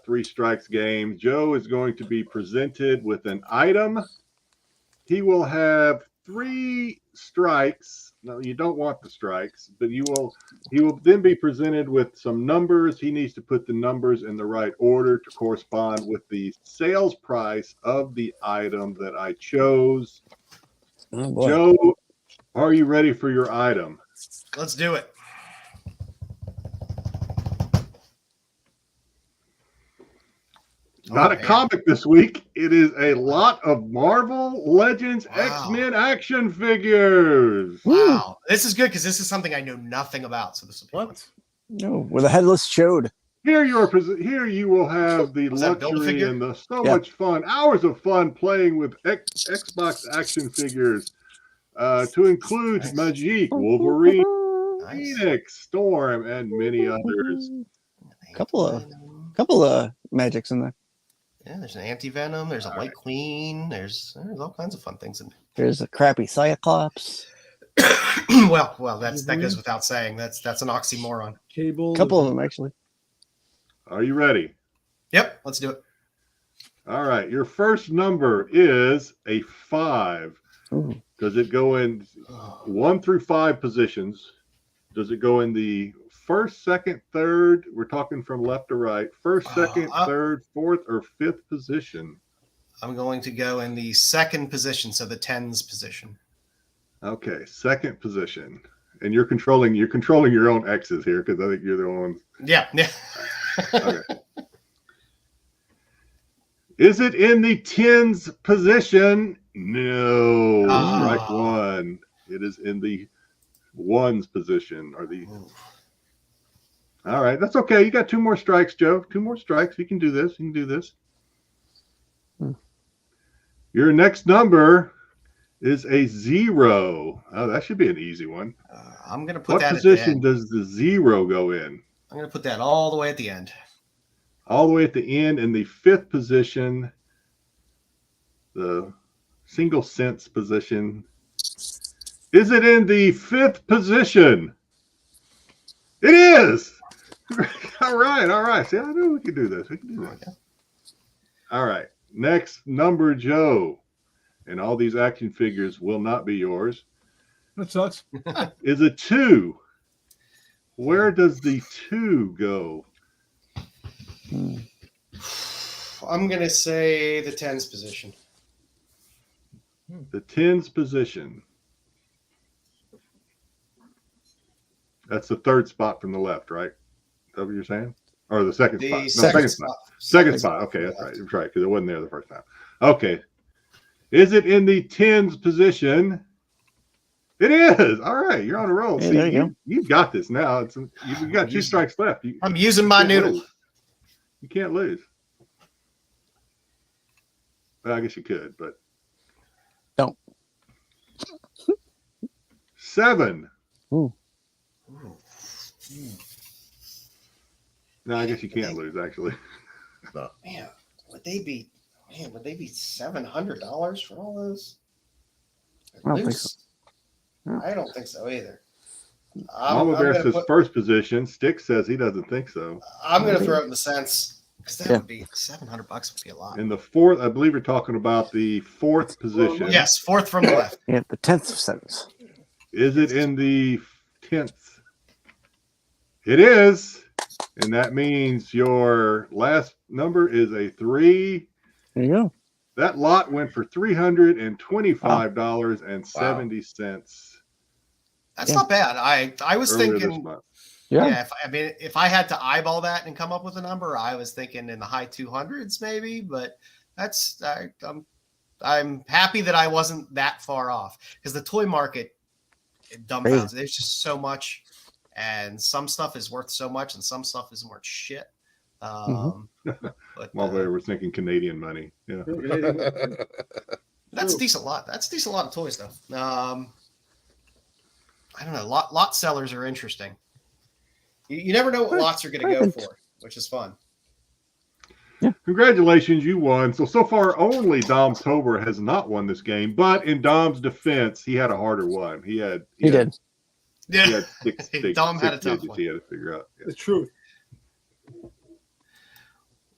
3 strikes game, Joe is going to be presented with an item. He will have 3 strikes. No, you don't want the strikes, but he will then be presented with some numbers. He needs to put the numbers in the right order to correspond with the sales price of the item that I chose. Oh, Joe, are you ready for your item? Let's do it. Not a comic this week. It is a lot of Marvel Legends X-Men action figures. Wow. This is good because this is something I know nothing about. So this will be fun. No, with a headless chode. Here you will have the luxury and the much fun, hours of fun playing with Xbox action figures to include Magik, Wolverine, Phoenix, Storm, and many others. Couple of Magics in there. Yeah, there's an anti-venom. There's a white queen. There's all kinds of fun things in there. There's a crappy Cyclops. well, that goes without saying. That's an oxymoron. Cable. A couple of them, actually. Are you ready? Yep, let's do it. All right. Your first number is a 5. Ooh. Does it go in 1 through 5 positions? Does it go in the first, second, third? We're talking from left to right. First, second, third, fourth, or fifth position? I'm going to go in the second position, so the tens position. Okay, second position. And you're controlling your own X's here because I think you're the one. Yeah. Okay. Is it in the tens position? No. Strike one. It is in the ones position. All right, that's okay. You got 2 more strikes, Joe. 2 more strikes. You can do this. You can do this. Your next number is a 0. Oh, that should be an easy one. I'm going to put what that position does the 0 go in? I'm going to put that all the way at the end. All the way at the end in the 5th position, the single cents position. Is it in the 5th position? It is. All right. See, I knew we could do this. Okay. All right. Next number, Joe. And all these action figures will not be yours. That sucks. Is a 2. Where does the 2 go? I'm going to say the tens position. The tens position. That's the 3rd spot from the left, right? Is that what you're saying? Or the second spot? No, second spot. Second spot. Okay, that's right. That's right, because it wasn't there the first time. Okay. Is it in the tens position? It is. All right, you're on a roll. Hey, see, there you go. you've got this now. You've got 2 strikes left. I'm using my noodle. Lose. You can't lose. Well, I guess you could, but Don't. 7. Ooh. No, I guess you can't lose, actually. Man, would they be $700 for all those? I don't think so. I don't think so either. Mama Bear says first position. Styx says he doesn't think so. I'm going to throw it in the cents because that would be $700 would be a lot. In the 4th, I believe you're talking about the 4th position. Yes, 4th from the left. Yeah, the 10th of sevens. Is it in the 10th? It is. And that means your last number is a 3. There you go. That lot went for $325.70. That's not bad. I was thinking, Yeah. if I had to eyeball that and come up with a number, I was thinking in the high 200s maybe. But I'm happy that I wasn't that far off because the toy market dumbfounds. There's just so much, and some stuff is worth so much, and some stuff isn't worth shit. But we're thinking Canadian money. Yeah. That's a decent lot. That's a decent lot of toys, though. I don't know. Lot sellers are interesting. You never know what lots are going to go for, which is fun. Yeah. Congratulations, you won. So far, only Dom Tober has not won this game. But in Dom's defense, he had a harder one. He did. Yeah. He had six Dom had a tough digits one. he had to figure out. Yeah. The truth.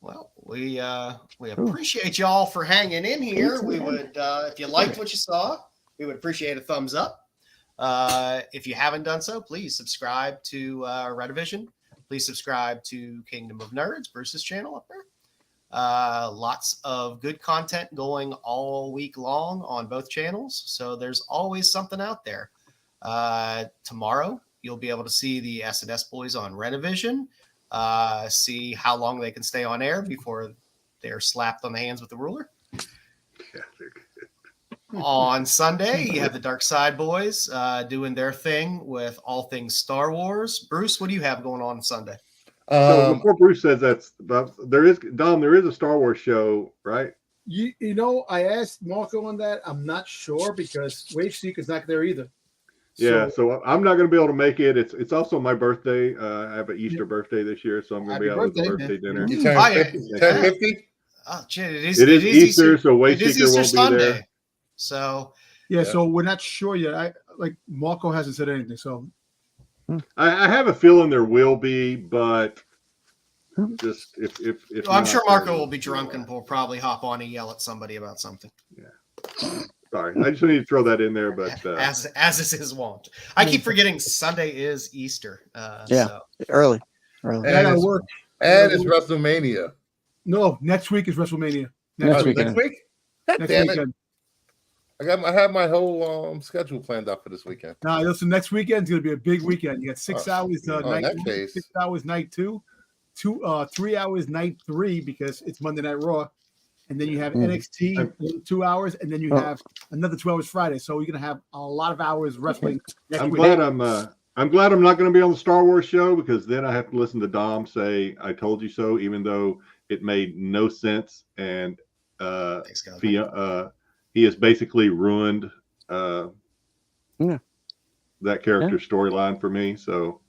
Well, we appreciate y'all for hanging in here. We would, if you liked what you saw, we would appreciate a thumbs up. If you haven't done so, please subscribe to Rennavision. Please subscribe to Kingdom of Nerds, Bruce's channel up there. Lots of good content going all week long on both channels. So there's always something out there. Tomorrow, you'll be able to see the S&S boys on Rennavision. See how long they can stay on air before they're slapped on the hands with the ruler. Yeah, they're good. On Sunday, you have the Dark Side boys doing their thing with all things Star Wars. Bruce, what do you have going on Sunday? So before Bruce says there is a Star Wars show, right? You know, I asked Marco on that. I'm not sure because Wave Seeker's not there either. Yeah, so I'm not going to be able to make it. It's also my birthday. I have an Easter birthday this year, so I'm going to be out at the birthday dinner. You turn 50? Oh, shit, It is Easter, so Wayseeker won't be there. So Yeah, so we're not sure yet. Marco hasn't said anything, so I have a feeling there will be, but just if I'm not, sure Marco will be drunk and will probably hop on and yell at somebody about something. Yeah. Sorry, I just need to throw that in there, but as is his wont. I keep forgetting Sunday is Easter. Yeah, early. And I gotta work. And it's WrestleMania. No, next week is WrestleMania. Next weekend. Next week? God Next damn weekend. it. I have my whole schedule planned out for this weekend. Now, listen, next weekend's gonna be a big weekend. You got 6 hours night that 1, case. 6 hours night 2, 3 hours night 3 because it's Monday Night Raw, and then you have NXT 2 hours, and then you have another 2 hours Friday. So you're gonna have a lot of hours wrestling. I'm glad I'm not going to be on the Star Wars show, because then I have to listen to Dom say "I told you so," even though it made no sense, and he has basically ruined that character's storyline for me. So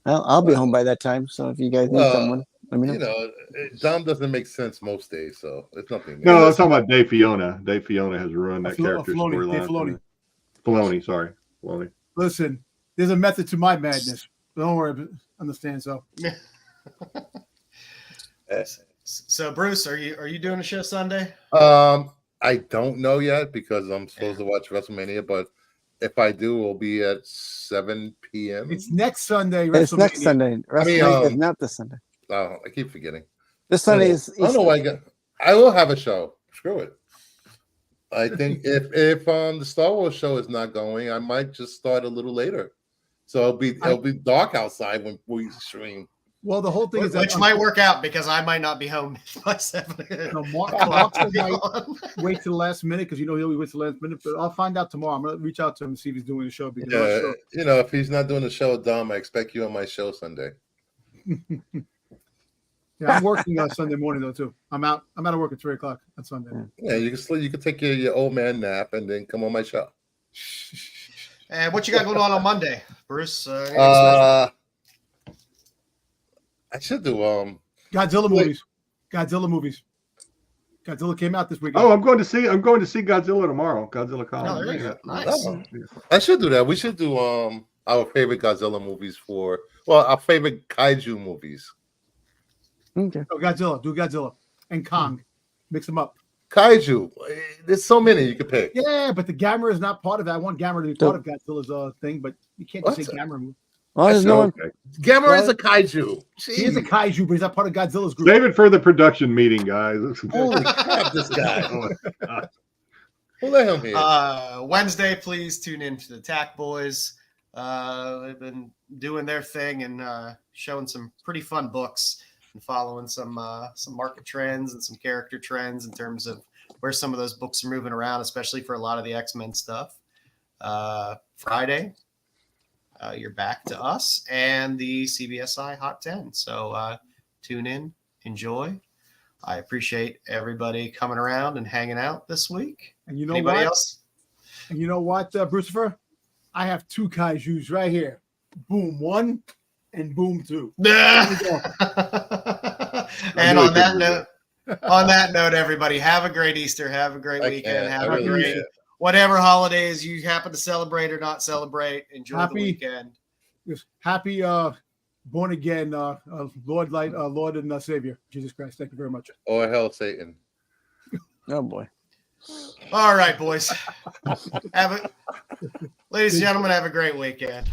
I'll be home by that time. So if you guys need someone, let me know. You know, Dom doesn't make sense most days, so it's nothing. No, I'm talking about Dave Fiona. Dave Fiona has ruined that character's storyline. Filoni. Listen, there's a method to my madness. Don't worry, understand. So, so Bruce, are you doing a show Sunday? I don't know yet because I'm supposed to watch WrestleMania, but if I do, it'll be at 7 p.m. It's next Sunday. It's next Sunday. WrestleMania is not this Sunday. Oh, I keep forgetting. This Sunday is. I don't know why. I will have a show. Screw it. I think if the Star Wars show is not going, I might just start a little later. So it'll be dark outside when we stream. Well, the whole thing is which might work out because I might not be home by 7. No, Mark might wait to the last minute because he'll wait to the last minute. But I'll find out tomorrow. I'm gonna reach out to him and see if he's doing the show. Because if he's not doing the show, Dom, I expect you on my show Sunday. Yeah, I'm working Sunday morning though too. I'm out of work at 3:00 on Sunday. Yeah, you can take your old man nap and then come on my show. And what you got going on Monday, Bruce? I should do Godzilla movies. Godzilla came out this weekend. Oh, I'm going to see Godzilla tomorrow. Godzilla Con. Oh, there you go. Nice. I should do that. We should do our favorite Godzilla movies our favorite kaiju movies. Okay. Oh, Godzilla. Do Godzilla and Kong. Mix them up. Kaiju. There's so many you could pick. Yeah, but the Gamera is not part of that. I want Gamera to be part of Godzilla's thing, but you can't just say Gamera movie. Well, there's no one. Gamera is a kaiju. He is a kaiju, but he's not part of Godzilla's group. Save it for the production meeting, guys. Holy crap, this guy. We'll let him here. Wednesday, please tune in to the Tack Boys. They've been doing their thing and showing some pretty fun books and following some market trends and some character trends in terms of where some of those books are moving around, especially for a lot of the X-Men stuff. Friday, you're back to us and the CBSI Hot 10. So tune in, enjoy. I appreciate everybody coming around and hanging out this week. And you know Anybody what? else? And you know what, Brucifer? I have 2 kaijus right here. Boom 1 and Boom 2. And on that note, everybody, have a great Easter. Have a great weekend. Have a great whatever holidays you happen to celebrate or not celebrate. Enjoy the weekend. Happy born again, Lord and Savior, Jesus Christ. Thank you very much. Or hell, Satan. Oh boy. All right, boys. Ladies and gentlemen, have a great weekend.